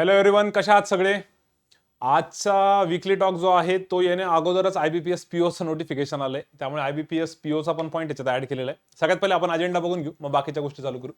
Hello everyone, कशा आहात सगळे? आजचा वीकली टॉक जो आहे तो येणे अगोदरच IBPS POचं नोटिफिकेशन आलंय, त्यामुळे IBPS POचा पण पॉईंट याच्यात ऍड केलेला आहे. सगळ्यात पहिले आपण अजेंडा बघून घेऊ, मग बाकीच्या गोष्टी चालू करू.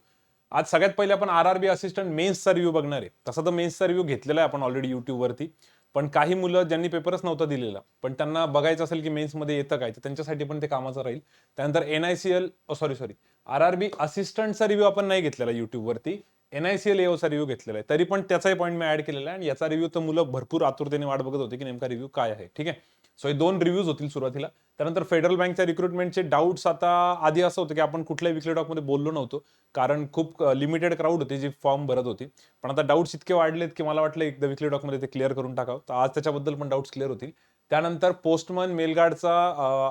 आज सगळ्यात पहिले आपण RRB असिस्टंट मेन्सचा रिव्ह्यू बघणार आहे. तसा तर मेन्सचा रिव्ह्यू घेतलेला आहे आपण ऑलरेडी युट्यूबवरती, पण काही मुलं ज्यांनी पेपरच नव्हता दिलेला पण त्यांना बघायचं असेल की मेन्समध्ये येतं काय, तर त्यांच्यासाठी पण ते कामाचं राहील. त्यानंतर NICL सॉरी RRB असिस्टंटचा रिव्ह्यू आपण नाही घेतलेला युट्यूबवरती, NICL AOचा रिव्ह्यू घेतलेला आहे. तरी पण त्याचाही पॉईंट मी ऍड केलेला आहे आणि याचा रिव्ह्यू तर मुलं भरपूर आतुरतेने वाट बघत होते की नेमका रिव्ह्यू काय आहे. ठीक आहे, सो हे 2 रिव्ह्यूज होतील सुरुवातीला. त्यानंतर फेडरल बँकच्या रिक्रुटमेंटचे डाऊट्स. आता आधी असं होतं की आपण कुठल्याही विकली टॉकमध्ये बोललो नव्हतो, कारण खूप लिमिटेड क्राऊड होती जी फॉर्म भरत होती. पण आता डाऊट्स इतके वाढलेत की मला वाटलं एकदा विकली टॉकमध्ये ते क्लिअर करून टाकावं, तर आज त्याच्याबद्दल पण डाऊट्स क्लिअर होतील. त्यानंतर पोस्टमन मेलगार्डचा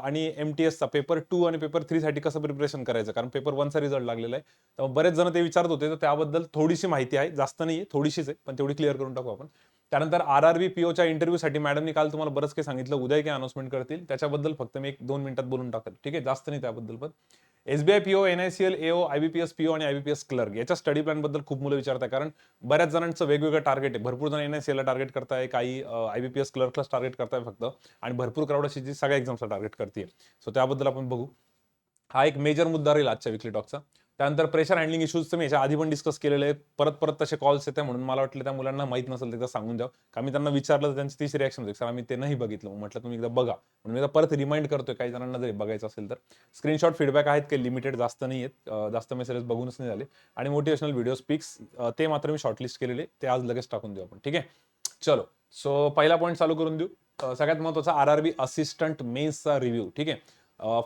आणि MTSचा पेपर 2 आणि पेपर 3 साठी कसं प्रिपरेशन करायचं, कारण पेपर 1चा रिझल्ट लागलेला आहे. तर बरेच जण ते विचारत होते, तर त्याबद्दल थोडीशी माहिती आहे, जास्त नाहीये, थोडीशीच आहे, पण तेवढी क्लिअर करून टाकू आपण. त्यानंतर RRB POच्या इंटरव्ह्यूसाठी मॅडमनी काल तुम्हाला बरंच काही सांगितलं, उद्या काही अनाउन्समेंट करतील, त्याच्याबद्दल फक्त मी 1-2 मिनिटात बोलून टाकेल. ठीक आहे, जास्त नाही त्याबद्दल. पण SBI PO, NICL AO, IBPS PO आणि IBPS क्लर्क याच्या स्टडी प्लॅन बद्दल खूप मुलं विचारतात, कारण बऱ्याच जणांचं वेगवेगळं टार्गेट आहे. भरपूर जण NICL ला टार्गेट करताय, काही IBPS क्लर्कलाच टार्गेट करताय फक्त, आणि भरपूर क्राऊड अशी जी सगळ्या एक्झाम्सला टार्गेट करते. सो त्याबद्दल आपण बघू. हा एक मेजर मुद्दा राहील आजच्या विकली टॉकचा. त्यानंतर प्रेशर हँडलिंग इश्यूजचं मी याच्या आधी पण डिस्कस केलेलं आहे. परत परत तसे कॉल्स येते, म्हणून मला वाटलं त्या मुलांना माहित नसेल तर सांगून द्यावं. का मी त्यांना विचारलं तर त्यांची तीच रिॲक्शन होती, सर आम्ही ते नाही बघितलं. म्हटलं तुम्ही एकदा बघा, म्हणून मी एकदा परत रिमाइंड करतोय काही जणांना जरी बघायचं असेल तर. स्क्रीनशॉट फीडबॅक आहेत, काही लिमिटेड, जास्त नाही आहेत, जास्त मेसेजेस बघूनच नाही झाले. आणि मोटिवेशनल व्हिडिओ स्पीक्स ते मात्र मी शॉर्टलिस्ट केलेले, ते आज लगेच टाकून देऊ आपण. ठीक आहे, चलो. सो पहिला पॉईंट चालू करून देऊ. सगळ्यात महत्त्वाचा RRB असिस्टंट मेन्सचा रिव्ह्यू. ठीक आहे,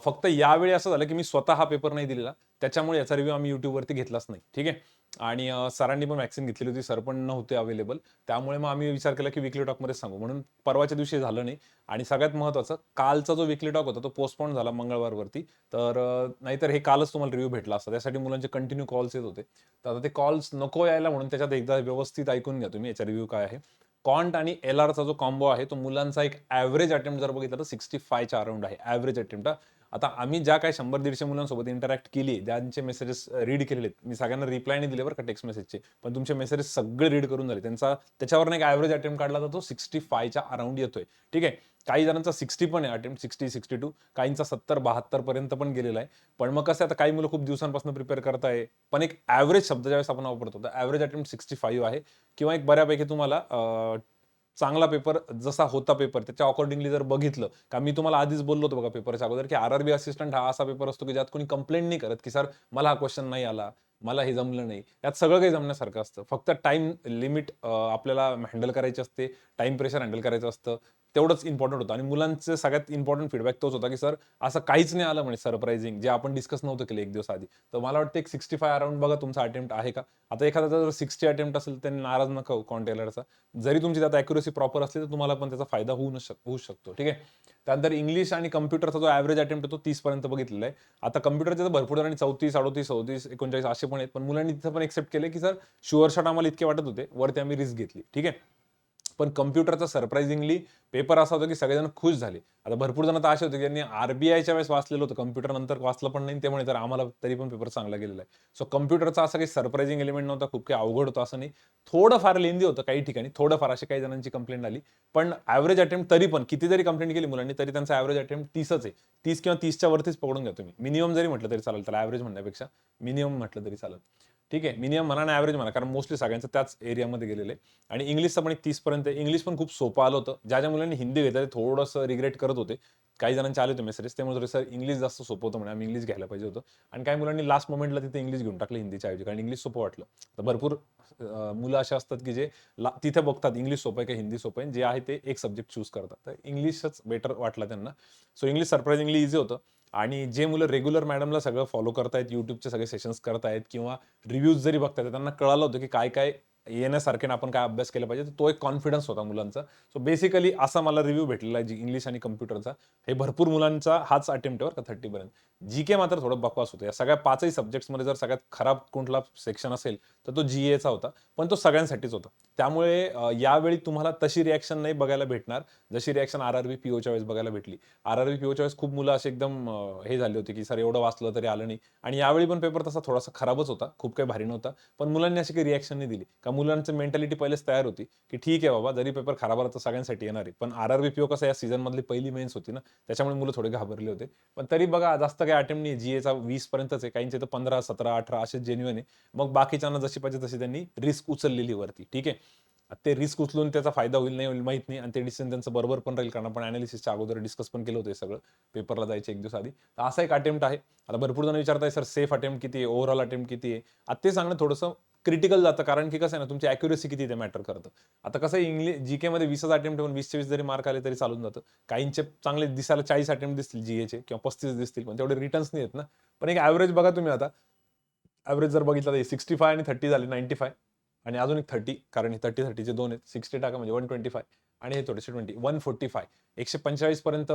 फक्त यावेळी असं झालं की मी स्वतः हा पेपर नाही दिलेला, त्याच्यामुळे याचा रिव्ह्यू आम्ही युट्यूबवरती घेतलाच नाही. ठीक आहे, आणि सरांनी पण वॅक्सिन घेतलेली होती, सर पण नव्हते अवेलेबल, त्यामुळे मग आम्ही विचार केला की विकली टॉकमध्ये सांगू, म्हणून परवाच्या दिवशी झालं नाही. आणि सगळ्यात महत्त्वाचं, कालचा जो विकली टॉक होता तो पोस्टपोन झाला मंगळवारवरती. तर नाहीतर हे कालच तुम्हाला रिव्ह्यू भेटला असता. त्यासाठी मुलांचे कंटिन्यू कॉल्स येत होते, तर आता ते कॉल्स नको यायला, म्हणून त्याच्यात एकदा व्यवस्थित ऐकून घ्या तुम्ही याचा रिव्ह्यू काय आहे. कॉन्ट आणि LRचा जो कॉम्बो आहे तो मुलांचा एक ॲव्हरेज अटेम्प्ट जर बघितलं तर 65च्या अराउंड आहे ॲव्हरेज अटेम्प्ट. आता आम्ही ज्या काही 100-150 मुलांसोबत इंटरॅक्ट केली, ज्यांचे मेसेजेस रीड केलेले, मी सगळ्यांना रिप्लाय नाही दिले बरं का टेक्स्ट मेसेजचे, पण तुमचे मेसेजेस सगळे रीड करून झाले. त्यांचा त्याच्यावर एक ॲव्हरेज अटेम्प्ट काढला तर तो 65च्या अराउंड येतोय. ठीक आहे, काही जणांचा 60 पण आहे अटेम्प्ट, 60-62, काहींचा 70-72 पर्यंत पण गेलेला आहे. पण मग कसं, आता काही मुलं खूप दिवसांपासून प्रिपेअर करताय, पण एक ॲव्हरेज शब्द ज्यावेळेस आपण वापरतो तर ॲव्हरेज अटेम्प्ट 65 आहे, किंवा एक बऱ्यापैकी तुम्हाला चांगला पेपर जसा होता पेपर त्याच्या अकॉर्डिंगली जर बघितलं, का मी तुम्हाला आधीच बोललो होतो बघा पेपरच्या अगोदर, की RRB असिस्टंट हा असा पेपर असतो की ज्यात कोणी कंप्लेंट नाही करत की सर मला हा क्वेश्चन नाही आला, मला हे जमलं नाही. यात सगळं काही जमण्यासारखं असतं, फक्त टाइम लिमिट आपल्याला हँडल करायची असते, टाइम प्रेशर हँडल करायचं असतं, तेवढंच इम्पॉर्टंट होतं. आणि मुलांचे सगळ्यात इम्पॉर्टंट फीडबॅक तोच होता की सर असं काहीच नाही आलं म्हणे सरप्राइझिंग, जे आपण डिस्कस नव्हतं केलं एक दिवस आधी. तर मला वाटतं एक 65 अराउंड बघा तुमचा अटेम्प्ट आहे का. आता एखाद्याचा जर 60 अटेम्प्ट असेल त्यांनी नाराज नका होऊ कॉन्टेलरचा, जरी तुमची त्यात अॅक्युरेसी प्रॉपर असली तर तुम्हाला पण त्याचा फायदा होऊ शकतो. ठीक आहे, त्यानंतर इंग्लिश आणि कम्प्युटरचा जो ॲव्हरेज अटेम्प्ट आहे तो 30 पर्यंत बघितलेला आहे. आता कम्प्युटरचे तर भरपूर जणांनी 34, 38, 37, 39 असे पण आहेत, पण मुलांनी तिथं पण एक्सेप्ट केले की सर शुअर शॉट आम्हाला इतके वाटत होते, वरती आम्ही रिस्क घेतली. ठीक आहे, पण कम्प्युटरचा सरप्राइझिंगली पेपर असा होता की सगळेजण खुश झाले. आता भरपूर जण तर असे होते की त्यांनी RBIच्या वेळेस वाचलेलं होतं, कम्प्युटर नंतर वाचलं पण नाही, त्यामुळे तर आम्हाला तरी पण पेपर चांगला गेलेला आहे. सो कम्प्युटरचा असं काही सरप्राइझिंग एलिमेंट नव्हता, खूप काही अवघड होतं असं नाही. थोडंफार लेंदी होतं काही ठिकाणी, थोडंफार अशी काही जणांची कंप्लेंट आली. पण ॲव्हरेज अटेम्प्ट तरी पण किती जरी कंप्लेंट केली मुलांनी, तरी त्यांचा ॲव्हरेज अटेम्प्ट 30च आहे. 30 किंवा 30च्या वरतीच पकडून घ्या तुम्ही. मिनिमम जरी म्हटलं तरी चालेल, त्याला ॲव्हरेज म्हणण्यापेक्षा मिनिमम म्हटलं तरी चालेल. ठीक आहे, मिनिमम म्हणा आणि ॲव्हरेज म्हणा, कारण मोस्टली सगळ्यांचं त्याच एरियामध्ये गेलेलं आहे. आणि इंग्लिशचं पण एक 30 पर्यंत आहे. इंग्लिश पण खूप सोपं आलं होतं. ज्या मुलांनी हिंदी घेतलं ते थोडंसं रिग्रेट करत होते. काही जणांचे आले होते मेसेजेस, त्यामुळे सर इंग्लिश जास्त सोपं होतं म्हणे, आम्ही इंग्लिश घ्यायला पाहिजे होतं. आणि काही मुलांनी लास्ट मोमेंटला तिथे इंग्लिश घेऊन टाकलं हिंदीच्या ऐवजी, कारण इंग्लिश सोपं वाटलं. तर भरपूर मुलं असे असतात की जे तिथे बघतात इंग्लिश सोपं आहे का हिंदी सोपं आहे, जे आहे ते एक सब्जेक्ट चूज करतात. तर इंग्लिशच बेटर वाटला त्यांना. सो इंग्लिश सरप्राइझिंगली इझी होतं. आणि जे मुलं रेग्युलर मॅडमला सगळं फॉलो करतायत, YouTubeचे सगळे सेशन्स करतायत किंवा रिव्ह्यूज जरी बघतायत, त्यांना कळालं होतं की काय-काय येण्यासारखे आपण काय अभ्यास केला पाहिजे. तर तो एक कॉन्फिडन्स होता मुलांचा. सो बेसिकली असा मला रिव्ह्यू भेटलेला आहे इंग्लिश आणि कम्प्युटरचा. हे भरपूर मुलांचा हाच अटेम्प्ट आहे बरं का 30 पर्यंत. GK मात्र थोडं बकवास होतं. या सगळ्या 5ही सब्जेक्ट्समध्ये जर सगळ्यात खराब कुठला सेक्शन असेल, तर तो GAचा होता. पण तो सगळ्यांसाठीच होता. त्यामुळे यावेळी तुम्हाला तशी रिएक्शन नाही बघायला भेटणार, जशी रिएक्शन RRB POच्या वेळेस बघायला भेटली. RRB POच्या वेळेस खूप मुलं असे एकदम हे झाले होते, की सर एवढं वाचलं तरी आलं नाही. आणि यावेळी पण पेपर तसा थोडासा खराबच होता, खूप काही भारी नव्हता. पण मुलांनी अशी काही रिएक्शन नाही दिली. का मुलांची मेंटॅलिटी पहिलेच तयार होती की ठीक आहे बाबा, जरी पेपर खराब आला तर सगळ्यांसाठी येणार आहे. पण आरआरबी पीओ कसं या सीझन मधली पहिली मेन्स होती ना, त्याच्यामुळे मुलं थोडे घाबरले होते. पण तरी बघा, जास्त काही अटेम्प्ट नाही, जीएचा 20 पर्यंतच आहे, काहींचे तर 15, 17, 18 असे जेन्युइन आहे. मग बाकीच्यांना जशी पाहिजे तशी त्यांनी रिस्क उचललेली वरती. ठीक आहे, ते रिस्क उचलून त्याचा फायदा होईल नाही होईल माहित नाही, आणि ते डिसिजन त्यांचं बरोबर पण राहील, कारण आपण अनालिसिसच्या अगोदर डिस्कस पण केलं होतं हे सगळं पेपरला जायचे एक दिवस आधी. तर असा एक अटेम्प्ट आहे. आता भरपूर जण विचारताय सर सेफ अटेम्प्ट किती आहे, ओव्हरऑल अटेम्प्ट किती आहे. आता ते सांगणं थोडंसं क्रिटिकल जातं, कारण की कसं आहे ना, तुमची अॅक्युरेसी किती ते मॅटर करतं. आता कसं इंग्लिश जीके मध्ये 20च अटेम्प्ट होऊन 20 जरी मार्क आले तरी चालून जातं. काहींचे चांगले दिसायला 40 अटेम्प्ट दिसतील जीएचे किंवा 35 दिसतील, पण तेवढे रिटर्न्स नाही आहेत ना. पण एक ॲव्हरेज बघा तुम्ही, आता ॲव्हरेज जर बघितलं तर 65 आणि 30 झाले, 95 आणि अजून एक 30, कारण हे 30-30चे दोन आहेत. 60 टाका म्हणजे 125 आणि हे थोडेसे 20 145 145 पर्यंत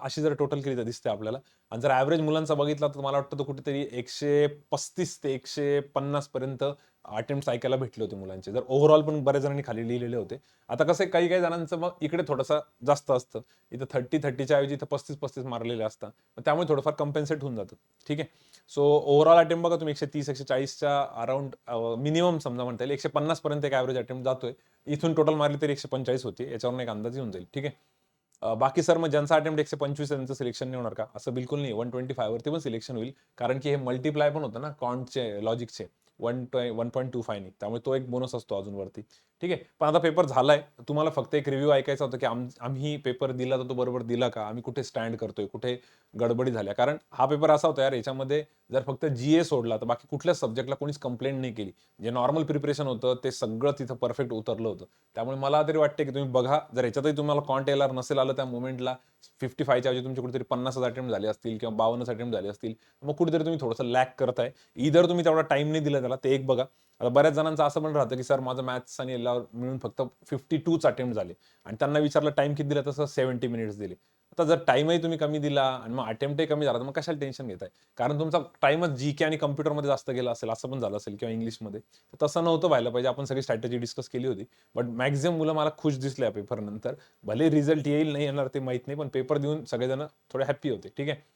अशी जर टोटल केली तर दिसते आपल्याला. आणि जर ॲव्हरेज मुलांचा बघितला तर मला वाटतं तो कुठेतरी 135 ते 150 पर्यंत अटेम्प्ट्स ऐकायला भेटले होते मुलांचे. जर ओव्हरऑल पण बऱ्याच जणांनी खाली लिहिलेले होते. आता कसं आहे, काही काही जणांचं मग इकडे थोडंसं जास्त असतं. इथं 30-30च्या ऐवजी इथं 35-35 मारलेले असतात. त्यामुळे थोडंफार कम्पेन्सेट होऊन जातं. ठीक आहे. सो ओव्हरऑल अटेम्प्ट बघा तुम्ही 130-140च्या अराउंड मिनिमम समजा म्हणता येईल. 150 पर्यंत एक ॲव्हरेज अटेम्प्ट जातोय. इथून टोटल मारली तरी 145 होती. याच्यावरून एक अंदाज येऊन जाईल. ठीक आहे. बाकी सर मग ज्यांचा अटेम्प्ट 125 आहे त्यांचं सिलेक्शन नाही होणार का? असं बिलकुल नाही. 125 वरती पण सिलेक्शन होईल. कारण की हे मल्टिप्लाय पण होतं ना कॉन्टचे, लॉजिकचे 1.25 नी. त्यामुळे तो एक बोनस असतो अजून वरती. ठीक आहे. पण आता पेपर झालाय. तुम्हाला फक्त एक रिव्ह्यू ऐकायचा होता, की आम्ही पेपर दिला तर तो बरोबर दिला का? आम्ही कुठे स्टँड करतोय? कुठे गडबडी झाल्या? कारण हा पेपर असा होता यार, याच्यामध्ये जर फक्त जीए सोडला तर बाकी कुठल्याच सब्जेक्टला कोणीच कंप्लेंट नाही केली. जे नॉर्मल प्रिपरेशन होतं ते सगळं तिथं परफेक्ट उतरलं होतं. त्यामुळे मला तरी वाटते की तुम्ही बघा, जर याच्यातही तुम्हाला कॉन्ट एलआर नसेल आलं त्या मोमेंटला, 55च्या ऐवजी तुमचे कुठेतरी 50 अटेम्प्ट झाले असतील किंवा 52 अटेम्प्ट झाले असतील, मग कुठेतरी तुम्ही थोडंसं लॅक करताय. इधर तुम्ही तेवढा टाइम नाही दिला त्याला, ते एक बघा. आता बऱ्याच जणांचं असं पण राहतं की सर माझं मॅथ्स आणि याला मिळून फक्त 52च अटेम्प्ट झाले, आणि त्यांना विचारलं टाइम किती दिला, तसं 70 मिनिट्स दिले. आता जर टाइमही तुम्ही कमी दिला आणि मग अटेम्प्टही कमी झाला, तर मग कशाला टेन्शन घेताय? कारण तुमचा टाइमच जीके आणि कम्प्युटरमध्ये जास्त गेला असेल, असं पण झालं असेल, किंवा इंग्लिशमध्ये. तर तसं नव्हतं व्हायला पाहिजे. आपण सगळी स्ट्रॅटेजी डिस्कस केली होती. बट मॅक्झिमम मुलं मला खुश दिसले या पेपर नंतर. भले रिझल्ट येईल नाही येणार ते माहित नाही, पण पेपर देऊन सगळेजण थोडे हॅप्पी होते. ठीक आहे.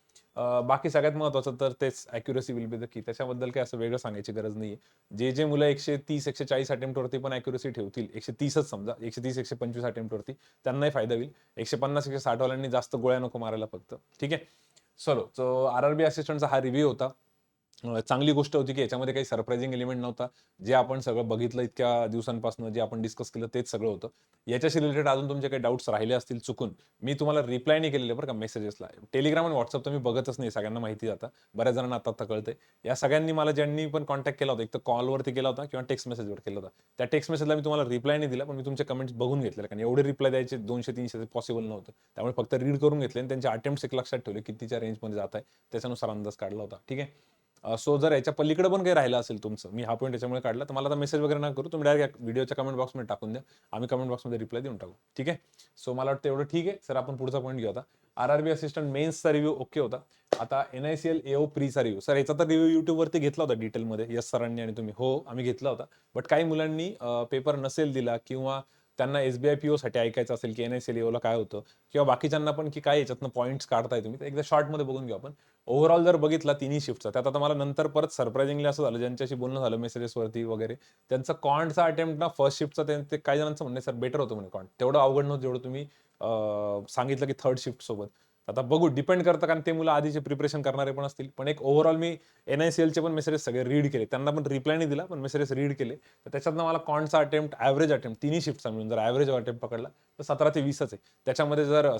बाकी सगळ्यात महत्त्वाचं तर तेच accuracy will be the key. त्याच्याबद्दल काही असं वेगळं सांगायची गरज नाहीये. जे मुलं 130-140 अटेम्प्टवरती पण ॲक्युरसी ठेवतील, 130च समजा, 130-125 अटेम्प्टवरती त्यांनाही फायदा होईल. 150-160 वाल्यांनी जास्त गोळ्या नको मारायला फक्त. ठीक आहे. चलो, सो आरआरबी असिस्टंटचा हा रिव्ह्यू होता. चांगली गोष्ट होती की याच्यामध्ये काही सरप्रायझिंग एलिमेंट नव्हता. जे आपण सगळं बघितलं इतक्या दिवसांपासून, जे आपण डिस्कस केलं तेच सगळं होतं. याच्याशी रिलेटेड अजून तुमचे काही डाउट्स राहिले असतील चुकून, मी तुम्हाला रिप्लाय नाही केलेले बरं का मेसेजेसला. टेलिग्राम आणि WhatsApp तुम्ही बघतच नाही, सगळ्यांना माहिती आहे आता. बऱ्याच जणांना आता कळतंय. या सगळ्यांनी मला ज्यांनी पण कॉन्टॅक्ट केला होता, एक तर कॉलवरती केला होता किंवा टेक्स्ट मेसेजवर केला होता. त्या टेक्स्ट मेसेजला मी तुम्हाला रिप्लाय नाही दिला, पण मी तुमचे कमेंट्स बघून घेतलेले. कारण एवढे रिप्लाय द्यायचे 200-300 पॉसिबल नव्हतं. त्यामुळे फक्त रीड करून घेतले आणि त्यांचे अटेम्प्ट्स एक लक्षात ठेवले, कितीच्या रेंजमध्ये जात आहे. त्याच्यानुसार अंदाज काढला होता. ठीक आहे. सो जर याच्या पलीकडे पण काही राहिलं असेल तुमचं, मी हा पॉईंट याच्यामुळे काढला, तर मला आता मेसेज वगैरे नका करू. तुम्ही डायरेक्ट व्हिडिओच्या कमेंट बॉक्समध्ये टाकून द्या. आम्ही कमेंट बॉक्समध्ये रिप्लाय देऊन टाकू. ठीक आहे. सो मला वाटतं एवढं ठीक आहे. सर आपण पुढचा पॉईंट घेऊ आता. आरआरबी असिस्टंट मेन्सचा रिव्ह्यू ओके होता. आता एनआयसीएल एओ प्रीचा रिव्ह्यू. सर याचा तर रिव्ह्यू युट्यूबवरती घेतला होता डिटेलमध्ये, यस सरांनी आणि तुम्ही. हो, आम्ही घेतला होता. बट काही मुलांनी पेपर नसेल दिला, किंवा त्यांना एसबीआय पीओसाठी ऐकायचं असेल की एनआयसीएल एओला काय होतं, किंवा बाकीच्यांना पण की काय याच्यातनं पॉईंट्स काढताय तुम्ही, तर एकदा शॉर्टमध्ये बघून घेऊ आपण. ओव्हरऑल जर बघितला तिन्ही शिफ्टचा, त्यात आता मला नंतर परत सरप्राइझिंगली असं झालं, ज्यांच्याशी बोलणं झालं मेसेजेसवरती वगैरे, त्यांचा कॉन्टचा अटेम्प्ट ना फर्स्ट शिफ्टचा, ते काही जणांचं म्हणणं सर बेटर होतं म्हणे कॉन्ट. तेवढं अवघड नव्हतं जेवढं तुम्ही सांगितलं की थर्ड शिफ्ट सोबत. आता बघू, डिपेंड करतं, कारण ते मुलं आधीचे प्रिपरेशन करणारे पण असतील. पण एक ओव्हरऑल मी एनआयसीएलचे पण मेसेजेस सगळे रीड केले, त्यांना पण रिप्लाय नाही दिला, पण मेसेजेस रीड केले. तर त्याच्यातनं मला कॉन्टचा अटेम्प्ट, ॲव्हरेज अटेम्प्ट तिन्ही शिफ्टचा मिळून जर ॲव्हरेज अटेम्प्ट पकडला तर 17 ते 20च आहे. त्याच्यामध्ये जर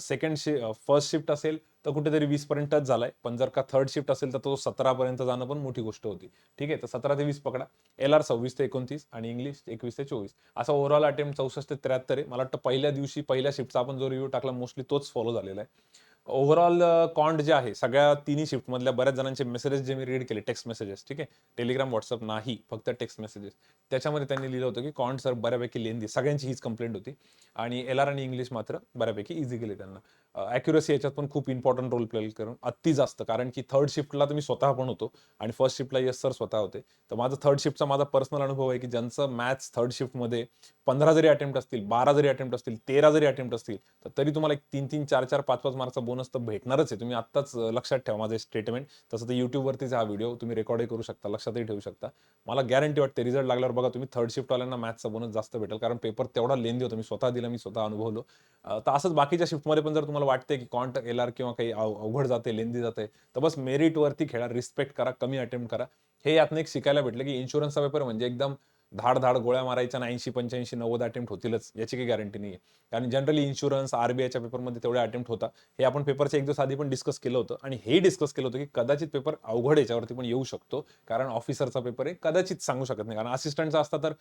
फर्स्ट शिफ्ट असेल तर कुठेतरी 20 पर्यंत टच झालाय, पण जर का थर्ड शिफ्ट असेल तर तो 17 पर्यंत जाणं पण मोठी गोष्ट होती. ठीक आहे. तर 17 ते 20 पकडा. एलआर 26 ते 29 आणि इंग्लिश 21 ते 24. असा ओव्हरऑल अटेम्प्ट 64 ते 73 आहे. मला वाटतं पहिल्या दिवशी पहिल्या शिफ्टचा आपण जो रिव्ह्यू टाकला मोस्टली तोच फॉलो झालेला आहे. ओव्हरऑल कॉन्ट जे आहे सगळ्या तिन्ही शिफ्टमधल्या बऱ्याच जणांचे मेसेजेस जे मी रीड केले, टेक्स्ट मेसेजेस, ठीक आहे, टेलिग्राम व्हॉट्सअप नाही, फक्त टेक्स्ट मेसेजेस, त्याच्यामध्ये त्यांनी लिहिलं होतं की कॉन्ट सर बऱ्यापैकी लेंदी, सगळ्यांची हीच कंप्लेंट होती, आणि एलआर आणि इंग्लिश मात्र बऱ्यापैकी इझी गेले त्यांना. ॲक्युरसी याच्यात पण खूप इम्पॉर्टंट रोल प्ले करून अति जास्त, कारण की थर्ड शिफ्टला तर मी स्वतः पण होतो आणि फर्स्ट शिफ्टला यस सर स्वतः होते. तर माझं थर्ड शिफ्टचा माझा पर्सनल अनुभव आहे की ज्यांचं मॅथ्स थर्ड शिफ्टमध्ये 15 जरी अटेम्प्ट असतील, 12 जरी अटेम्प्ट असतील, 13 जरी अटेम्प्ट असतील, तर तरी तुम्हाला एक 3-3, 4-4, 5-5 मार्कचा बोनस तर भेटणारच आहे. तुम्ही आत्ताच लक्षात ठेवा माझं स्टेटमेंट. तसं तर YouTubeवरतीच हा व्हिडिओ तुम्ही रेकॉर्डही करू शकता, लक्षातही ठेवू शकता. मला गॅरंटी वाटते रिझल्ट लागल्यावर बघा तुम्ही थर्ड शिफ्टवाल्यांना मॅथ्सचा बोनस जास्त भेटेल, कारण पेपर तेवढा लेंदी होता. मी स्वतः दिला, मी स्वतः अनुभवलो. तर असंच बाकीच्या शिफ्टमध्ये पण जर तुम्हाला वाटतंय की कॉन्ट एलआर किंवा काही अवघड जाते, लेंदी जाते, तर बस मेरिटवरती खेळा, रिस्पेक्ट करा, कमी अटेम्प्ट करा. हे यातनं एक शिकायला भेटलं की इन्शुरन्सचा पेपर म्हणजे एकदम धाड-धाड गोळ्या मारायच्या आणि 80, 85, 90 अटेम्प्ट होतीलच, याची काही गॅरंटी नाही आहे. कारण जनरली इन्शुरन्स, आरबीआयच्या पेपरमध्ये तेवढे अटेम्प्ट होता. हे आपण पेपरच्या एक दिवस आधी पण डिस्कस केलं होतं आणि हेही डिस्कस केलं होतं की कदाचित पेपर अवघड याच्यावरती पण येऊ शकतो. कारण ऑफिसरचा पेपर आहे, कदाचित सांगू शकत नाही. कारण असिस्टंटचा असता तर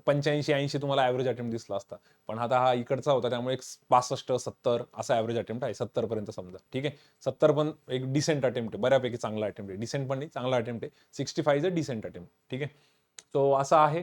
85-80 तुम्हाला ॲव्हरेज अटेम्प्ट दिसला असता. पण आता हा इकडचा होता त्यामुळे एक 65-70 असा ॲव्हरेज अटेम्प्ट आहे. 70 पर्यंत समजा. ठीक आहे. 70 पण एक डिसेंट अटेम्प्ट आहे. बऱ्यापैकी चांगला अटेम्प्ट आहे. डिसेंट पण नाही, चांगला अटेम्प्ट आहे. 65 इज अ डिसेंट अटेम्प्ट. ठीक आहे. सो असं आहे.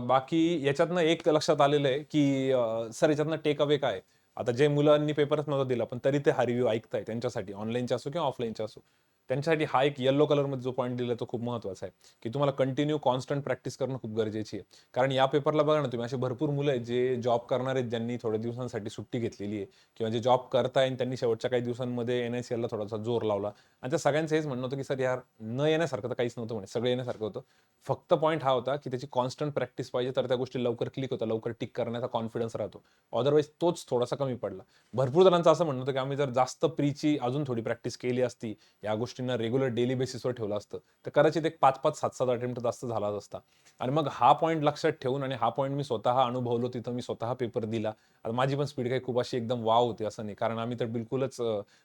बाकी याच्यातनं एक लक्षात आलेलं आहे, की सर याच्यातनं टेक अवे काय आहे? आता जे मुलांनी पेपरच नव्हता दिला, पण तरी ते हा रिव्ह्यू ऐकताय त्यांच्यासाठी, ऑनलाईनचा असो किंवा ऑफलाईनचा असो. त्यांच्यासाठी हा एक येलो कलरमध्ये जो पॉईंट दिला तो खूप महत्त्वाचा आहे, की तुम्हाला कंटिन्यू कॉन्स्टंट प्रॅक्टिस करणं खूप गरजेची आहे. कारण या पेपरला बघा ना तुम्ही, असे भरपूर मुलं आहेत जे जॉब करणार आहेत, ज्यांनी थोड्या दिवसांसाठी सुट्टी घेतलेली आहे किंवा जे जॉब करताय आणि त्यांनी शेवटच्या काही दिवसांमध्ये एन-आय-सी-एलला थोडासा जोर लावला आणि त्या सगळ्यांचं हेच म्हणणं होतं, की "सर यार, न येण्यासारखं तर काहीच नव्हतं," म्हणे. सगळं येण्यासारखं होतं. फक्त पॉइंट हा होता, की त्याची कॉन्स्टंट प्रॅक्टिस पाहिजे, तर त्या गोष्टी लवकर क्लिक होतात, लवकर टिक करण्याचा कॉन्फिडन्स राहतो. अदरवाईज तोच थोडासा कमी पडला. भरपूर जणांचं असं म्हणणं होतं, की आम्ही जर जास्त प्रीची अजून थोडी प्रॅक्टिस केली असती, या गोष्टींना रेग्युलर डेली बेसिसवर ठेवलं असतं, तर कदाचित एक 5-5, 7-7 अटेम्प्ट जास्त झालाच असता. आणि मग हा पॉइंट लक्षात ठेवून आणि हा पॉइंट मी स्वतः अनुभवलो, तिथं मी स्वतः पेपर दिला. आता माझी पण स्पीड काही खूप अशी एकदम वॉव होती असं नाही. कारण आम्ही तर बिलकुलच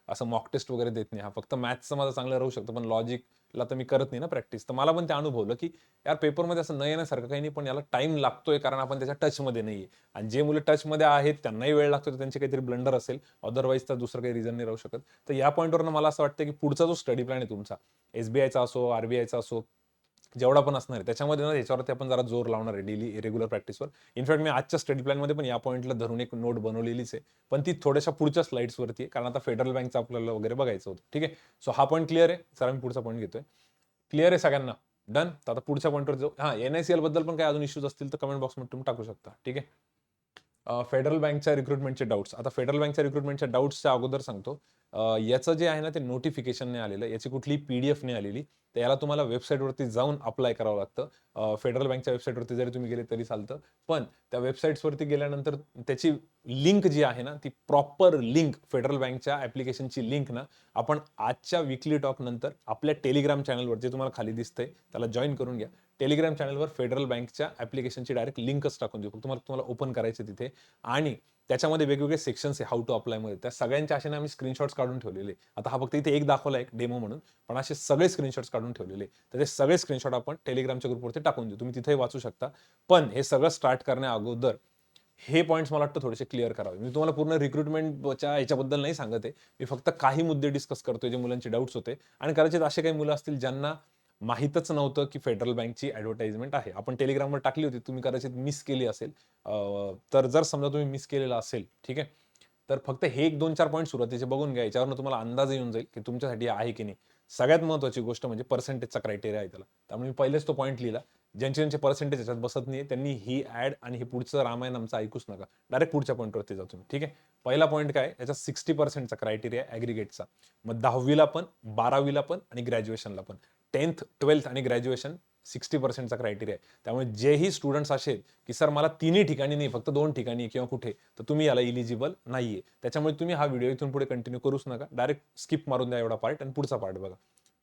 असं मॉक टेस्ट वगैरे देत नाही. हां, फक्त मॅथ्सचं माझं चांगलं राहू शकतं, पण लॉजिकला तर मी करत नाही ना प्रॅक्टिस. तर मला पण ते अनुभवलं, की यार पेपरमध्ये असं न येण्यासारखं काही नाही, पण याला टाईम लागतोय कारण आपण त्याच्या टचमध्ये नाहीये. आणि जे मुलं टचमध्ये आहेत त्यांनाही वेळ लागतो, तर त्यांचे काहीतरी ब्लंडर असेल. अदरवाईज तर दुसरं काही रिझन नाही राहू शकत. तर या पॉइंटवरनं मला असं वाटतं, की पुढचा जो स्टडी प्लॅन आहे तुमचा, एस-बी-आयचा असो, आर-बी-आयचा असो, जेवढा पण असणार आहे, त्याच्यामध्ये ना याच्यावरती आपण जरा जोर लावणार आहे डेली रेग्युलर प्रॅक्टिसवर. इनफॅक्ट मी आजच्या स्टडी प्लॅनमध्ये पण या पॉइंटला धरून एक नोट बनवलेलीच आहे. पण ती थोड्याशा पुढच्या स्लाइड्सवरती आहे, कारण आता फेडरल बँकचं आपल्याला वगैरे बघायचं होतं. ठीक आहे. सो हा पॉइंट क्लिअर आहे. चला मी पुढचा पॉइंट घेतोय. क्लिअर आहे सगळ्यांना? डन? तर आता पुढच्या पॉइंटवर जाऊ. हां, एन-आय-सी-एल बद्दल पण काही अजून इश्यूज असतील तर कमेंट बॉक्समध्ये तुम्ही टाकू शकता. ठीक आहे. फेडरल बँकच्या रिक्रुटमेंटचे डाउट्स. आता फेडरल बँकच्या रिक्रुटमेंटच्या डाउट्सच्या अगोदर सांगतो. याचं जे आहे ना, ते नोटिफिकेशन नाही आलेलं. याची कुठलीही पी-डी-एफ नाही आलेली. तर याला तुम्हाला वेबसाईटवरती जाऊन अप्लाय करावं लागतं. फेडरल बँकच्या वेबसाईटवरती जरी तुम्ही गेले तरी चालतं. पण त्या वेबसाईट्सवरती गेल्यानंतर त्याची लिंक जी आहे ना, ती प्रॉपर लिंक फेडरल बँकच्या ॲप्लिकेशनची लिंक ना, आपण आजच्या वीकली टॉक नंतर आपल्या टेलिग्राम चॅनलवर जे तुम्हाला खाली दिसतंय, त्याला जॉइन करून घ्या. टेलिग्राम चॅनलवर फेडरल बँकच्या ॲप्लिकेशनची डायरेक्ट लिंकच टाकून देऊ. फक्त तुम्हाला ओपन करायचं तिथे आणि त्याच्यामध्ये वेगवेगळे सेक्शन्स आहे हाऊ टू अप्लायमध्ये. त्या सगळ्यांच्या असे ना आम्ही स्क्रीनशॉट्स काढून ठेवलेले. आता हा फक्त इथे एक दाखवला एक डेमो म्हणून, पण असे सगळे स्क्रीनशॉट्स काढून ठेवलेले. तर ते सगळे स्क्रीनशॉट आपण टेलिग्रामच्या ग्रुपवरती टाकून देऊ. तुम्ही तिथेही वाचू शकता. पण हे सगळं स्टार्ट करण्या अगोदर हे पॉइंट्स मला वाटतं थोडेसे क्लिअर करावे. मी तुम्हाला पूर्ण रिक्रुटमेंटच्या ह्याच्याबद्दल नाही सांगत आहे. मी फक्त काही मुद्दे डिस्कस करतोय जे मुलांचे डाउट्स होते आणि कदाचित असे काही मुलं असतील ज्यांना माहीतच नव्हतं की फेडरल बँकची ॲडव्हर्टाइजमेंट आहे. आपण टेलिग्रामवर टाकली होती. तुम्ही कदाचित मिस केली असेल. तर जर समजा तुम्ही मिस केलेलं असेल, ठीक आहे. तर फक्त हे एक 2-4 पॉइंट सुरुवातीचे बघून घ्या. याच्यावरून तुम्हाला अंदाज येऊन जाईल की तुमच्यासाठी आहे की नाही. सगळ्यात महत्त्वाची गोष्ट म्हणजे पर्सेंटेजचा क्रायटेरिया आहे त्याला. त्यामुळे मी पहिलेच तो पॉइंट लिहिला. ज्यांचे पर्सेंटेज याच्यात बसत नाही त्यांनी ही ॲड आणि हे पुढचं रामायण आमचं ऐकूच नका. डायरेक्ट पुढच्या पॉइंटवरती जा तुम्ही. ठीक आहे. पहिला पॉइंट काय याच्यात 60%चा क्रायटेरिया आहे ॲग्रीगेटचा. मग 10वीला पण, 12वीला पण आणि ग्रॅज्युएशनला पण. 10th, 12th आणि ग्रॅज्युएशन 60%चा क्रायटेरिया आहे. त्यामुळे जेही स्टुडंट्स असेल, की सर मला तिन्ही ठिकाणी नाही फक्त 2 ठिकाणी किंवा कुठे, तर तुम्ही याला इलिजिबल नाहीये. त्याच्यामुळे तुम्ही हा व्हिडिओ इथून पुढे कंटिन्यू करूच नका. डायरेक्ट स्किप मारून द्या एवढा पार्ट आणि पुढचा पार्ट बघा.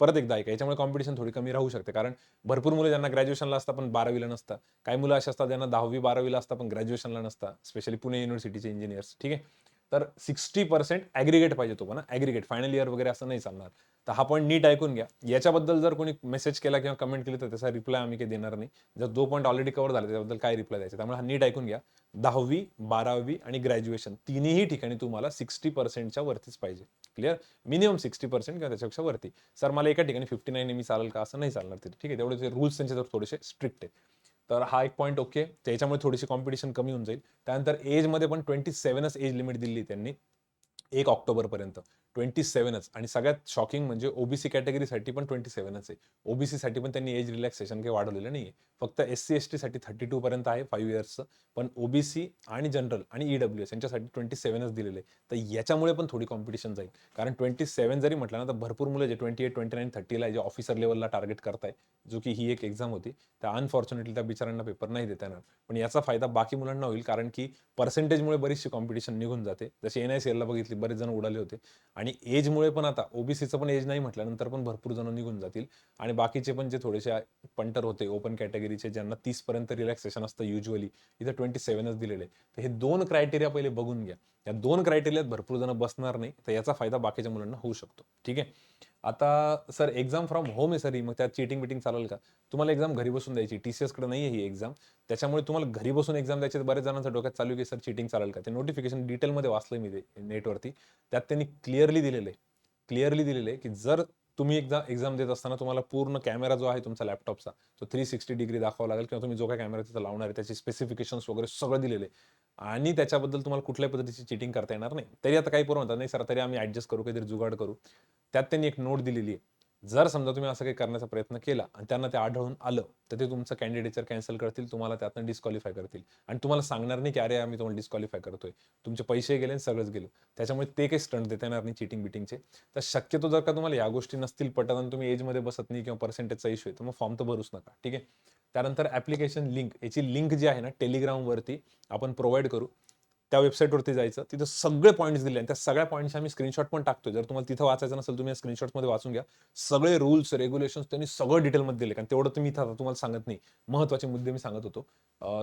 परत एकदा ऐका. याच्यामुळे कॉम्पिटिशन थोडी कमी राहू शकते. कारण भरपूर मुलं ज्यांना ग्रॅज्युएशनला असतात पण 12वीला नसतात. काही मुलं अशी असतात ज्यांना 10वी 12वीला असतात पण ग्रॅज्युएशनला नसतात. स्पेशली पुणे युनिव्हर्सिटीचे इंजिनिअर्स. ठीक आहे. तर 60% ॲग्रीगेट पाहिजे तुम्हाला. ॲग्रीगेट फायनल इयर वगैरे असं नाही चालणार. तर हा पॉइंट नीट ऐकून घ्या. याच्याबद्दल जर कोणी मेसेज केला किंवा कमेंट केली तर त्याचा रिप्लाय आम्ही काही देणार नाही. जर जो पॉइंट ऑलरेडी कव्हर झाला त्याच्याबद्दल काय रिप्लाय द्यायचा. त्यामुळे हा नीट ऐकून घ्या. 10वी, 12वी आणि ग्रॅज्युएशन तिन्ही ठिकाणी तुम्हाला 60%च्या वरतीच पाहिजे. क्लिअर? मिनिमम 60% किंवा त्याच्यापेक्षा वरती. सर मला एका ठिकाणी 59 मी चालेल का? असं नाही चालणार तिथे. ठीक आहे. तेवढे रूल्स त्यांचे थोडेसे स्ट्रिक्ट आहेत. तर हा एक पॉइंट ओके. त्याच्यामुळे थोडीशी कॉम्पिटिशन कमी होऊन जाईल. त्यानंतर एजमध्ये पण 27च एज लिमिट दिली त्यांनी. 1 ऑक्टोबरपर्यंत 27च. आणि सगळ्यात शॉकिंग म्हणजे ओबीसी कॅटेगरीसाठी पण 27च आहे. ओबीसीसाठी पण त्यांनी एज रिलॅक्सेशन काही वाढवलेलं नाहीये. फक्त SC ST साठी 32 पर्यंत आहे 5 इयर्सचं. पण ओबीसी आणि जनरल आणि EWS यांच्यासाठी 27च दिलेलं आहे. तर याच्यामुळे पण थोडी कॉम्पिटिशन जाईल. कारण 27 जरी म्हटलं ना, तर भरपूर मुलं जे 28, 29, 30ला जे ऑफिसर लेव्हलला टार्गेट करताय, जो की ही एक एक्झाम होती, त्या अनफॉर्च्युनेटली त्या बिचारांना पेपर नाही देता येणार. पण याचा फायदा बाकी मुलांना होईल, कारण की पर्सेंटेजमुळे बरीचशी कॉम्पिटिशन निघून जाते. जशी NICLला बघितली, बरेच जण उडाले होते. आणि एजमुळे पण आता ओबीसीचं पण एज नाही म्हटल्यानंतर पण भरपूर जण निघून जातील. आणि बाकीचे पण जे थोडेसे पंटर होते ओपन कॅटेगरीचे, ज्यांना 30 पर्यंत रिलॅक्सेशन असतं युजली, इथं 27च दिलेले. तर हे 2 क्रायटेरिया पहिले बघून घ्या. या 2 क्रायटेरियात भरपूर जण बसणार नाही, तर याचा फायदा बाकीच्या मुलांना होऊ शकतो. ठीक आहे. आता सर एक्झाम फ्रॉम होम आहे सर ही, मग त्यात चीटिंग बिटिंग चालेल का? तुम्हाला एक्झाम घरी बसून द्यायची, TCS कडे नाही आहे ही एक्झाम. त्याच्यामुळे तुम्हाला घरी बसून एक्झाम द्यायची. बऱ्याच जणांच्या डोक्यात चालू आहे की सर चीटिंग चालेल का? ते नोटिफिकेशन डिटेलमध्ये वाचलंय मी ते नेटवरती. त्यात त्यांनी क्लिअरली दिलेलं आहे की जर तुम्ही एकदा एक्झाम देत असताना तुम्हाला पूर्ण कॅमेरा जो आहे तुमचा लॅपटॉपचा, तो 360 डिग्री दाखवावा लागेल, किंवा तुम्ही जो काही कॅमेरा तिथं लावणार आहे त्याचे स्पेसिफिकेशन्स वगैरे सगळं दिलेलं आहे. आणि त्याच्याबद्दल तुम्हाला कुठल्याही पद्धतीची चीटिंग करता येणार नाही. तरी आता काही पोरं म्हणतात, नाही सर तरी आम्ही ऍडजस्ट करू, काहीतरी जुगाड करू. त्यात त्यांनी एक नोट दिलेली आहे. जर समजा तुम्ही असं काही करण्याचा प्रयत्न केला आणि त्यांना ते आढळून आलं, तर ते तुमचं कॅन्डिडेचर कॅन्सल करतील, तुम्हाला त्यातनं डिस्क्वालिफाय करतील. आणि तुम्हाला सांगणार नाही की अरे आम्ही तुम्हाला डिस्क्वालिफाय करतोय. तुमचे पैसे गेले आणि सगळंच गेलं. त्याच्यामुळे ते काही स्टंट देता येणार नाही चीटिंग बिटिंगचे. तर शक्यतो जर का तुम्हाला या गोष्टी नसतील पटत आणि तुम्ही एजमध्ये बसत नाही किंवा पर्सेंटेजचा इश्यू आहे, तर मग फॉर्म तर भरूच नका. ठीक आहे. त्यानंतर ऍप्लिकेशन लिंक, याची लिंक जी आहे ना, टेलिग्रामवरती आपण प्रोव्हाइड करू. त्या वेबसाईटवरती जायचं, तिथं सगळे पॉईंट्स दिले आणि त्या सगळ्या पॉईंट्स आम्ही स्क्रीनशॉट पण टाकतोय. जर तुम्हाला तिथं वाचायचं नसेल, तुम्ही स्क्रीनशॉटमध्ये वाचून घ्या. सगळे रूल्स रेग्युलेशन्स त्यांनी सगळं डिटेलमध्ये दिले. कारण तेवढं तुम्ही इथं तुम्हाला सांगत नाही. महत्त्वाचे मुद्दे मी सांगत होतो.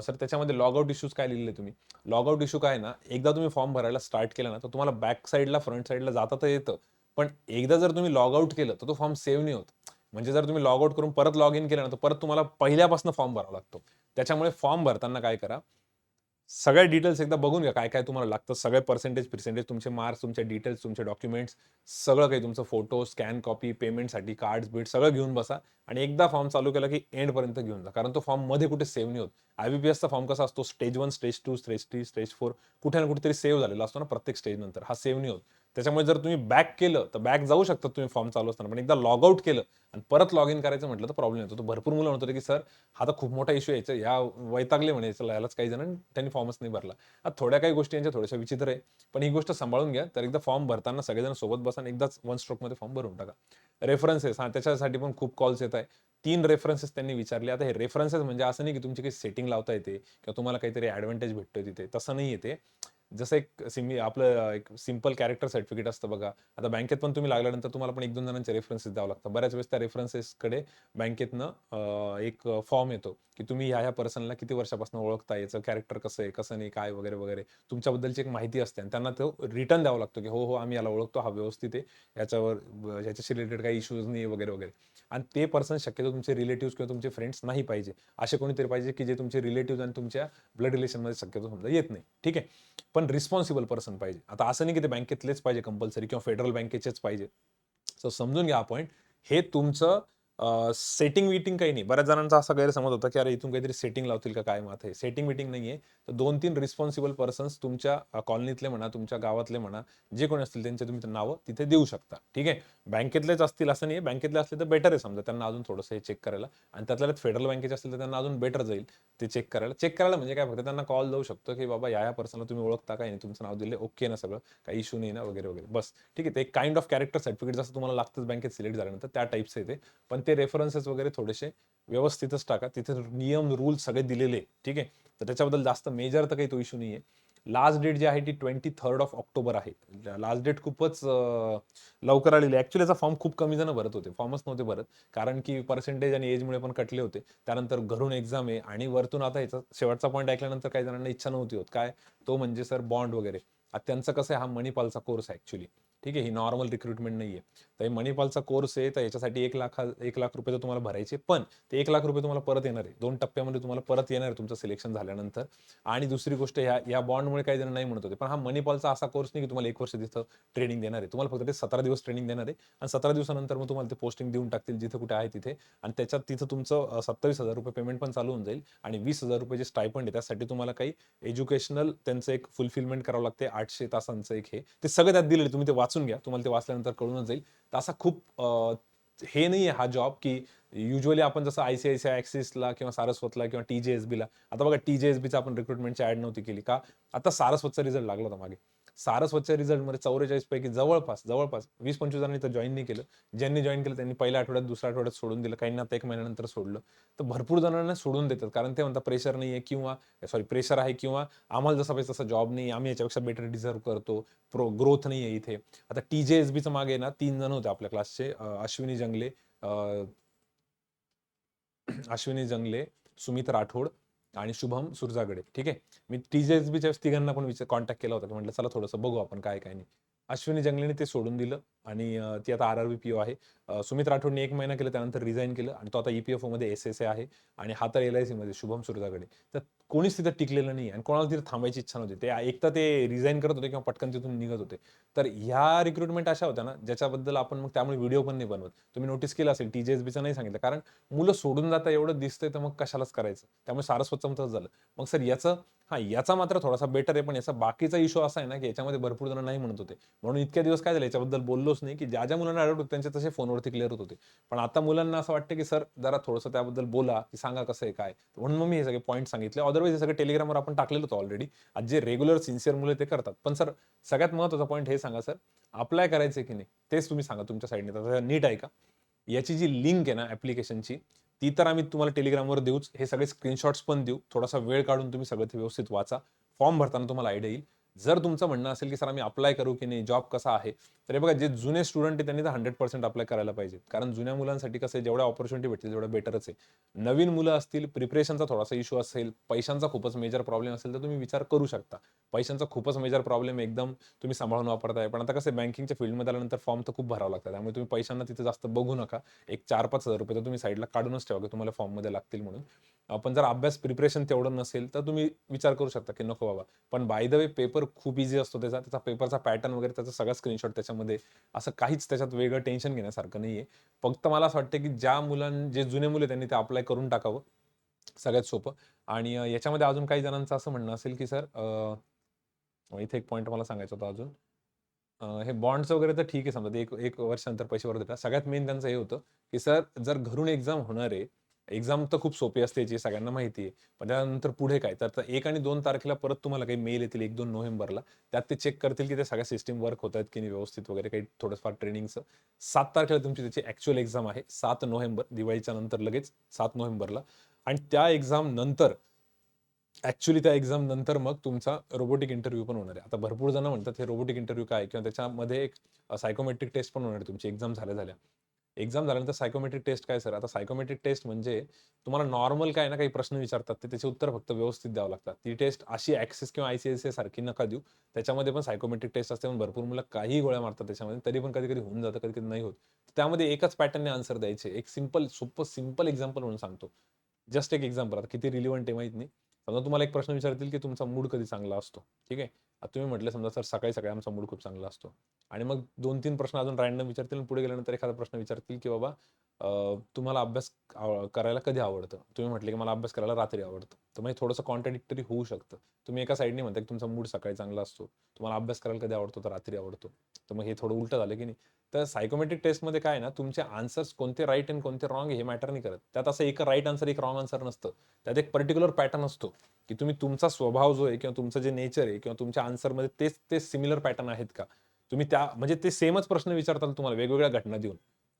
सर त्याच्यामध्ये लॉगआउट इश्यूज काय लिहिलेले तुम्ही? लॉगआउट इश्यू काय ना, एकदा तुम्ही फॉर्म भरायला स्टार्ट केला ना, तर तुम्हाला बॅक साईडला फ्रंट साईडला जाता तर येतं. पण एकदा जर तुम्ही लॉगआउट केलं, तर तो फॉर्म सेव्ह नाही होत. म्हणजे जर तुम्ही लॉगआउट करून परत लॉग इन केलं ना, तर परत तुम्हाला पहिल्यापासून फॉर्म भरावा लागतो. त्याच्यामुळे फॉर्म भरताना काय करा, सगळ्या डिटेल्स एकदा बघून घ्या, काय काय तुम्हाला लागतं. सगळे पर्सेंटेज, तुमचे मार्क्स, तुमचे डिटेल्स, तुमचे डॉक्युमेंट्स, सगळं काही तुमचं फोटो, स्कॅन कॉपी, पेमेंटसाठी कार्ड्स बीट सगळं घेऊन बसा. आणि एकदा फॉर्म चालू केला की एंडपर्यंत घेऊन जा. कारण तो फॉर्म मध्ये कुठे सेव्ह नाही होत. IBPSचा फॉर्म कसा असतो, स्टेज 1, स्टेज 2, स्टेज 3, स्टेज 4 कुठे ना कुठेतरी सेव्ह झालेला असतो ना प्रत्येक स्टेज नंतर. हा सेव्ह नाही होत. त्याच्यामुळे जर तुम्ही बॅक केलं तर बॅक जाऊ शकतात तुम्ही फॉर्म चालू असताना. पण एकदा लॉग आउट केलं आणि परत लॉग इन करायचं म्हटलं तर प्रॉब्लेम येतो. तर भरपूर मुलं म्हणत होते की सर हा तर खूप मोठा इश्यू यायचा, या वैतागले म्हणे यालाच काही जण, त्यांनी फॉर्मच नाही भरला. आता थोड्या काही गोष्टी यांच्या थोड्याशा विचित्र आहे, पण ही गोष्ट सांभाळून घ्या. तर एकदा फॉर्म भरताना सगळेजण सोबत बसा आणि एकदाच वन स्ट्रोकमध्ये फॉर्म भरून टाका. रेफरन्सेस, हा त्याच्यासाठी पण खूप कॉल्स येत आहे. 3 रेफरन्सेस त्यांनी विचारले. आता हे रेफरन्सेस म्हणजे असं नाही की तुमची काही सेटिंग लावता येते किंवा तुम्हाला काहीतरी ऍडव्हान्टेज भेटतोय तिथे, तसं नाही येते. जसं आपलं एक सिंपल कॅरेक्टर सर्टिफिकेट असतं बघा. आता बँकेत पण तुम्ही लागल्यानंतर तुम्हाला पण 1-2 जणांचे रेफरन्सेस द्यावं लागतं. बऱ्याच वेळेस त्या रेफरन्सेसकडे बँकेतनं एक फॉर्म येतो की तुम्ही ह्या पर्सनला किती वर्षापासून ओळखता, याचं कॅरेक्टर कसं आहे, कसं नाही, काय वगैरे वगैरे तुमच्याबद्दलची एक माहिती असते आणि त्यांना तो रिटर्न द्यावा लागतो की हो आम्ही याला ओळखतो, हा व्यवस्थित आहे, याच्यावर ह्याच्याशी रिलेटेड काही इश्यूज नाही वगैरे वगैरे. आणि ते पर्सन शक्यतो तुमचे रिलेटिव्ह किंवा तुमचे फ्रेंड्स नाही पाहिजे. असे कोणीतरी पाहिजे की जे तुमचे रिलेटिव्ह आणि तुमच्या ब्लड रिलेशनमध्ये शक्यतो समजा येत नाही. ठीक आहे. पण रिस्पॉन्सिबल पर्सन पाहिजे. आता असं नाही की ते बँकेतलेच पाहिजे कंपल्सरी किंवा फेडरल बँकेचेच पाहिजे. सो समजून घ्या हा पॉईंट. हे तुमचं सेटिंग विटिंग काही नाही. बऱ्याच जणांचा असा गैरसमज होता की अरे इथून काहीतरी सेटिंग लावतील का काय, मत आहे सेटिंग विटिंग नाहीये. तर 2-3 रिस्पॉन्सिबल पर्सन्स तुमच्या कॉलनीतले म्हणा, तुमच्या गावातले म्हणा, जे कोणी असतील त्यांचे तुम्ही नावं तिथे देऊ शकता. ठीक आहे. बँकेतलेच असतील असं नाही, बँकेतले असले तर बेटर आहे, समजा त्यांना अजून थोडंसं हे चेक करायला. आणि त्यातल्या फेडरल बँकेचे असतील तर त्यांना अजून बेटर जाईल ते चेक करायला म्हणजे काय, फक्त त्यांना कॉल जाऊ शकतो की बाबा या पर्सनला तुम्ही ओळखता काय, तुमचं नाव दिले, ओके ना सगळं, काही इश्यू नाही ना वगैरे वगैरे, बस. ठीक आहे. ते एक काइंड ऑफ कॅरेक्टर सर्टिफिकेट जसं तुम्हाला लागतंच बँकेत सिलेक्ट झाल्यानंतर, त्या टाईपचं आहे ते. पण ते रेफरन्सेस वगैरे थोडेसे व्यवस्थितच टाका. तिथे नियम रूल सगळे दिलेले. ठीक आहे. तर त्याच्याबद्दल जास्त मेजर तर काही तो इश्यू नाहीये. लास्ट डेट जी आहे ती 23 ऑक्टोबर आहे. लास्ट डेट खूपच लवकर आलेली. ऍक्च्युली याचा फॉर्म खूप कमी जण भरत होते, फॉर्मच नव्हते भरत. कारण की पर्सेंटेज आणि एजमुळे पण कटले होते. त्यानंतर घरून एक्झाम आहे आणि वरतून आता याचा शेवटचा पॉईंट ऐकल्यानंतर काही जणांना इच्छा नव्हती होत. काय तो म्हणजे सर बॉन्ड वगैरे. आता त्यांचं कसं आहे, हा मणिपालचा कोर्स आहे ऍक्च्युली. ठीक आहे, ही नॉर्मल रिक्रुटमेंट नाहीये. तर हे मणिपालचा कोर्स आहे, तर याच्यासाठी 1 लाख रुपये तर तुम्हाला भरायचे, पण ते 1 लाख रुपये तुम्हाला परत येणार आहे. 2 टप्प्यामध्ये तुम्हाला परत येणार आहे तुमचं सिलेक्शन झाल्यानंतर. आणि दुसरी गोष्ट, ह्या बॉन्डमुळे काही जण नाही म्हणत होते, पण हा मणिपालचा असा कोर्स नाही की तुम्हाला 1 वर्ष तिथं ट्रेनिंग देणार आहे. तुम्हाला फक्त ते 17 दिवस ट्रेनिंग देणार आहे आणि 17 दिवसानंतर मग तुम्हाला ते पोस्टिंग देऊन टाकतील जिथे कुठे आहे तिथे. आणि त्याच्यात तिथं तुमचं 27,000 रुपये पेमेंट पण चालू होऊन जाईल आणि 20,000 रुपये जे स्टायपंड आहे त्यासाठी तुम्हाला काही एज्युकेशनल त्यांचं एक फुलफिलमेंट करावं लागते, 800 तासांचं एक हे. ते सगळं त्यात दिलेलं आहे. तुम्ही ते वाचून घ्या. तुम्हाला ते वाचल्यानंतर कळूनच जाईल. तर असा खूप हे नाहीये हा जॉब, की युजुअली आपण जसं आय-सी-आय-सी-आय ॲक्सिसला किंवा सारस्वतला किंवा टी-जे-एस-बीला, आता बघा टी-जे-एस-बीचा आपण रिक्रुटमेंटची ॲड नव्हती केली का? आता सारस्वतचा रिझल्ट लागला होता मागे. सारस्वतच्या रिझल्टमध्ये 44 पैकी जवळपास 20-25 जणांनी तर जॉइन नाही केलं. ज्यांनी जॉइन केलं त्यांनी पहिल्या आठवड्यात, दुसऱ्या आठवड्यात सोडून दिलं. काहींना आता 1 महिन्यानंतर सोडलं. तर भरपूर जणांना सोडून देतात. कारण ते म्हणतात प्रेशर नाहीये, किंवा प्रेशर आहे, किंवा आम्हाला जसा पाहिजे तसा जॉब नाही, आम्ही याच्यापेक्षा बेटर डिझर्व्ह करतो. ग्रोथ नाहीये इथे. आता टी-जे-एस-बीचं मागे ना 3 जण होते आपल्या क्लासचे, अश्विनी जंगले, सुमित राठोड आणि शुभम सुरजागडे. ठीक आहे. मी टी-जे-एस-बीच्या तिघांना पण कॉन्टॅक्ट केला होता, की म्हटलं चला थोडंसं बघू आपण काय काय नाही. अश्विनी जंगलेने ते सोडून दिलं आणि ती आता आर-आर-बी पी-ओ आहे. सुमित राठोडने 1 महिना केलं, त्यानंतर रिझाइन केलं आणि तो आता ई-पी-एफ-ओमध्ये एस-एस-ए आहे आणि हा तर एल-आय-सीमध्ये शुभम सुरजागडे. तर कोणीच तिथं टिकलेलं नाही आणि कोणाला तिथे थांबायची इच्छा नव्हती. ते एक तर ते रिझाइन करत होते किंवा पटकन तिथून निघत होते. तर ह्या रिक्रुटमेंट अशा होत्या ना, ज्याच्याबद्दल आपण मग त्यामुळे व्हिडिओ पण नाही बनवत. तुम्ही नोटीस केलं असेल, टी-जे-एस-बीचं नाही सांगितलं, कारण मुलं सोडून जाता एवढं दिसतंय, तर मग कशालाच करायचं. त्यामुळे सारस्वतचं तसंच झालं. मग सर याचा मात्र थोडासा बेटर आहे, पण याचा बाकीचा इश्यू असा आहे ना, की याच्यामध्ये भरपूर जण नाही म्हणत होते. म्हणून इतक्या दिवस काय झालं, याच्याबद्दल बोललोच नाही, की ज्या मुलांना डाऊट होते त्यांचे तसे फोनवरती क्लिअर होत होते. पण आता मुलांना असं वाटतं, की सर जरा थोडंसं त्याबद्दल बोला, की सांगा कसं आहे काय. म्हणून मग मी हे सगळे पॉइंट सांगितले. अदरवाईज हे सगळे टेलिग्रामवर आपण टाकलेलं होतं ऑलरेडी. आज जे रेग्युलर सिन्सिअर मुलं ते करतात. पण सर सगळ्यात महत्त्वाचा पॉइंट हे सांगा सर, अप्लाय करायचंय की नाही तेच तुम्ही सांगा तुमच्या साइडने. तर नीट ऐका. याची जी लिंक आहे ना ॲप्लिकेशनची, ती तर आम्ही तुम्हाला टेलिग्रामवर देऊच. हे सगळे स्क्रीनशॉट्स पण देऊ. थोडासा वेळ काढून तुम्ही सगळं ते व्यवस्थित वाचा. फॉर्म भरताना तुम्हाला आयडिया येईल. जर तुमचं म्हणणं असेल, की सर आम्ही अप्लाय करू की नाही, जॉब कसा आहे? तर हे बघा, जे जुने स्टुडंट आहेत त्यांनी तर 100% अप्लाय करायला पाहिजे. कारण जुन्या मुलांसाठी कसं आहे, जेवढ्या अपॉर्च्युनिटी भेटतील तेवढं बेटरच आहे. नवीन मुलं असतील, प्रिपरेशनचा थोडासा इश्यू असेल, पैशांचा खूपच मेजर प्रॉब्लेम असेल, तर तुम्ही विचार करू शकता. पैशांचा खूपच मेजर प्रॉब्लेम एकदम तुम्ही सांभाळून वापरताय. पण आता कसं आहे, बँकिंगच्या फील्डमध्ये आल्यानंतर फॉर्म तर खूप भरावा लागतात. त्यामुळे तुम्ही पैशांना तिथे जास्त बघू नका. एक 4-5 हजार रुपये तर तुम्ही साईडला काढूनच ठेवा, की तुम्हाला फॉर्ममध्ये लागतील म्हणून. पण जर अभ्यास प्रिपरेशन तेवढं नसेल, तर तुम्ही विचार करू शकता, की नको बाबा. पण बाय द वे पेपर खूप ईझी असतो त्याचा पेपरचा पॅटर्न वगैरे त्याचा सगळा स्क्रीनशॉट त्याच्यामध्ये. असं काहीच त्याच्यात वेगळं टेन्शन घेण्यासारखं नाहीये. फक्त मला असं वाटतं, की जे जुने मुलं त्यांनी ते अप्लाय करून टाकावं. सगळ्यात सोपं. आणि याच्यामध्ये अजून काही जणांचं असं म्हणणं असेल, की सर इथे एक पॉइंट मला सांगायचा होता अजून. हे बॉन्ड्स वगैरे तर ठीक आहे, समजा ते 1 वर्षानंतर पैसे भरत देतात. सगळ्यात मेन त्यांचं हे होतं, की सर जर घरून एक्झाम होणार आहे, एक्झाम तर खूप सोपी असते याची सगळ्यांना माहिती आहे. पण त्यानंतर पुढे काय? तर 1 आणि 2 तारखेला परत तुम्हाला काही मेल येतील 1-2 नोव्हेंबरला. त्यात ते चेक करतील, की त्या सगळ्या सिस्टम वर्क होतायत की नाही व्यवस्थित वगैरे काही थोडंफार ट्रेनिंगचं. 7 तारखेला तुमची त्याची ॲक्चुअल एक्झाम आहे. 7 नोव्हेंबर, दिवाळीच्या नंतर लगेच 7 नोव्हेंबरला. आणि त्या एक्झाम नंतर ॲक्चुअली त्या एक्झाम नंतर मग तुमचा रोबोटिक इंटरव्ह्यू पण होणार आहे. आता भरपूर जण म्हणतात हे रोबोटिक इंटरव्ह्यू काय आहे? किंवा त्याच्यामध्ये एक सायकोमेट्रिक टेस्ट पण होणार आहे तुमची एक्झाम झाल्या-झाल्या. एक्झाम झाल्यानंतर सायकोमेट्रिक टेस्ट काय सर? आता सायकोमेट्रिक टेस्ट म्हणजे तुम्हाला नॉर्मल काय ना काही प्रश्न विचारतात, ते त्याचे उत्तर फक्त व्यवस्थित द्यावं लागतात. ती टेस्ट अशी ॲक्सेस किंवा आय-सी-आय-सी-आय सारखी नका देऊ. त्याच्यामध्ये पण सायकोमेट्रिक टेस्ट असते. पण भरपूर मुलं काहीही गोळ्या मारतात त्याच्यामध्ये. तरी पण कधी-कधी होऊन जातं, कधी-कधी नाही होत. त्यामध्ये एकाच पॅटर्नने आन्सर द्यायचे. एक सोपं सिंपल एक्झाम्पल म्हणून सांगतो. जस्ट एक एक्झाम्पल, आता किती रिलेव्हंट आहे माहीत नाही. समजा तुम्हाला एक प्रश्न विचारतील, की तुमचा मूड कधी चांगला असतो? ठीक आहे. आता तुम्ही म्हटले समजा, "सर सकाळी-सकाळी आमचा मूड खूप चांगला असतो." आणि मग 2-3 प्रश्न अजून रँडम विचारतील आणि पुढे गेल्यानंतर एखादा प्रश्न विचारतील, की "बाबा तुम्हाला अभ्यास करायला कधी आवडतं?" तुम्ही म्हटले, की "मला अभ्यास करायला रात्री आवडतं." तर मग थोडंसं कॉन्ट्राडिक्टरी होऊ शकतं. तुम्ही एका साइडने म्हणताय, की तुमचा मूड सकाळी चांगला असतो. तुम्हाला अभ्यास करायला कधी आवडतो? तर रात्री आवडतो. तर मग हे थोडं उलटं झालं, की नाही? तर सायकोमेट्रिक टेस्टमध्ये काय आहे ना, तुमचे आन्सर्स कोणते राइट आणि कोणते रॉंग हे मॅटर नाही करत. त्यात असं एक राइट आन्सर, एक रॉंग आन्सर नसतं. त्यात एक पर्टिक्युलर पॅटर्न असतो, की तुम्ही तुमचा स्वभाव जो आहे किंवा तुमचं जे नेचर आहे किंवा तुमच्या आन्सरमध्ये तेच सिमिलर पॅटर्न आहेत का? तुम्ही म्हणजे ते सेमच प्रश्न विचारतात तुम्हाला वेगवेगळ्या घटना देऊन.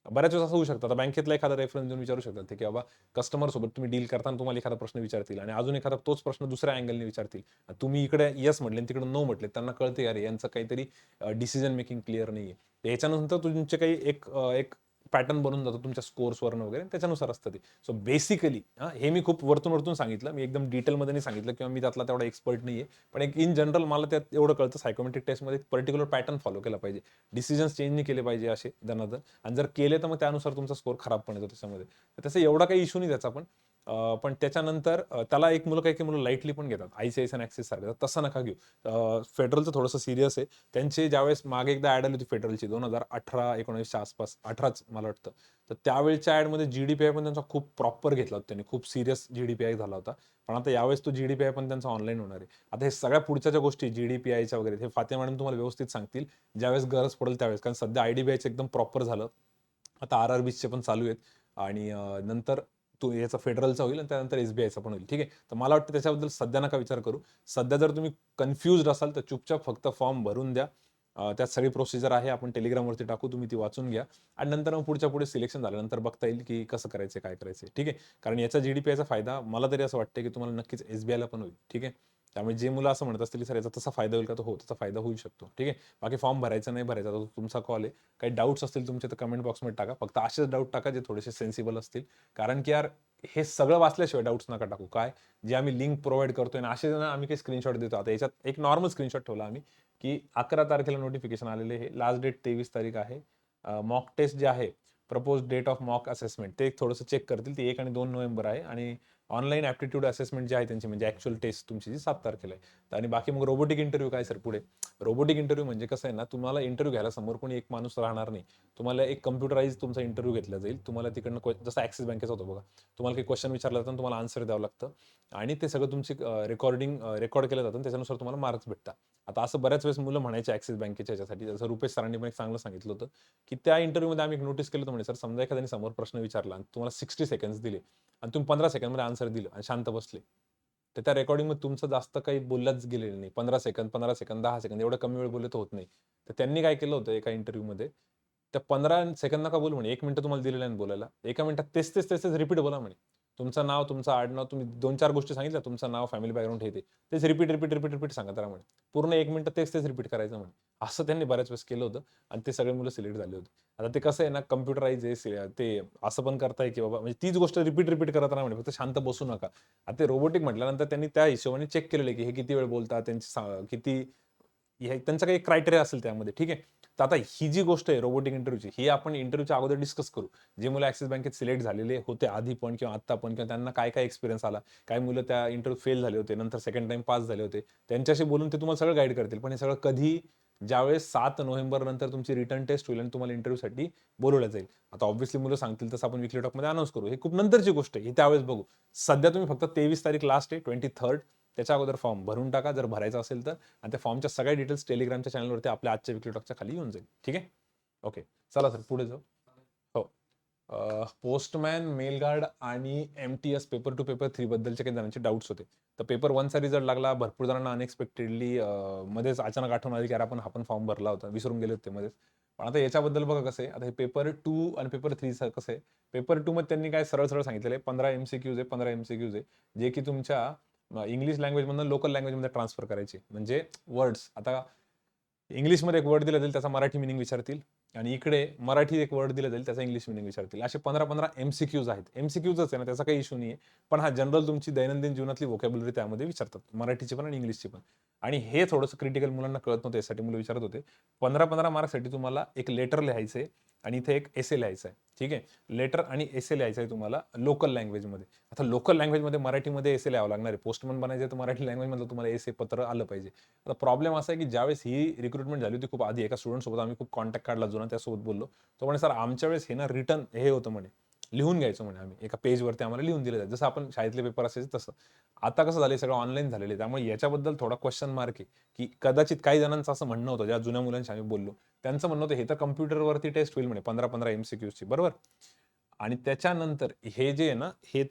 बऱ्याच वेळेस असं होऊ शकतं. आता बँकेतला एखादा रेफरन्स देऊन विचारू शकतात ते, की बाबा कस्टमरसोबत तुम्ही डील करताना तुम्हाला एखादा प्रश्न विचारतील आणि अजून एखादा तोच प्रश्न दुसऱ्या अँगलने विचारतील. तुम्ही इकडे येस म्हटले आणि तिकडे नो म्हटले. त्यांना कळते, अरे यांचं काहीतरी डिसिजन मेकिंग क्लिअर नाहीये. तर याच्यानंतर तुमचे काही एक पॅटर्न बनून जातो तुमच्या स्कोर्सवरून वगैरे, त्याच्यानुसार असतं ते. सो बेसिकली हे मी खूप वरतून सांगितलं, मी एकदम डिटेलमध्ये नाही सांगितलं किंवा मी त्यातला तेवढा एक्सपर्ट नाही आहे, पण एक इन जनरल मला त्यात एवढं कळतं सायकोमेट्रिक टेस्टमध्ये पर्टिक्युलर पॅटर्न फॉलो केला पाहिजे, डिसिजन्स चेंज नाही केले पाहिजे असे दनादन, आणि जर केले तर मग त्यानुसार तुमचा स्कोर खराब पण येतो त्याच्यामध्ये. तर तसं एवढा काही इश्यू नाही त्याचा पण त्याच्यानंतर त्याला एक मुलं काही काही मुलं लाईटली पण घेतात, ICICI आणि ॲक्सिस सारखं, तसं नका घेऊ. फेडरलचं थोडंसं सिरियस आहे. त्यांची ज्यावेळेस मागे एकदा ॲड आली होती फेडरलची 2018-19च्या आसपास, 18च मला वाटतं, तर त्यावेळेच्या ॲडमध्ये GDPI पण त्यांचा खूप प्रॉपर घेतला होता त्यांनी, खूप सिरियस GDPI झाला होता. पण आता यावेळेस तो GDPI पण त्यांचा ऑनलाईन होणार आहे. आता हे सगळ्या पुढच्या ज्या गोष्टी GDPIच्या वगैरे, हे फातिमा मॅडम तुम्हाला व्यवस्थित सांगतील ज्यावेळेस गरज पडेल त्यावेळेस, कारण सध्या IDBIचं एकदम प्रॉपर झालं, आता RRBचे पण चालू आहेत, आणि नंतर तो याचा फेडरलचा होईल आणि त्यानंतर SBIचा पण होईल. ठीक आहे, तर मला वाटतं त्याच्याबद्दल सध्या नका विचार करू. सध्या जर तुम्ही कन्फ्युज्ड असाल तर चुपचाप फक्त फॉर्म भरून द्या. त्यात सगळी प्रोसिजर आहे, आपण टेलिग्रामवरती टाकू, तुम्ही ती वाचून घ्या, आणि नंतर मग पुढच्या पुढे सिलेक्शन झाल्यानंतर बघता येईल की कसं करायचं, काय करायचं. ठीक आहे, कारण याचा GDPIचा फायदा मला तरी असं वाटतं की तुम्हाला नक्कीच SBIला पण होईल. ठीक आहे, त्यामुळे जे मुलं असं म्हणत असतील की सर याचा तसा फायदा होईल का, तर हो, त्याचा फायदा होऊ शकतो. ठीक आहे, बाकी फॉर्म भरायचा नाही भरायचा तो तुमचा कॉल आहे. काही डाऊट्स असतील तुमचे तर कमेंट बॉक्समध्ये टाका, फक्त असेच डाऊट टाका जे थोडेसे सेन्सिबल असतील, कारण की यार हे सगळं वाचल्याशिवाय डाऊट्स नका टाकू. काय जे आम्ही लिंक प्रोव्हाइड करतोय ना, असे ना आम्ही काही स्क्रीनशॉट देतो. आता याच्यात एक नॉर्मल स्क्रीनशॉट ठेवला आम्ही की 11 तारखेला नोटिफिकेशन आलेले, हे लास्ट डेट 23 तारीख आहे. मॉक टेस्ट जे आहे, propose date of mock assessment, ते थोडंसं चेक करतील, ते 1 आणि 2 नोव्हेंबर आहे, आणि ऑनलाईन ॲप्टिट्यूड असेसमेंट जे आहे त्यांची म्हणजे ॲक्च्युअल टेस्ट तुमची जी 7 तारखेला आहे. आणि बाकी मग रोबोटिक इंटरव्ह्यू काय सर पुढे. रोबोटिक इंटरव्ह्यू म्हणजे कसं आहे ना, तुम्हाला इंटरव्ह्यू घ्यायला समोर कोणी एक माणूस राहणार नाही. तुम्हाला एक कम्प्युटराइज तुमचा इंटरव्ह्यू घेतला जाईल. तुम्हाला तिकडनं जसं ॲक्सिस बँकेचा होतो बघा, तुम्हाला काही क्वेश्चन विचारला जातं, तुम्हाला आन्सर द्यावं लागतं, आणि ते सगळं तुमची रेकॉर्ड केलं जातं, त्याच्यानुसार तुम्हाला मार्क्स भेटतात. आता असं बऱ्याच वेळेस मुलं म्हणायचे ॲक्सिस बँकेच्या याच्यासाठी, जसं रुपेश सरांनी पण एक चांगलं सांगितलं होतं की त्या इंटरव्ह्यूमध्ये आम्ही एक नोटीस केलं होतं म्हणे, सर समजा एखाद्याने समोर प्रश्न विचारला आणि तुम्हाला 60 सेकंड्स दिले आणि तुम्ही 15 सेकंडमध्ये आन्सर दिलं आणि शांत बसले, तर त्या रेकॉर्डिंगमध्ये तुमचं जास्त काही बोलल्याच गेलेलं नाही. 15 सेकंद 10 सेकंद एवढं कमी वेळ बोलले तर होत नाही. तर त्यांनी काय केलं होतं एका इंटरव्ह्यूमध्ये, त्या 15 सेकंद नका बोलू म्हणे, 1 मिनिट तुम्हाला दिलेलं आहे बोलायला, एका मिनिटात तेच रिपीट बोला म्हणे. तुमचं नाव, तुमचं आडनाव, तुम्ही 2-4 गोष्टी सांगितल्या, तुमचं नाव, फॅमिली बॅकग्राऊंड, हे ते. तेच रिपीट सांगत राहा म्हणे. पूर्ण 1 मिनिट तेच रिपीट करायचं म्हणे. असं त्यांनी बऱ्याच वेळेस केलं होतं, आणि ते सगळे मुलं सिलेक्ट झाले होते. आता ते कसं आहे ना, कम्प्युटराइज आहे, ते असं पण करताय की बाबा म्हणजे तीच गोष्ट रिपीट करत राहा म्हणे, फक्त शांत बसू नका. आता ते रोबोटिक म्हटल्यानंतर त्यांनी त्या हिशोबाने चेक केलेलं आहे की हे किती वेळ बोलतात, किती हे त्यांचा काही क्रायटेरिया असेल त्यामध्ये. ठीक आहे, तर आता ही जी गोष्ट आहे रोबोटिक इंटरव्ह्यूची, ही आपण इंटरव्ह्यूच्या अगोदर डिस्कस करू. जे मुलं ॲक्सिस बँकेत सिलेक्ट झालेले होते आधी पण किंवा आत्ता पण, किंवा त्यांना काय काय एक्सपिरियन्स आला, काही मुलं त्या इंटरव्ह्यू फेल झाले होते, नंतर सेकंड टाइम पास झाले होते, त्यांच्याशी बोलून ते तुम्हाला सगळं गाईड करतील. पण हे सगळं कधी, ज्यावेळेस 7 नोव्हेंबर नंतर तुमची रिटर्न टेस्ट होईल आणि तुम्हाला इंटरव्ह्यूसाठी बोलवलं जाईल. आता ऑब्व्हियसली मुलं सांगतील तसं आपण विकली टॉकमध्ये अनाउन्स करू. हे खूप नंतरची गोष्ट आहे, ही त्यावेळेस बघू. सध्या तुम्ही फक्त 23 तारीख लास्ट आहे, 23rd, त्याच्या अगोदर फॉर्म भरून टाका जर भरायचा असेल तर, आणि त्या फॉर्मच्या सगळ्या डिटेल्स टेलिग्रामच्या चॅनलवरती आपल्या आजच्या विकली टॉकच्या खाली येऊन जाईल. ठीक आहे, ओके, चला सर पुढे जाऊ. हो, पोस्टमॅन, मेल गार्ड आणि MTS पेपर टू पेपर 3 बद्दलचे काही जणांचे डाऊट्स होते. तर पेपर 1चा रिझल्ट लागला, भरपूर जणांना अनएक्सपेक्टेडली मध्येच अचानक आठवण आली की यार आपण फॉर्म भरला होता, विसरून गेले होते मध्येच. पण आता याच्याबद्दल बघा कसं आहे, आता हे पेपर 2 आणि पेपर 3 कसं आहे, पेपर 2 मध्ये त्यांनी काय सरळ सरळ सांगितलेलं आहे, 15 MCQs आहे, 15 MCQs आहे, जे की तुमच्या इंग्लिश लँग्वेजमधून लोकल लँग्वेजमध्ये ट्रान्सफर करायचे, म्हणजे वर्ड्स. आता इंग्लिशमध्ये एक वर्ड दिला जाईल, त्याचा मराठी मिनिंग विचारतील, आणि इकडे मराठी एक वर्ड दिला जाईल, त्याचा इंग्लिश मिनिंग विचारतील. असे 15-15 MCQs आहेत. MCQच आहे ना, त्याचा काही इश्यू नाही आहे. पण हा जनरल तुमची दैनंदिन जीवनातली व्होकॅब्युलरी त्यामध्ये विचारतात, मराठीची पण आणि इंग्लिशची पण. आणि हे थोडंसं क्रिटिकल मुलांना कळत नव्हतं, यासाठी मुलं विचारत होते. 15-15 मार्क्ससाठी तुम्हाला एक लेटर लिहायचं आहे आणि इथे एक एसे लिहायचा आहे. ठीक आहे, लेटर आणि एसे लिहायचं आहे तुम्हाला लोकल लँग्वेजमध्ये. आता लोकल लँग्वेजमध्ये मराठीमध्ये एसे लिहावं लागणार आहे. पोस्टमन बनायचं तर मराठी लँग्वेजमधलं तुम्हाला एसे पत्र आलं पाहिजे. आता प्रॉब्लेम असा आहे की ज्यावेळेस ही रिक्रुटमेंट झाली होती खूप आधी, एका स्टुडंटसोबत आम्ही खूप कॉन्टॅक्ट काढला जुना, त्यासोबत बोललो. तो म्हणे सर आमच्या वेळेस हे ना रिटर्न हे होतं म्हणे, लिहून घ्यायचो म्हणे आम्ही, एका पेजवरती आम्हाला लिहून दिलं जायचं, जसं आपण शाळेतले पेपर असायचे तसं. आता कसं झालं, सगळं ऑनलाईन झालेलं आहे, त्यामुळे याच्याबद्दल थोडा क्वेश्चन मार्क आहे की कदाचित काही जणांचं असं म्हणणं होतं, ज्या जुन्या मुलांशी आम्ही बोललो त्यांचं म्हणणं होतं हे तर कम्प्युटरवरती टेस्ट होईल म्हणे, 15-15 MCQची, बरोबर. आणि त्याच्यानंतर हे जे आहे ना, हे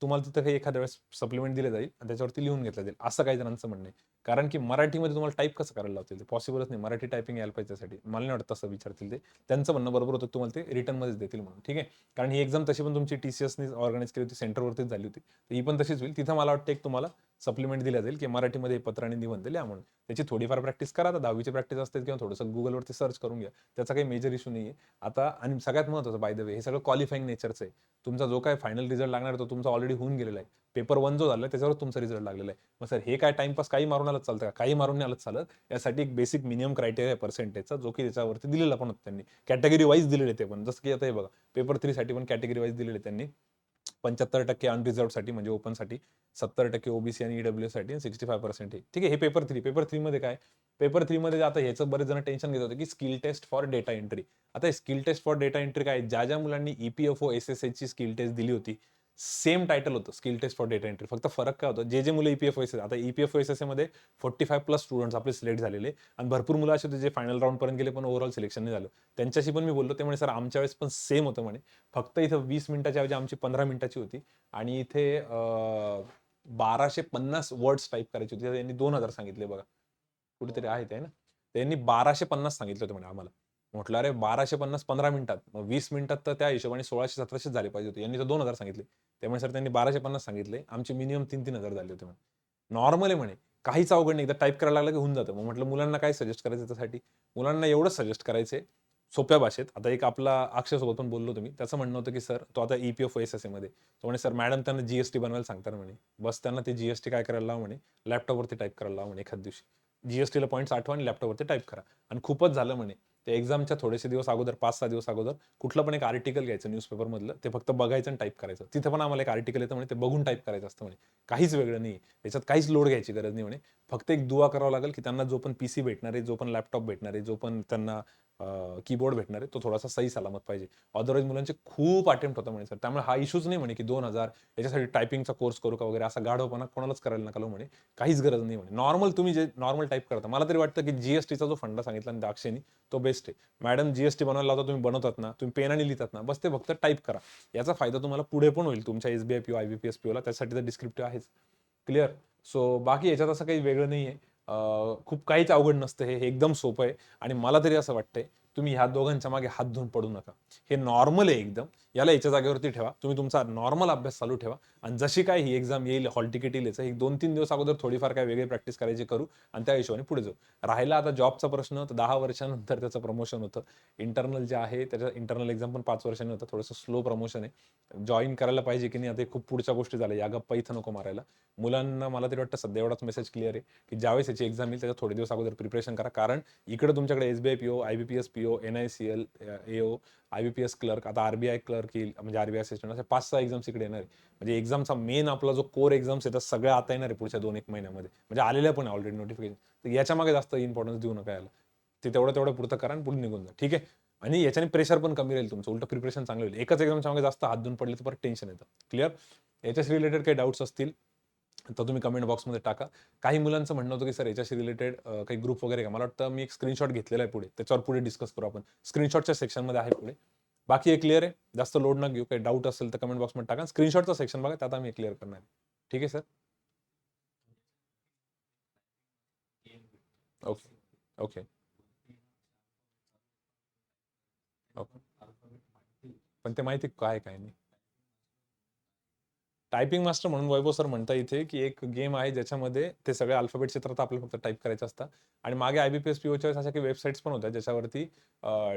तुम्हाला तिथं काही एखाद्या वेळेस सप्लिमेंट दिले जाईल आणि त्याच्यावरती लिहून घेतलं जाईल, असं काही जणांचं म्हणणं आहे. कारण की मराठीमध्ये तुम्हाला टाईप कसं करायला लावतील, ते पॉसिबलच नाही, मराठी टायपिंग यायला पाहिजे त्यासाठी. मला नाही वाटत तसं विचारतील ते. त्यांचं म्हणणं बरोबर होतं, तुम्हाला ते रिटर्नमध्येच देतील म्हणून. ठीक आहे, कारण ही एक्झाम तशी पण तुमची TCSने ऑर्गनाईज केली होती, सेंटरवरतीच झाली होती, तर ही पण तशीच होईल. तिथं मला वाटतं एक तुम्हाला सप्लिमेंट दिल्या जाईल की मराठीमध्ये हे पत्र आणि निबंध लिहा म्हणून. त्याची थोडीफार प्रॅक्टिस करा, आता 10वीची प्रॅक्टिस असते किंवा थोडंसं गुगलवरती सर्च करून घ्या, त्याचा काही मेजर इश्यू नाही आहे. आता आणि सगळ्यात महत्त्वाचं बाय द वे, हे सगळं क्वालिफाईंग नेचरचं आहे. तुमचा जो काय फायनल रिझल्ट लागणार आहे तो तुमचा ऑलरेडी होऊन गेलेला आहे. पेपर 1 जो झाला त्याच्यावर तुमचा रिझल्ट लागलेला आहे. मग सर हे काय टाइमपास काही मारून आलंच चालतं का? काही मारून नाही आलंच चालत. यासाठी एक बेसिक मिनिमम क्रायटेरिया पर्सेंटेजचा, जो की त्याच्यावरती दिलेला पण होता त्यांनी. कॅटेगरी वाईज दिलेले ते पण, जसं की आता हे बघा पेपर 3 साठी पण कॅटेगरी वाईज दिलेले त्यांनी. 75% अनरिझर्व्ड साठी म्हणजे ओपनसाठी, 70% ओबीसी आणि ईडब्ल्यू साठी, आणि 65% हे. ठीक आहे, हे पेपर 3 मध्ये काय, पेपर 3 मध्ये आता ह्याचं बरेच जण टेन्शन घेत होते की skill test for data entry. आता skill test for data entry काय, ज्या मुलांनी ईपीएफओ एसएसएच ची स्किल टेस्ट दिली होती, सेम टायटल होतं skill test for data entry. फक्त फरक काय होतं, जे मुलं ईपीएफओ एस आता ईपीएफओ एस मध्ये 45+ स्टुडंट्स आपले सिलेक्ट झालेले, आणि भरपूर मुलं असे होते जे फायनल राऊंड पर्यंत गेले पण ओव्हरऑल सिलेक्शन नाही झालं. त्यांच्याशी पण मी बोललो, ते म्हणे सर आमच्या वेळेस पण सेम होतं म्हणे, फक्त इथं 20 मिनिटाच्या ऐवजी आमची 15 मिनिटाची होती, आणि इथे 1250 वर्ड्स टाईप करायची होती. त्यांनी 2000 सांगितले बघा, कुठेतरी आहे ते ना, त्यांनी 1250 सांगितले होते म्हणे आम्हाला. म्हटलं अरे 1250 15 मिनिटात, मग 20 मिनिटात तर त्या हिशोबाने 1600-1700 झाले पाहिजे होते, यांनी तर 2000 सांगितले. त्यामुळे सर त्यांनी 1250 सांगितले, आमचे मिनिमम 3,000 झाले होते म्हणे. नॉर्मल आहे म्हणे, काहीच अवघड नाही, एकदा टाईप करायला लागलं की होऊन जातं. मग म्हटलं मुलांना काय सजेस्ट करायचं त्यासाठी, मुलांना एवढंच सजेस्ट करायचंय सोप्या भाषेत. आता एक आपला अक्षयसोबत पण बोललो तुम्ही, त्याचं म्हणणं होतं की सर तो आता ईपीएफओ एसएसए मध्ये, तो म्हणे सर मॅडम त्यांना जीएसटी बनवायला सांगतात म्हणे, बस त्यांना ते जीएसटी काय करायला लावा म्हणे, लॅपटॉपवरती टाईप करायला लावा म्हणे एखाद दिवशी. जीएसटीला पॉईंट्स आठवा आणि लॅपटॉपवरती टाईप करा. आणि खूपच झालं म्हणे, ते एक्झामच्या थोडेसे दिवस अगोदर, 5-6 दिवस अगोदर कुठलं पण एक आर्टिकल घ्यायचं न्यूजपेपर मधलं, ते फक्त बघायचं आणि टाईप करायचं. तिथं पण आम्हाला एक आर्टिकल येतं म्हणे, ते बघून टाईप करायचं असतं म्हणे, काहीच वेगळं नाही, याच्यात काहीच लोड घ्यायची गरज नाही म्हणे. फक्त एक दुवा करावा लागेल की त्यांना जो पण पीसी भेटणार आहे, जो पण लॅपटॉप भेटणार आहे, जो पण त्यांना कीबोर्ड भेटणार आहे, तो थोडासा सही सलामत पाहिजे. अदरवाईज मुलांचे खूप अटेम्प्ट होता म्हणे सर. त्यामुळे हा इश्यूच नाही म्हणे की 2000 याच्यासाठी टायपिंगचा कोर्स करू का वगैरे, असा गाढवपणा कोणालाच करायला नका म्हणे, काहीच गरज नाही म्हणे. नॉर्मल तुम्ही जे नॉर्मल टाईप करता, मला तरी वाटतं की जीएसटीचा जो फंडा सांगितला ना दाक्षिणी, तो बेस्ट आहे. मॅडम जीएसटी बनवायला लावता, तुम्ही बनवतात ना, तुम्ही पेनाने लिहितात ना, बस ते फक्त टाईप करा. याचा फायदा तुम्हाला पुढे पण होईल तुमच्या एसबीआय पीओ, आयबीपीएस पीओला, त्यासाठी तर डिस्क्रिप्टिव्ह आहेच. क्लिअर. सो बाकी याच्यात असं काही वेगळं नाही आहे. खूप काहीच अवघड नसतं, हे एकदम सोपं आहे. आणि मला तरी असं वाटतंय, तुम्ही ह्या दोघांच्या मागे हात धुवून पडू नका. हे नॉर्मल आहे एकदम, याला याच्या जागेवरती ठेवा. तुम्ही तुमचा नॉर्मल अभ्यास चालू ठेवा, आणि जशी काय ही एक्झाम येईल, हॉल तिकीट येईल, एक 2-3 दिवस अगोदर थोडीफार काय वेगळी प्रॅक्टिस करायची करू, आणि त्या हिशोबाने पुढे जाऊ. राहिला आता जॉबचा प्रश्न, तर 10 वर्षानंतर त्याचं प्रमोशन होतं. इंटरनल जे आहे त्याच्या इंटरनल एक्झाम पण 5 वर्षांनी होतं, थोडंसं स्लो प्रमोशन आहे. जॉईन करायला पाहिजे की नाही, आता खूप पुढच्या गोष्टी झाल्या, या गप्पा इथं नको मारायला. मुलांना मला तरी वाटतं सध्या एवढाच मेसेज क्लिअर आहे की ज्यावेळेस याची एक्झाम येईल त्याच्या थोडे दिवस अगोदर प्रिपरेशन करा. कारण इकडे तुमच्याकडे SBI PO, IBPS PO, NICL, AO, IBPS clerk, आता आरबीआय क्लर्क येईल, म्हणजे आरबीआय असिस्टंट, असे 5-6 एक्झाम्स इकडे येणार आहे. म्हणजे एक्झामचा मेन आपला जो कोर एक्झाम्स आहे त्या सगळ्या आता येणार आहे पुढच्या 2-1 महिन्यामध्ये, म्हणजे आलेल्या पण ऑलरेडी नोटिफिकेशन. तर याच्या मागे जास्त इम्पॉर्टन्स देऊ नका याला, ते तेवढं पुरतं करा आणि पुढे निघून जा. ठीक आहे. आणि याच्याने प्रेशर पण कमी राहील तुमचं, उलट प्रिपरेशन चांगलं होईल. एकच एक्झामच्या मागे जास्त हात धुवून पडले तर परत टेन्शन येतं. क्लिअर. याच्याशी रिलेटेड काही डाऊट्स असतील तर तुम्ही कमेंट बॉक्समध्ये टाका. काही मुलांचं म्हणणं होतं की सर याच्याशी रिलेटेड काही ग्रुप वगैरे का, मला वाटतं मी एक स्क्रीनशॉट घेतलेला आहे पुढे, त्याच्यावर पुढे डिस्कस करू आपण. स्क्रीनशॉटच्या सेक्शनमध्ये आहे पुढे. बाकी हे क्लिअर आहे, जास्त लोड न घेऊ. काही डाऊट असेल तर कमेंट बॉक्समध्ये टाका. स्क्रीनशॉटचा सेक्शन बघा, त्यात आम्ही क्लिअर करणार आहे. ठीक आहे सर. ओके. ओके. ओके. पण ते माहिती काय काय नाही. टायपिंग मास्टर म्हणून वैभव सर म्हणता इथे की एक गेम आहे ज्याच्यामध्ये ते सगळे अल्फाबेट चित्र आपल्याला फक्त टाईप करायचं असतं. आणि मागे आयबीपीएस पीओच्या अशा काही वेबसाईट्स पण होत्या ज्याच्यावरती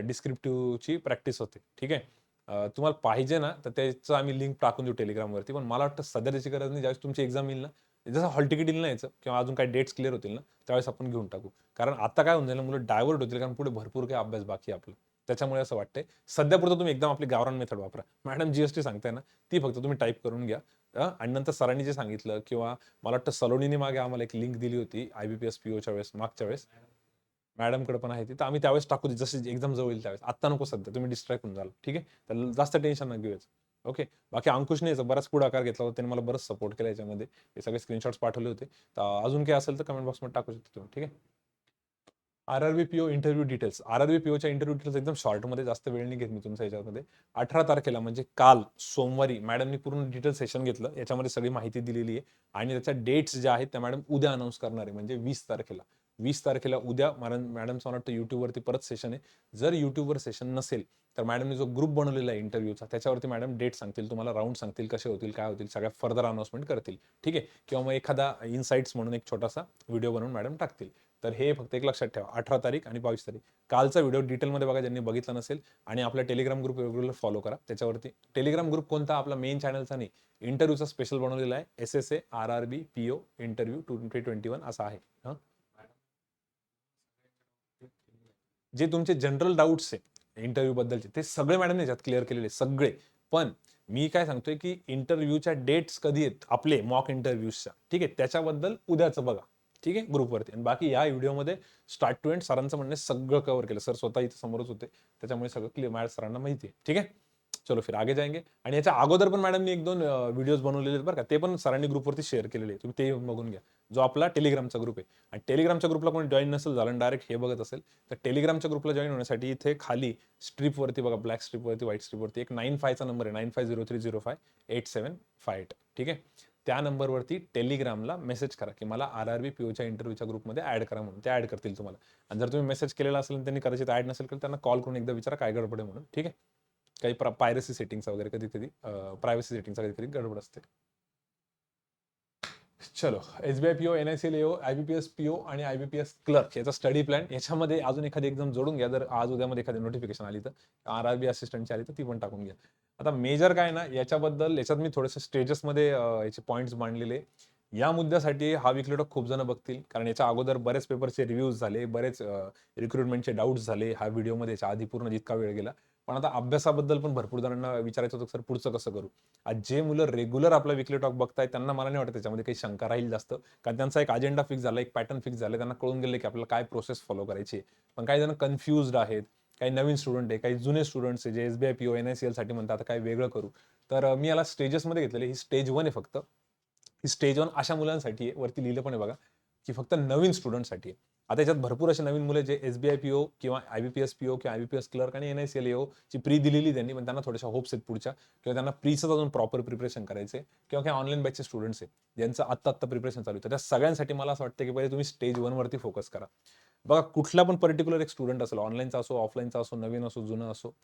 डिस्क्रिप्टिव्हची प्रॅक्टिस होते. ठीक आहे. तुम्हाला पाहिजे ना तर त्याचं आम्ही लिंक टाकून देऊ टेलिग्रामवरती, पण मला वाटतं सध्या त्याची गरज नाही. ज्यावेळेस तुमची एक्झाम येईल ना, जसं हॉल तिकीट येईल ना याचं, किंवा अजून काही डेट्स क्लिअर होतील ना, त्यावेळेस आपण घेऊन टाकू. कारण आता काय होऊन जाईल, मुलं डायव्हर्ट होतील, कारण पुढे भरपूर काही अभ्यास बाकी आहे आपला. त्याच्यामुळे असं वाटतंय सध्यापुरतं तुम्ही एकदम आपली गावरान मेथड वापरा. मॅडम जीएसटी सांगताय ना, ती फक्त तुम्ही टाईप करून घ्या. आणि नंतर सरांनी जे सांगितलं, किंवा मला वाटतं सलोनीने मागे आम्हाला एक लिंक दिली होती आयबीपीएस पीओच्या वेळेस, मागच्या वेळेस मॅडमकडे पण आहे ती, तर आम्ही त्यावेळेस टाकू, जशी एक्झाम जवळ येईल त्यावेळेस. आत्ता नको, सध्या तुम्ही डिस्ट्रॅक्ट होऊन जाल. ठीक आहे. तर जास्त टेन्शन नका घेऊच. ओके. बाकी अंकुशने याचा बराच पुढाकार घेतला होता, त्याने मला बरंच सपोर्ट केला याच्यामध्ये. हे सगळे स्क्रीनशॉट्स पाठवले होते. तर अजून काही असेल तर कमेंट बॉक्समध्ये टाकू शकता तुम्ही. ठीक आहे. RRB PO interview details. RRB पीओच्या इंटरव्ह्यू डिटेल्स एकदम शॉर्टमध्ये, जास्त वेळ नाही घेत मी तुमच्या याच्यामध्ये. 18 तारखेला म्हणजे काल सोमवारी मॅडमनी पूर्ण डिटेल सेशन घेतलं, याच्यामध्ये सगळी माहिती दिलेली आहे. आणि त्याच्या डेट्स ज्या आहेत त्या मॅडम उद्या अनाऊन्स करणार आहे, म्हणजे 20 तारखेला. 20 तारखेला उद्या मॅडमचं मला वाटतं युट्यूबवरती परत सेशन आहे. जर युट्यूबवर सेशन नसेल तर मॅडमने जो ग्रुप बनवलेला आहे इंटरव्ह्यूचा त्याच्यावरती मॅडम डेट सांगतील, तुम्हाला राऊंड सांगतील, कसे होतील, काय होतील, सगळ्या फर्दर अनाउन्समेंट करतील. ठीक आहे. किंवा मग एखादा इनसाइट्स म्हणून एक छोटासा व्हिडिओ बनवून मॅडम टाकतील. तर हे फक्त एक लक्षात ठेवा, 18 तारीख आणि 22 तारीख. कालचा व्हिडिओ डिटेलमध्ये बघा ज्यांनी बघितला नसेल, आणि आपला टेलिग्राम ग्रुप रेग्युलर फॉलो करा. त्याच्यावरती टेलिग्राम ग्रुप कोणता, आपला मेन चॅनलचा नाही, इंटरव्ह्यूचा स्पेशल बनवलेला आहे. SSA RRB PO इंटरव्ह्यू 2021 असा आहे. जे तुमचे जनरल डाऊट्स आहे इंटरव्ह्यू बद्दलचे ते सगळे मॅडम याच्यात क्लिअर केलेले सगळे. पण मी काय सांगतोय की इंटरव्ह्यूच्या डेट्स कधी आहेत आपले मॉक इंटरव्ह्यूजच्या, ठीक आहे, त्याच्याबद्दल उद्याचं बघा. ठीक आहे, ग्रुपवरती. आणि बाकी या व्हिडिओमध्ये स्टार्ट टू एंड सरांचं म्हणणे सगळं कव्हर केलं. सर स्वतः इथे समोरच होते, त्याच्यामुळे सगळं क्लिअर मॅडम सरांना माहिती आहे. ठीक आहे, चलो फिर आगे जाएंगे. आणि याच्या अगोदर पण मॅडमनी 1-2 व्हिडिओज बनवलेले आहेत बरं का, ते पण सरांनी ग्रुपवरती शेअर केलेले, तुम्ही ते बघून घ्या. जो आपला टेलिग्रामचा ग्रुप आहे, आणि टेलिग्रामच्या ग्रुपला कोणी जॉईन नसेल झालं, डायरेक्ट हे बघत असेल तर टेलिग्रामच्या ग्रुपला जॉईन होण्यासाठी इथे खाली स्ट्रीपवरती बघा, ब्लॅक स्ट्रीपवरती, व्हाईट स्ट्रीपवरती एक 95चा नंबर आहे, 9503058758. ठीक आहे, त्या नंबरवरती टेलिग्रामला मेसेज करा की मला RRB POच्या इंटरव्ह्यूच्या ग्रुपमध्ये ऍड करा म्हणून. ते ऍड करतील तुम्हाला. आणि जर तुम्ही मेसेज केलेला असेल त्यांनी कदाचित ऍड नसेल केलं, त्यांना कॉल करून एकदा विचारा काय गडबड आहे म्हणून. ठीक आहे, काही पायरसी सेटिंगचा वगैरे कधी प्रायव्हसी सेटिंगचा कधीतरी गडबड असते. चलो, SBI PO, NICL AO, IBPS PO आणि IBPS क्लर्क याचा स्टडी प्लॅन. याच्यामध्ये अजून एखादी एक्झाम जोडून घ्या. जर आज उद्यामध्ये एखादी नोटिफिकेशन आली तर, RRB असिस्टंटची आली तर ती पण टाकून घ्या. आता मेजर काय ना याच्यात मी थोडेसे स्टेजेसमध्ये याचे पॉईंट्स मांडलेले. या मुद्द्यासाठी हा वीकली टॉक खूप जण बघतील, कारण याच्या अगोदर बरेच पेपरचे रिव्ह्यूज झाले, बरेच रिक्रुटमेंटचे डाऊट्स झाले हा व्हिडिओमध्ये, याच्या आधी पूर्ण जितका वेळ गेला. पण आता अभ्यासाबद्दल पण भरपूर जणांना विचारायचं होतं, सर पुढचं कसं करू. आज जे मुलं रेग्युलर आपला वीकली टॉक बघताय त्यांना मला नाही वाटत त्याच्यामध्ये काही शंका राहील जास्त, कारण त्यांचा एक अजेंडा फिक्स झाला, एक पॅटर्न फिक्स झाला, त्यांना कळून गेले की आपल्याला काय प्रोसेस फॉलो करायची. पण काही जण कन्फ्युज्ड आहेत, काही नवीन स्टुडंट आहे, काही जुने स्टुडंट्स आहे जे SBI PO NICL साठी म्हणतात आता काय वेगळं करू. तर मी याला स्टेजेसमध्ये घेतलेले. ही स्टेज 1 आहे फक्त. ही स्टेज 1 अशा मुलांसाठी आहे, वरती लिहिलं पण आहे बघा की फक्त नवीन स्टुडंटसाठी आहे. आता याच्यात भरपूर असे नवीन मुलं जे SBI PO किंवा IBPS PO किंवा IBPS क्लर्क आणि NICL AO ची प्री दिलेली त्यांनी, पण त्यांना थोड्याशा होप्स आहेत पुढच्या, किंवा त्यांना प्रीचं अजून प्रॉपर प्रिपरेशन करायचे, किंवा काही ऑनलाईन बॅचचे स्टुडंट्स आहेत ज्यांचं आत्ता प्रिपरेशन चालू आहे. तर त्या सगळ्यांसाठी मला असं वाटतं की पहिले तुम्ही स्टेज 1 वरती फोकस करा. बघा, कुठला पण पर्टिक्युलर एक स्टुडंट असेल, ऑनलाईनचा असो, ऑफलाईनचा असो, नवीन असो, जुनं असो,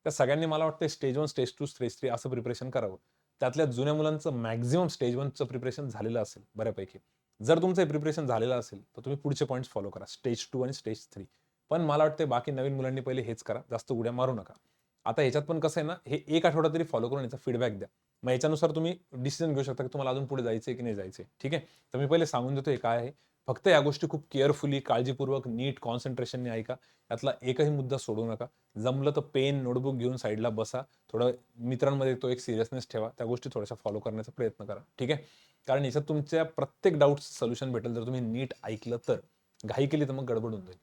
त्या सगळ्यांनी मला वाटतं स्टेज 1, स्टेज 2, स्टेज 3 असं प्रिपरेशन करावं. त्यातल्या जुन्या मुलांचं मॅक्झिमम स्टेज 1चं प्रिपरेशन झालेलं असेल बऱ्यापैकी. जर तुमचं प्रिपरेशन झालेलं असेल तर तुम्ही पुढचे पॉईंट्स फॉलो करा, स्टेज 2 आणि स्टेज 3. पण मला वाटतं बाकी नवीन मुलांनी पहिले हेच करा, जास्त उड्या मारू नका. आता ह्याच्यात पण कसं आहे ना, हे एक आठवडा तरी फॉलो करून याचा फीडबॅक द्या. मग याच्यानुसार तुम्ही डिसिजन घेऊ शकता की तुम्हाला अजून पुढे जायचंय की नाही जायचंय. ठीक आहे, तर मी पहिले सांगून देतो हे काय आहे. फक्त या गोष्टी खूप केअरफुली, काळजीपूर्वक, नीट कॉन्सन्ट्रेशनने ऐका. यातला एकही मुद्दा सोडू नका. जमलं तर पेन, नोटबुक घेऊन साईडला बसा. थोडं मित्रांमध्ये तो एक सिरियसनेस ठेवा. त्या गोष्टी थोड्याशा फॉलो करण्याचा प्रयत्न करा. ठीक आहे, कारण याच्यात तुमच्या प्रत्येक डाऊटचं सोल्युशन भेटेल जर तुम्ही नीट ऐकलं तर. घाई केली तर मग गडबड होऊन जाईल.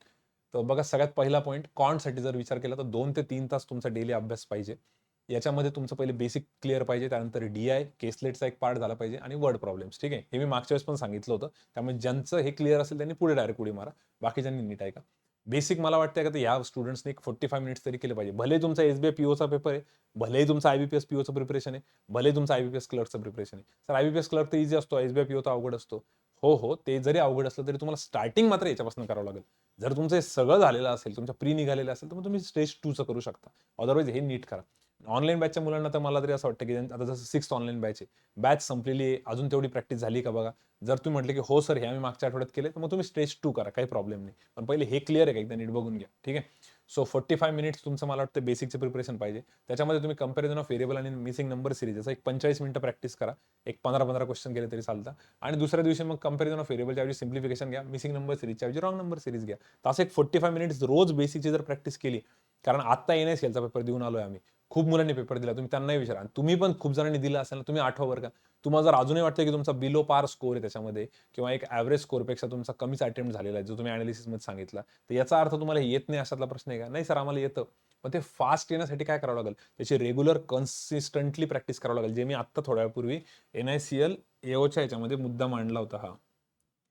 तर बघा, सगळ्यात पहिला पॉईंट, कॉन्टसाठी जर विचार केला तर 2 ते 3 तास तुमचा डेली अभ्यास पाहिजे. याच्यामध्ये तुमचं पहिले बेसिक क्लिअर पाहिजे, त्यानंतर DI, केसलेटचा एक पार्ट झाला पाहिजे, आणि वर्ड प्रॉब्लेम्स. ठीक आहे, हे मी मागच्या वेळेस पण सांगितलं होतं. त्यामुळे ज्यांचं हे क्लिअर असेल त्यांनी पुढे डायरेक्ट उडी मारा, बाकीच्यांनी नीट ऐका. बेसिक मला वाटतं का या स्टुडंट्सने एक 45 मिनिट्स तरी केले पाहिजे. भले तुमचा SBI POचा पेपर आहे, भलेही तुमचा IBPS POचं प्रिपरेशन आहे, भले तुमचा IBPS क्लर्कचं प्रिपरेशन आहे. सर IBPS क्लर्क तर इझी असतो, SBI PO तर अवघड असतो. हो, ते जरी अवघड असलं तरी तुम्हाला स्टार्टिंग मात्र याच्यापासून करावं लागेल. जर तुमचं हे सगळं झालेलं असेल, तुमच्या प्री निघालेलं असेल, तर मग तुम्ही स्टेज 2चं करू शकता. अदरवाईज हे नीट करा. ऑनलाईन बॅचच्या मुलांना तर मला तरी असं वाटतं की आता जसं 6th ऑनलाईन बॅच आहे, बॅच संपलेली आहे, अजून तेवढी प्रॅक्टिस झाली का बघा. जर तुम्ही म्हटले की हो सर हे आम्ही मागच्या आठवड्यात केले, तर मग तुम्ही स्टेज 2 करा, काही प्रॉब्लेम नाही. पण पहिले हे क्लिअर आहे का एकदा नीट बघून घ्या. ठीक आहे, सो 45 मिनिट्स तुमचं मला वाटतं बेसिकचं प्रिपरेशन पाहिजे. त्याच्यामध्ये तुम्ही कंपॅरिझन ऑफ व्हेरिएबल आणि मिसिंग नंबर सिरीज असं एक 45 मिनिटं प्रॅक्टिस करा. एक 15-15 क्वेश्चन केले तरी चालतं. आणि दुसऱ्या दिवशी मग कंपॅरिझन ऑफ व्हेरिएबलच्या ऐवजी सिम्प्लिफिकेशन घ्या, मिसिंग नंबर सिरीजच्या ऐवजी रॉंग नंबर सिरीज घ्या. तर असं एक 45 मिनिट्स रोज बेसिकची जर प्रॅक्टिस केली, कारण आता NICLचा पेपर देऊन आलोय आम्ही, खूप मुलांनी पेपर दिला, तुम्ही त्यांनाही विचारा. तुम्ही पण खूप जणांनी दिला असेल ना, तुम्ही आठवा वर्ग. तुम्हाला जर अजूनही वाटतं की तुमचा बिलो पार स्कोर आहे त्याच्यामध्ये, किंवा एक ॲव्हरेज स्कोरपेक्षा तुमचा कमीच अटेम्प्ट झालेला आहे, जो तुम्ही अनालिसिसमध्ये सांगितला, तर याचा अर्थ तुम्हाला येत नाही अशातला प्रश्न आहे का? नाही सर आम्हाला येतं. पण ते फास्ट येण्यासाठी काय करावं लागेल? त्याची रेग्युलर कन्सिस्टंटली प्रॅक्टिस करावं लागेल, जे मी आत्ता थोड्या वेळापूर्वी NICL AOच्या याच्यामध्ये मुद्दा मांडला होता हा.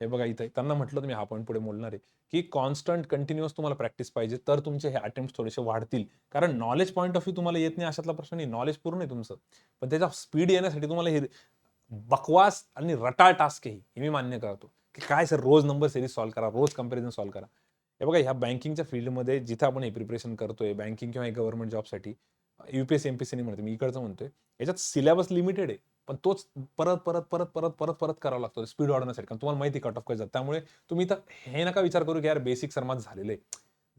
हे बघा इथे त्यांना म्हटलं तुम्ही हा पॉईंट पुढे बोलणार आहे की कॉन्स्टंट कंटिन्युअस तुम्हाला प्रॅक्टिस पाहिजे, तर तुमचे हे अटेम्प्ट थोडेसे वाढतील. कारण नॉलेज पॉईंट ऑफ व्ह्यू तुम्हाला येत नाही अशातला प्रश्न नाही, नॉलेज पूर्ण आहे तुमचं. पण त्याचा स्पीड येण्यासाठी तुम्हाला हे बकवास आणि रटाळ टास्क आहे, हे मी मान्य करतो. की काय सर रोज नंबर सिरीज सॉल्व्ह करा, रोज कंपॅरिझन सॉल्व्ह करा. हे बघा ह्या बँकिंगच्या फील्डमध्ये जिथं आपण हे प्रिपरेशन करतोय बँकिंग किंवा गव्हर्नमेंट जॉबसाठी, UPSC MPSC नाही म्हणतो मी, इकडचं म्हणतोय, याच्यात सिलेबस लिमिटेड आहे. पण तोच परत परत परत परत परत परत करावा लागतो स्पीड वाढवण्यासाठी, कारण तुम्हाला माहिती कट ऑफ काय जातं. त्यामुळे तुम्ही तर हे नका विचार करू की यार बेसिक सर माझं झालेलं आहे.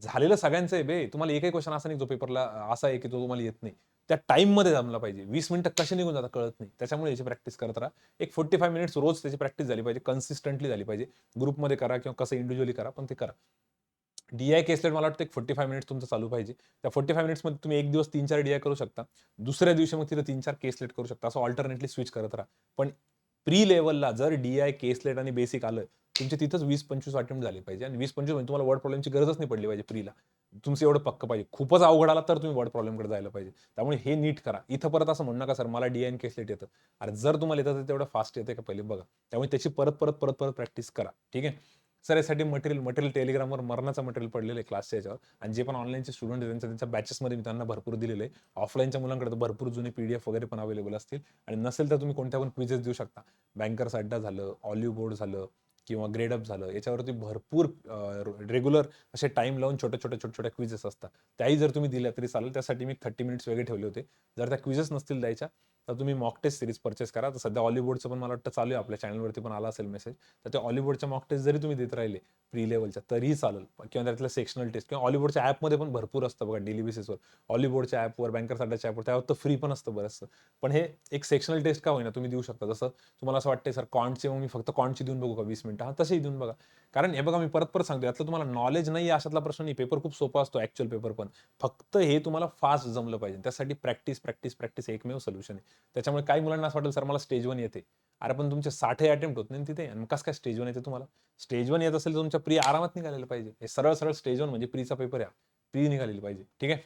झालेलं सगळ्यांचं आहे बे. तुम्हाला एकही क्वेश्चन असा नाही जो पेपरला असा आहे की तो तुम्हाला येत नाही. त्या टाईममध्ये जमला पाहिजे. 20 मिनिटं कसे निघून जातात कळत नाही. त्याच्यामुळे याची प्रॅक्टिस करत राहा. एक 45 मिनिट्स रोज त्याची प्रॅक्टिस झाली पाहिजे. कन्सिस्टंटली झाली पाहिजे. ग्रुपमध्ये करा किंवा कसं इंडिव्हिज्युअली करा, पण ते करा. DI केसलेट मला वाटतं एक 45 मिनिट्स तुमचं चालू पाहिजे. त्या 45 मिनिट्समध्ये तुम्ही एक दिवस 3-4 DI करू शकता. दुसऱ्या दिवशी मग तिथं 3-4 केसलेट करू शकता. असं अल्टरनेटली स्विच करत राहा. पण प्री लेव्हलला जर DI, केसलेट आणि बेसिक आलं, तुमचे तिथंच 20-25 अटेम्प्ट झाले पाहिजे. आणि 20-25 म्हणजे तुम्हाला वर्ड प्रॉब्लेमची गरजच नाही पडली पाहिजे प्रीला. तुमचं एवढं पक्क पाहिजे. खूपच अवघड आला तर तुम्ही वर्ड प्रॉब्लेमकडे जायला पाहिजे. त्यामुळे हे नीट करा. इथं परत असं म्हणू नका सर मला DI आणि केसलेट येतं. अरे जर तुम्हाला येतं तर तेवढं फास्ट येते का पहिले बघा. त्यामुळे त्याची परत परत परत परत प्रॅक्टिस करा. ठीक आहे. सर यासाठी मटेरियल टेलिग्रामवर मरणाचं मटेरियल पडलेलं आहे क्लासच्या याच्यावर. आणि जे पण ऑनलाईनचे स्टुडंट आहेत त्यांच्या बॅचेसमध्ये मी त्यांना भरपूर दिलेलं आहे. ऑफलाईनच्या मुलांकडे तर भरपूर जुने PDF वगैरे पण अवेलेबल असतील. आणि नसेल तर तुम्ही कोणत्या पण क्विजेस देऊ शकता. बँकर्स अड्डा झालं, ऑलिव्ह बोर्ड झालं किंवा ग्रेड अप झालं, याच्यावरती भरपूर रेग्युलर असे टाइम लावून छोट्या क्विजेस असतात. त्याही जर तुम्ही दिल्या तरी चालेल. त्यासाठी मी 30 मिनिट्स वेगळे ठेवले होते. जर त्या क्विजेस नसतील द्यायच्या तर तुम्ही मॉक टेस्ट सिरीज परचेस करा. तर सध्या ऑलिव्ह बोर्डचं पण मला वाटतं चालू आहे, आपल्या चॅनलवरती पण आला असेल मेसेज. तर ते ऑलिव्ह बोर्डच्या मॉक टेस्ट जरी तुम्ही देत राहिले प्री लेवलच्या तरीही चालेल, किंवा त्यातल्या सेक्शनल टेस्ट किंवा ऑलिव्ह बोर्डच्या ॲपमध्ये पण भरपूर असतं बघा डेली बेसिसवर. ऑलिव्ह बोर्डच्या ॲपवर, बँकर्स अड्डाच्या ॲपवर त्यावर तर फ्री पण असतं बरंचसं. पण हे एक सेक्शनल टेस्ट का होईना तुम्ही देऊ शकता. जसं तुम्हाला असं वाटतंय सर कॉन्टचे मग मी फक्त कॉन्टची देऊन बघू का 20 मिनिटं, हां तसेही देऊन बघा. कारण हे बघा मी परत परत सांगतो, यातलं तुम्हाला नॉलेज नाही अशातला प्रश्न नाही. पेपर खूप सोपा असतो ॲक्च्युअल पेपर पण. फक्त हे तुम्हाला फास्ट जमलं पाहिजे. त्यासाठी प्रॅक्टिस प्रॅक्टिस प्रॅक्टिस एकमेव सोल्युशन आहे. त्याच्यामुळे काही मुलांना असं वाटेल सर मला स्टेज 1 येते. अरे पण तुमचे 60 अटेम्प्ट होत नाही तिथे, आणि कसं काय स्टेज 1 येते तुम्हाला? स्टेज 1 येत असेल तर तुमच्या प्री आरामात निघालेलं पाहिजे. हे सरळ सरळ स्टेज 1 म्हणजे प्रीचा पेपर आहे. प्री निघालेली पाहिजे. ठीक आहे.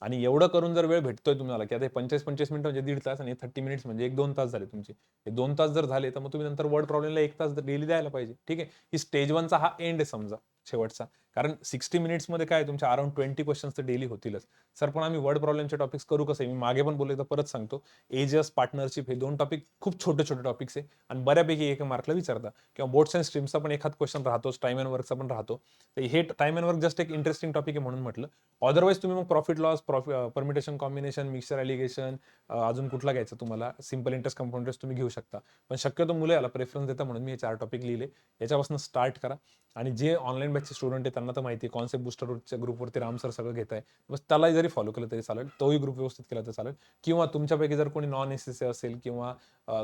आणि एवढं करून जर वेळ भेटतोय तुम्हाला, की आता 45-25 मिनिटं म्हणजे 1.5 तास आणि 30 मिनिट्स म्हणजे 1-2 तास झाले तुमचे. हे 2 तास जर झाले तर मग तुम्ही नंतर वर्ड प्रॉब्लेमला 1 तास डेली द्यायला पाहिजे. ठीक आहे. ही स्टेज 1चा हा एंड आहे समजा, शेवटचा. कारण 60 मिनिट्समध्ये काय तुमच्या अराउंड 20 क्वेश्चन्स तर डेली होतीलच. सर पण आम्ही वर्ड प्रॉब्लेमचे टॉपिक्स करू कसं? मी मागे पण बोललो, तर परत सांगतो. एजस, पार्टनरशिप हे 2 टॉपिक खूप छोटे टॉपिक्स आहे आणि बऱ्यापैकी एका मार्कला विचारता. किंवा बोर्ड्स अँड स्ट्रीमचा पण एखाद क्वेश्चन राहतोच, टाइम अँड वर्कचा पण राहतो. तर हे टाइम अँड वर्क जस्ट एक इंटरेस्टिंग टॉपिक आहे म्हणून म्हटलं. अदरवाईज तुम्ही मग profit loss, permutation combination, mixer allegation, अजून कुठला घ्यायचा तुम्हाला, सिंपल इंटरेस्ट कंपाऊंड इंटरेस्ट तुम्ही घेऊ शकता. पण शक्यतो मुलं याला प्रेफरन्स देतात म्हणून मी हे 4 टॉपिक लिहिले. याच्यापासून स्टार्ट करा. आणि जे ऑनलाईन बॅचचे स्टुडंट आहेत त्यांना तर माहिती आहे, कॉन्सेप्ट बुस्टरच्या ग्रुपवरती राम सर सगळं घेत आहे. बस त्यालाही जरी फॉलो केलं तरी चालेल, तोही ग्रुप व्यवस्थित केला तर चालेल. किंवा तुमच्यापैकी जर कोणी नॉन SSC असेल किंवा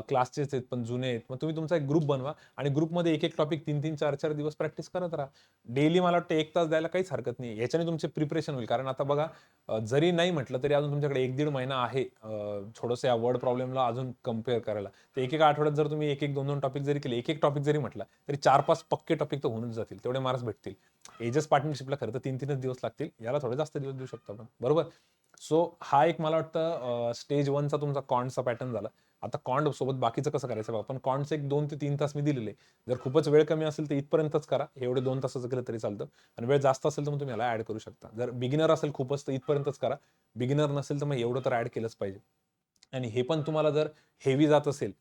क्लासचेच आहेत पण जुने आहेत, मग तुम्ही तुमचा एक ग्रुप बनवा आणि ग्रुपमध्ये एक टॉपिक 3-3, 4-4 दिवस प्रॅक्टिस करत राहा. डेली मला वाटतं 1 तास द्यायला काहीच हरकत नाही. याच्याने तुमचे प्रिपरेशन होईल. कारण आता बघा, जरी नाही म्हटलं तरी अजून तुमच्याकडे 1-1.5 महिना आहे थोडंसं या वर्ड प्रॉब्लेमला अजून कम्पेअर करायला. तर एक आठवड्यात जर तुम्ही 1-1, 2-2 टॉपिक जरी केले, एक टॉपिक जरी म्हटला तरी 4-5 पक्के टॉपिक तर होऊनच जातील. तेवढे मार्क्स भेटतील. एजस पार्टनरशिपला खरं तर 3-3च दिवस लागतील. याला थोडे जास्त दिवस देऊ शकतो आपण. बरोबर? सो हा एक मला वाटतं स्टेज 1चा तुमचा कॉन्टचा पॅटर्न झाला. आता कॉन्ट सोबत बाकीचं कसं करायचं बघा. पण कॉन्टचे एक 2 ते 3 तास मी दिलेले. जर खूपच वेळ कमी असेल तर इथपर्यंतच करा. एवढे 2 तासाचं केलं तरी चालतं. आणि वेळ जास्त असेल तर मग तुम्ही याला ॲड करू शकता. जर बिगिनर असेल खूपच तर इथपर्यंतच करा. बिगिनर नसेल तर मग एवढं तर ॲड केलंच पाहिजे. आणि हे पण तुम्हाला जर हेवी जात असेल,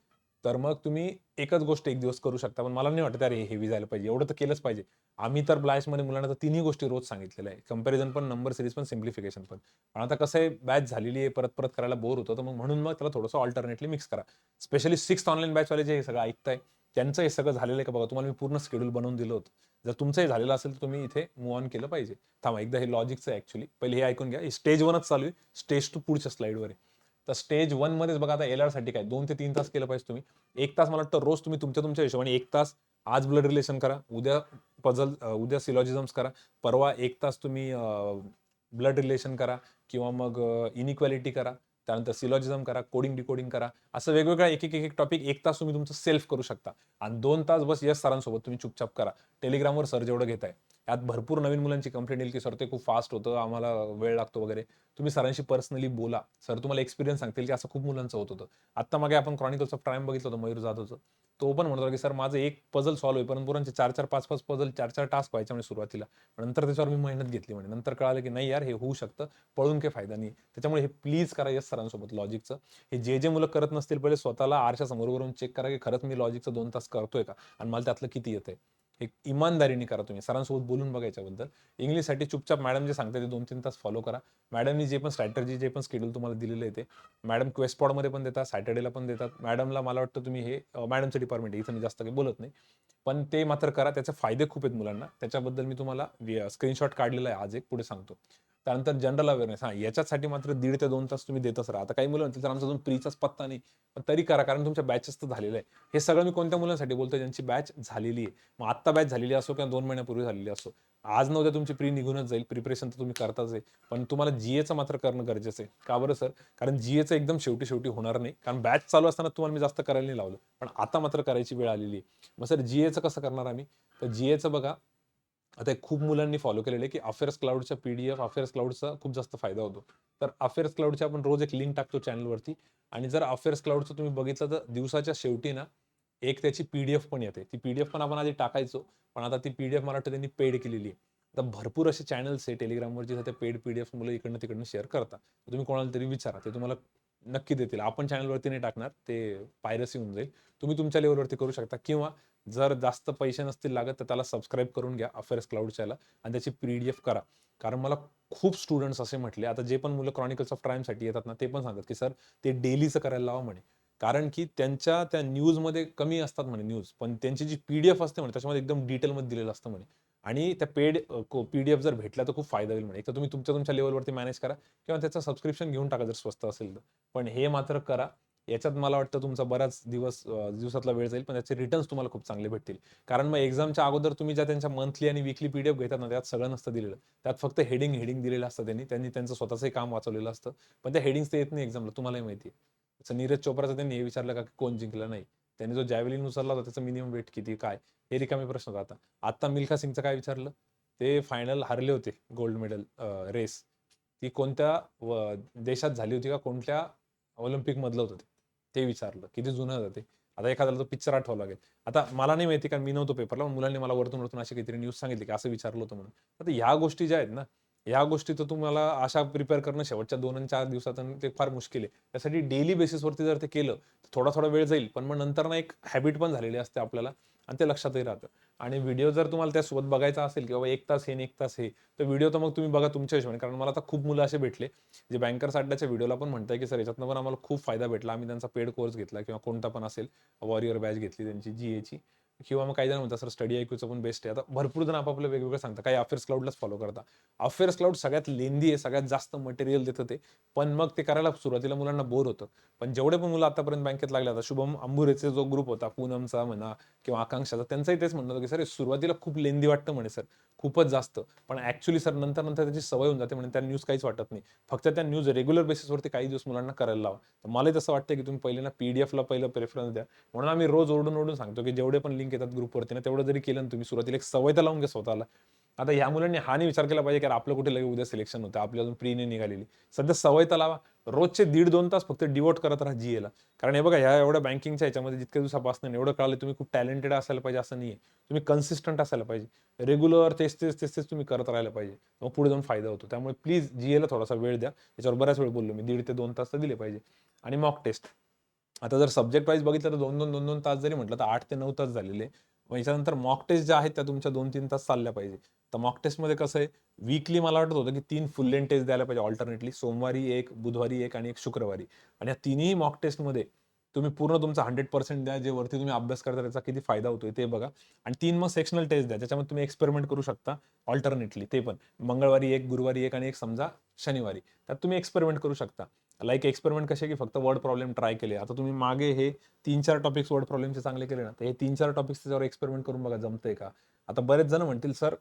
तर मग तुम्ही एकच गोष्ट एक दिवस करू शकता. पण मला नाही वाटत अरे हे हेवी जायला पाहिजे. एवढं तर केलंच पाहिजे. आम्ही तर ब्लायसमध्ये मुलांना तर तिन्ही गोष्टी रोज सांगितलेल्या आहे. कंपॅरिझन पण, नंबर सीरीज पण, सिम्प्लिफिकेशन पण. पण आता कसं आहे, बॅच झालेली आहे, परत करायला बोर होतं. तर मग म्हणून मग त्याला थोडंसं अल्टरनेटली मिक्स करा. स्पेशली 6th ऑनलाईन बॅचवाले जे हे सगळं ऐकताय, त्यांचं हे सगळं झालेलं आहे का बघा. तुम्हाला मी पूर्ण शेड्यूल बनवून दिलं होतं. जर तुमचंही झालेलं असेल तर तुम्ही इथे मूव्ह ऑन केलं पाहिजे. थांबा, एकदा हे लॉजिकचं आहे ॲक्च्युअली. पहिले हे ऐकून घ्या. स्टेज 1च चालू आहे. स्टेज 2 पुढच्या स्लाईडवर आहे. तर स्टेज 1 मध्येच बघा आता LR साठी काय 2 ते 3 तास केलं पाहिजे तुम्ही. 1 तास मला वाटतं रोज तुम्ही तुमच्या हिशोबाने 1 तास आज ब्लड रिलेशन करा, उद्या उद्या सिलॉजिझम्स करा, परवा 1 तास तुम्ही ब्लड रिलेशन करा किंवा मग इनइक्वॅलिटी करा, त्यानंतर सिलॉजिझम करा, कोडिंग डिकोडिंग करा. असं वेगवेगळा एक टॉपिक 1 तास तुम्ही तुमचं सेल्फ करू शकता. आणि 2 तास बस यश सरांसोबत तुम्ही चुपचाप करा. टेलिग्रामवर सर जेवढं घेताय. यात भरपूर नवीन मुलांची कंप्लेंट येईल की सर ते खूप फास्ट होतं, आम्हाला वेळ लागतो वगैरे. तुम्ही सरांशी पर्सनली बोला, सर तुम्हाला एक्सपिरियन्स सांगतील की असं खूप मुलांचं होत होतं. आत्ता मागे आपण क्रॉनिकल्स ऑफ ट्रायम्फ बघितलं होतं मयूर जाधवचं. तो पण म्हणत होता की सर माझं एक पझल सॉल्व्ह होईपर्यंत पोरांचे 4-4, 5-5 पझल, 4-4 टास्क व्हायचे म्हणे सुरुवातीला. नंतर त्याच्यावर मी मेहनत घेतली म्हणे. नंतर कळालं की नाही यार हे होऊ शकतं, पळून काही फायदा नाही. त्याच्यामुळे हे प्लीज करा यस सरांसोबत लॉजिकचं. हे जे मुलं करत नसतील पहिले स्वतःला आरशासमोर वरून चेक करा की खरंच मी लॉजिकचं 2 तास करतोय का आणि मला त्यातलं किती येतंय. एक इमानदारीने करा तुम्ही. सरांसोबत बोलून बघा याच्याबद्दल. इंग्लिशसाठी चुपचाप मॅडम जे सांगतात ते 2-3 तास फॉलो करा. मॅडमनी जे पण स्ट्रॅटेजी, जे पण शेड्यूल तुम्हाला दिलेलं आहे ते मॅडम क्वेस्टपॉडमध्ये पण देतात, सॅटर्डेला पण देतात. मॅडमला मला वाटतं तुम्ही हे मॅडमचं डिपार्टमेंट आहे, इथं मी जास्त काही बोलत नाही. पण ते मात्र करा. त्याचे फायदे खूप आहेत मुलांना. त्याच्याबद्दल मी तुम्हाला स्क्रीनशॉट काढलेला आहे आज एक, पुढे सांगतो. त्यानंतर जनरल अवेअरनेस. याच्यासाठी मात्र 1.5 ते 2 तास तुम्ही देतच राहा. आता काही मुलं म्हणतील, "सर आमचा अजून प्रीचाच पत्ता नाही." पण तरी करा, कारण तुमच्या बॅचेस तर झालेलं आहे. हे सगळं मी कोणत्या मुलांसाठी बोलतोय, ज्यांची बॅच झालेली आहे. मग आत्ता बॅच झालेली असो किंवा 2 महिन्यापूर्वी झालेली असो. आज न उद्या तुमची प्री निघूनच जाईल. प्रिपरेशन तर तुम्ही करताच आहे. पण तुम्हाला जीएचं मात्र करणं गरजेचं आहे. का बरं सर? कारण जीएचं एकदम शेवटी होणार नाही. कारण बॅच चालू असताना तुम्हाला मी जास्त करायला नाही लावलं. पण आता मात्र करायची वेळ आलेली आहे. मग सर जीएचं कसं करणार आम्ही? तर जीएचं बघा, आता एक खूप मुलांनी फॉलो केलेलं आहे की अफेअर्स क्लाउडच्या पीडीएफ, अफेअर्स क्लाउडचा खूप जास्त फायदा होतो. तर अफेअर्स क्लाउडची आपण रोज एक लिंक टाकतो चॅनलवरती आणि जर अफेअर्स क्लाउडचं तुम्ही बघितलं तर दिवसाच्या शेवटी ना एक त्याची पीडीएफ पण येते. ती पीडीएफ पण आपण आधी टाकायचो, पण आता ती पीडीएफ मला वाटतं त्यांनी पेड केलेली आहे. आता भरपूर असे चॅनल्स आहे Telegramवर जिथे ते पेड पीडीएफ मुलं इकडनं-तिकडनं शेअर करतात. तुम्ही कोणाला तरी विचारा, ते तुम्हाला नक्की देतील. आपण चॅनलवरती नाही टाकणार, ते पायरसी होऊन जाईल. तुम्ही तुमच्या लेव्हलवरती करू शकता किंवा जर जास्त पैसे नसतील लागत तर त्याला सबस्क्राईब करून घ्या अफेअर्स क्लाउडच्याला आणि त्याची पीडीएफ करा. कारण मला खूप स्टुडंट्स असे म्हटले, आता जे पण मुलं क्रॉनिकल्स ऑफ ट्रायम्फसाठी येतात ना, ते पण सांगतात की सर ते डेलीचं करायला लावा म्हणे. कारण की त्यांच्या त्या न्यूजमध्ये कमी असतात म्हणे न्यूज, पण त्यांची जी पीडीएफ असते म्हणे त्याच्यामध्ये एकदम डिटेलमध्ये दिलेलं असतं म्हणे. आणि त्या पीडीएफ जर भेटल्या तर खूप फायदा होईल म्हणे. एक तर तुम्ही तुमच्या लेव्हलवरती मॅनेज करा किंवा त्याचं सबस्क्रिप्शन घेऊन टाका जर स्वस्त असेल तर. पण हे मात्र करा. याच्यात मला वाटतं तुमचा बराच दिवसातला वेळ जाईल, पण त्याचे रिटर्न्स तुम्हाला खूप चांगले भेटतील. कारण मग एक्झामच्या अगोदर तुम्ही ज्या त्यांच्या मंथली आणि वीकली पीडीएफ घेतात ना, त्यात सगळं नसतं दिलेलं. त्यात फक्त हेडिंग दिलेलं असतं त्यांनी त्यांचं स्वतःचंही काम वाचवलेलं असतं. पण त्या हेडिंग्स ते येत नाही एक्झामला, तुम्हालाही माहिती आहे. जसं नीरज चोप्राचं त्यांनी हे विचारलं का, की कोण जिंकलं? नाही. त्यांनी जो जॅव्हेलिन उचलला होता त्याचं मिनिमम वेट किती? काय? हे रिकामे प्रश्न राहतात. आता मिल्खा सिंगचं काय विचारलं? ते फायनल हारले होते गोल्ड मेडल रेस. ती कोणत्या देशात झाली होती का कोणत्या ऑलिम्पिकमधलं होतं ते? ते विचारलं. किती जुनं होतं ते? आता एखाद्याला तो पिक्चर आठवावा लागेल. आता मला नाही माहिती कारण मी नव्हतो पेपरला. पण मुलांनी मला वरतून अशी काहीतरी न्यूज सांगितली, की असं विचारलं होतं म्हणून. आता ह्या गोष्टी ज्या आहेत ना, ह्या गोष्टी तर तुम्हाला अशा प्रिपेअर करणं शेवटच्या 2 आणि 4 दिवसात आणि ते फार मुश्किल आहे. त्यासाठी डेली बेसिसवरती जर ते केलं, तर थोडा वेळ जाईल. पण मग नंतर ना एक हॅबिट पण झालेली असते आपल्याला आणि ते लक्षातही राहतं. आणि व्हिडिओ जर तुम्हाला त्यासोबत बघायचा असेल, की बाबा 1 तास हे आणि 1 तास हे, तर व्हिडिओ तर मग तुम्ही बघा तुमच्या हिशोबाने. कारण मला आता खूप मुलं असे भेटले, जे बँकर्स अड्डाच्या व्हिडिओला पण म्हणताय, की सर याच्यातनं पण आम्हाला खूप फायदा भेटला. आम्ही त्यांचा पेड कोर्स घेतला किंवा कोणता पण असेल, वॉरियर बॅच घेतली त्यांची जीएची किंवा मग काही जण म्हणतात, सर स्टडी आयक्यूचं पण बेस्ट आहे. आता भरपूर जण आपापलं वेगवेगळं सांगतात. काही अफेअर्स क्लाउडलाच फॉलो करतात. अफेअर्स क्लाउड सगळ्यात लेंदी आहे, सगळ्यात जास्त मटेरियल देतं ते. पण मग ते करायला सुरुवातीला मुलांना बोर होतं. पण जेवढे पण मुलं आतापर्यंत बँकेत लागले, आता शुभम अंबुरेचे जो ग्रुप होता, पूनमचा म्हणा किंवा आकांक्षाचा, त्यांचंही तेच म्हणणं होतं, की सर सुरुवातीला खूप लेंदी वाटतं म्हणे सर, खूपच जास्त. पण ॲक्चुअली सर नंतर त्याची सवय होऊन जाते म्हणे, त्या न्यूज काहीच वाटत नाही. फक्त त्या न्यूज रेग्युलर बेसिसवरती काही दिवस मुलांना करायला लावा. तर मलाही तसं वाटतं, की तुम्ही पहिले ना पीडीएफला पहिलं प्रेफरन्स द्या. म्हणून आम्ही रोज ओरडून सांगतो, की जेवढे पण लिंक येतात ग्रुपवरती ना, तेवढं जरी केलं ना तुम्ही सुरुवातीला एक सवय तर लावून घ्या स्वतःला. आता ह्या मुलांनी हा नाही विचार केला पाहिजे, की आपलं कुठे लगेच उद्या सिलेक्शन होतं, आपली अजून प्री नाही निघालेली. सध्या सवय तर लावा. रोजचे 1.5-2 तास फक्त डिव्होट करत राहा जीएला. कारण हे बघा, ह्या एवढ्या बँकिंगच्या ह्याच्यामध्ये जितक्या दिवसापासून एवढं कळालं तुम्ही खूप टॅलेंटेड असायला पाहिजे असं नाहीये. तुम्ही कन्सिस्टंट असायला पाहिजे. रेग्युलर तेच तुम्ही करत राहायला पाहिजे. मग पुढे जाऊन फायदा होतो. त्यामुळे प्लीज जीएला थोडासा वेळ द्या. याच्यावर बऱ्याच वेळ बोललो मी. 1.5 ते 2 तास तर दिले पाहिजे. आणि मॉक टेस्ट. आता जर सब्जेक्ट वाईज बघितलं तर 2-2 तास जरी म्हटलं तर 8 ते 9 तास झालेले. मग याच्यानंतर मॉक टेस्ट ज्या आहेत त्या तुमच्या 2-3 तास चालल्या पाहिजे. तर मॉक टेस्टमध्ये कसं आहे, वीकली मला वाटत होतं की 3 फुल लेंथ टेस्ट द्यायला पाहिजे अल्टरनेटली. सोमवारी 1, बुधवारी 1 आणि 1 शुक्रवारी. आणि या तिन्ही मॉक टेस्टमध्ये तुम्ही पूर्ण तुमचा 100% द्या. जे वरती तुम्ही अभ्यास करता त्याचा किती फायदा होतोय ते बघा. आणि 3 मग सेक्शनल टेस्ट द्या. त्याच्यामध्ये तुम्ही एक्सपेरिमेंट करू शकता अल्टरनेटली ते पण. मंगळवारी 1, गुरुवारी 1 आणि 1 समजा शनिवारी. त्यात तुम्ही एक्सपेरिमेंट करू शकता. लाइक एक्सपेरिमेंट कसे की फक्त वर्ड प्रॉब्लेम ट्राय केले. आता तुम्ही मागे हे 3-4 टॉपिक्स वर्ड प्रॉब्लेमचे चांगले केले ना, तर हे 3-4 टॉपिक्स त्याच्यावर एक्सपेरिमेंट करून बघा जमतंय का? आता बरेच जण म्हणतील, "सर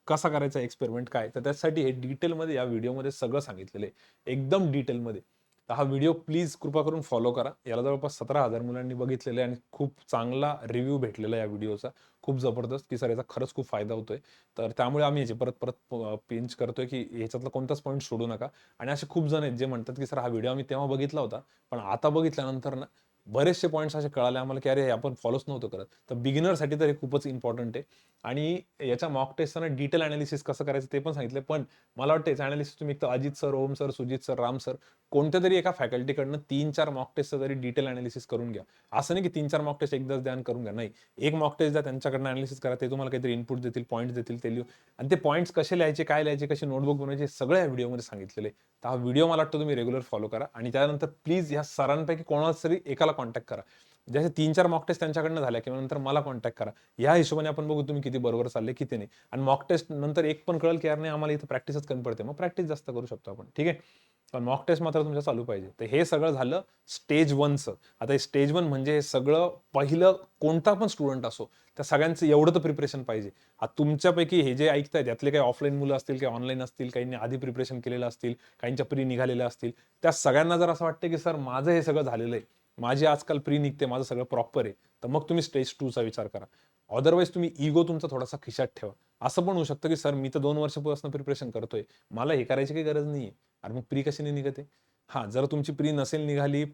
कसा करायचा एक्सपेरिमेंट काय?" तर त्यासाठी हे डिटेलमध्ये या व्हिडिओमध्ये सगळं सांगितलेलं आहे. एकदम डिटेलमध्ये. तर हा व्हिडिओ प्लीज कृपा करून फॉलो करा. याला जवळपास 17,000 मुलांनी बघितलेलं आहे आणि खूप चांगला रिव्ह्यू भेटलेला आहे या व्हिडिओचा. खूप जबरदस्त की सर याचा खरंच खूप फायदा होतोय. तर त्यामुळे आम्ही याची परत परत पिंच करतोय की ह्याच्यातला कोणताच पॉईंट सोडू नका. आणि असे खूप जण आहेत जे म्हणतात की सर हा व्हिडिओ आम्ही तेव्हा बघितला होता, पण आता बघितल्यानंतर ना बरेचसे पॉईंट्स असे कळाले आम्हाला की अरे आपण फॉलोच नव्हतं करत. तर बिगिनरसाठी तर हे खूपच इम्पॉर्टंट आहे. आणि याच्या मॉक टेस्टचं डिटेल अनालिसिस कसं करायचं ते पण सांगितलं. पण मला वाटतं याचं अनालिसिस तुम्ही एक तर Ajit sir, Om sir, Sujit sir, Ram sir कोणत्या तरी एका फॅकल्टीकडनं 3-4 मॉक टेस्टचं तरी डिटेल अनालिसिस करून घ्या. असं नाही की 3-4 मॉक टेस्ट एकदाच द्या आणि करून घ्या. नाही, एक मॉक टेस्ट द्या, त्यांच्याकडनं अनालिसिस करा. ते तुम्हाला काहीतरी इनपुट देतील, पॉईंट्स देतील, ते लिहू. आणि ते पॉईंट्स कसे लिहायचे, काय लिहायचे, कशी नोटबुक बनवायची, सगळं या व्हिडिओमध्ये सांगितलेलं आहे. तर हा व्हिडिओ मला वाटतं तुम्ही रेग्युलर फॉलो करा. आणि त्यानंतर प्लीज ह्या सरांपैकी कोणाला तरी एकाला कॉन्टॅक्ट करा. जसे 3-4 मॉक टेस्ट त्यांच्याकडनं झाल्या किंवा नंतर मला कॉन्टॅक्ट करा. या हिशोबाने आपण बघू तुम्ही किती बरोबर चालले, किती नाही. आणि मॉक टेस्ट नंतर एक पण कळेल की यार नाही आम्हाला इथं प्रॅक्टिसच कमी पडते, मग प्रॅक्टिस जास्त करू शकतो आपण. ठीक आहे. पण मॉक टेस्ट मात्र तुमच्या चालू पाहिजे. तर हे सगळं झालं स्टेज 1चं. आता हे स्टेज 1 म्हणजे हे सगळं पहिलं कोणता पण स्टुडंट असो, त्या सगळ्यांचं एवढं तर प्रिपरेशन पाहिजे. आता तुमच्यापैकी हे जे ऐकतायत त्यातले काही ऑफलाईन मुलं असतील, काही ऑनलाईन असतील, काहींनी आधी प्रिपरेशन केलेलं असतील, काहींच्या प्री निघालेल्या असतील. त्या सगळ्यांना जर असं वाटतं की सर माझं हे सगळं झालेलं आहे, माझी आजकाल प्री निघते, माझं सगळं प्रॉपर आहे, तर मग तुम्ही स्टेज 2चा विचार करा. अदरवाईज तुम्ही इगो तुमचा थोडासा खिशात ठेवा. असं पण होऊ शकतं की सर मी तर 2 वर्षापासून प्रिपरेशन करतोय, मला हे करायची काही गरज नाहीये. अरे मग प्री कशी नाही निघत आहे? हां, जर तुमची प्री नसेल निघाली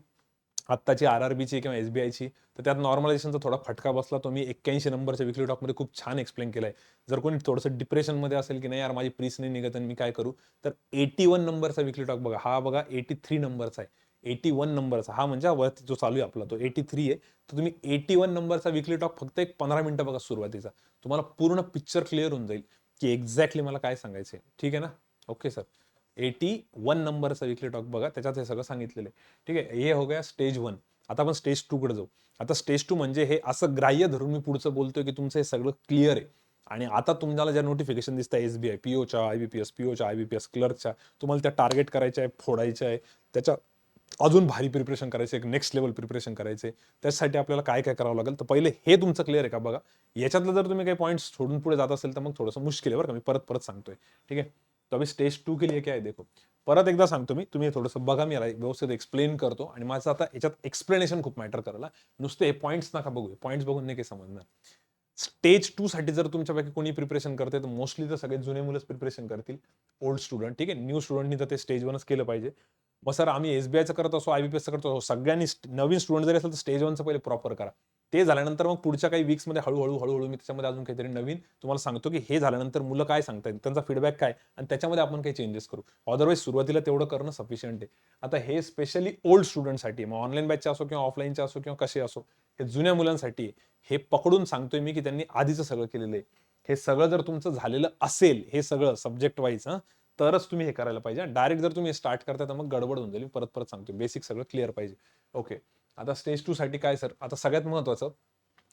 आत्ताची आर-आर-बीची किंवा एस-बी-आयची, तर त्यात नॉर्मलायझेशनचा थोडा फटका बसला. तो मी 81 नंबरच्या विकली टॉकमध्ये खूप छान एक्सप्लेन केलाय. जर कोणी थोडंसं डिप्रेशनमध्ये असेल की नाही यार माझी प्रीच नाही निघत आणि मी काय करू? तर 81 नंबरचा विकली टॉक बघा. हा बघा 83 नंबरचा आहे. 81 नंबरचा हा म्हणजे वरती जो चालू आहे आपला तो 83 आहे. तर तुम्ही 81 नंबरचा विकली टॉक फक्त एक 15 मिनिटं बघा सुरुवातीचा. तुम्हाला पूर्ण पिक्चर क्लिअर होऊन जाईल, की एक्झॅक्टली मला काय सांगायचंय. ठीक आहे ना? Okay sir. 81 नंबरचा विकली टॉक बघा. त्याच्यात हे सगळं सांगितलेलं आहे. ठीक आहे. हे हो गया स्टेज 1. आता आपण स्टेज 2 कडे जाऊ. आता स्टेज 2 म्हणजे हे असं ग्राह्य धरून मी पुढचं बोलतोय, की तुमचं हे सगळं क्लिअर आहे. आणि आता तुम्हाला ज्या नोटिफिकेशन दिसतात एस-बी-आय, पी-ओच्या, आय-बी-पी-एस, पी-ओच्या, आय-बी-पी-एस, क्लर्कच्या, तुम्हाला त्या टार्गेट करायच्या आहे, फोडायच्या आहे. त्याच्या अजून भारी प्रिपरेशन करायचं एक नेक्स्ट लेव्हल प्रिपरेशन करायचे. त्याच्यासाठी आपल्याला काय काय करावं लागेल? तर पहिले हे तुमचं क्लिअर आहे का बघा. याच्यातलं जर तुम्ही काही पॉईंट्स सोडून पुढे जात असेल, तर मग थोडंसं मुश्किल आहे बरं का. मी परत परत सांगतोय. ठीक आहे. तो अभी स्टेज 2 के लिए क्या है देखो. परत एकदा सांगतो मी. तुम्ही थोडंसं बघा, मी याला व्यवस्थित एक्सप्लेन करतो आणि माझं आता याच्यात एक्सप्लेनेशन खूप मॅटर करेल. नुसते हे पॉईंट्स नका बघू. पॉईंट्स बघून नाही काही समजणार. स्टेज 2 साठी जर तुमच्यापैकी कोणी प्रिपरेशन करते, तर मोस्टली तर सगळे जुने मुलंच प्रिपरेशन करतील. ओल्ड स्टुडंट ठीक आहे. न्यू स्टुडंटनी तर ते स्टेज 1च केलं पाहिजे. मग सर आम्ही एस-बी-आयचं करत असो, आय-बी-पी-एसचं करत असो, सगळ्यांनी नवीन स्टुडंट जरी असेल तर स्टेज 1चं पहिले प्रॉपर करा. ते झाल्यानंतर मग पुढच्या काही वीक्समध्ये हळू-हळू मी त्याच्यामध्ये अजून काहीतरी नवीन तुम्हाला सांगतो, की हे झाल्यानंतर मुलं काय सांगतायत, त्यांचा फीडबॅक काय आणि त्याच्यामध्ये आपण काही चेंजेस करू. अदरवाईज सुरुवातीला तेवढं करणं सफिशियंट आहे. आता हे स्पेशली ओल्ड स्टुडंटसाठी मग ऑनलाईन बॅचचे असो किंवा ऑफलाईनचे असो किंवा कसे असो, हे जुन्या मुलांसाठी आहे. हे पकडून सांगतोय मी, की त्यांनी आधीचं सगळं केलेलं आहे. हे सगळं जर तुमचं झालेलं असेल, हे सगळं सब्जेक्ट वाईज तरच तुम्ही हे करायला पाहिजे. डायरेक्ट जर तुम्ही स्टार्ट करताय, तर मग गडबड होऊन जाईल. मी परत परत सांगतो. बेसिक सगळं क्लिअर पाहिजे. ओके. आता स्टेज 2 साठी काय सर? आता सगळ्यात महत्त्वाचं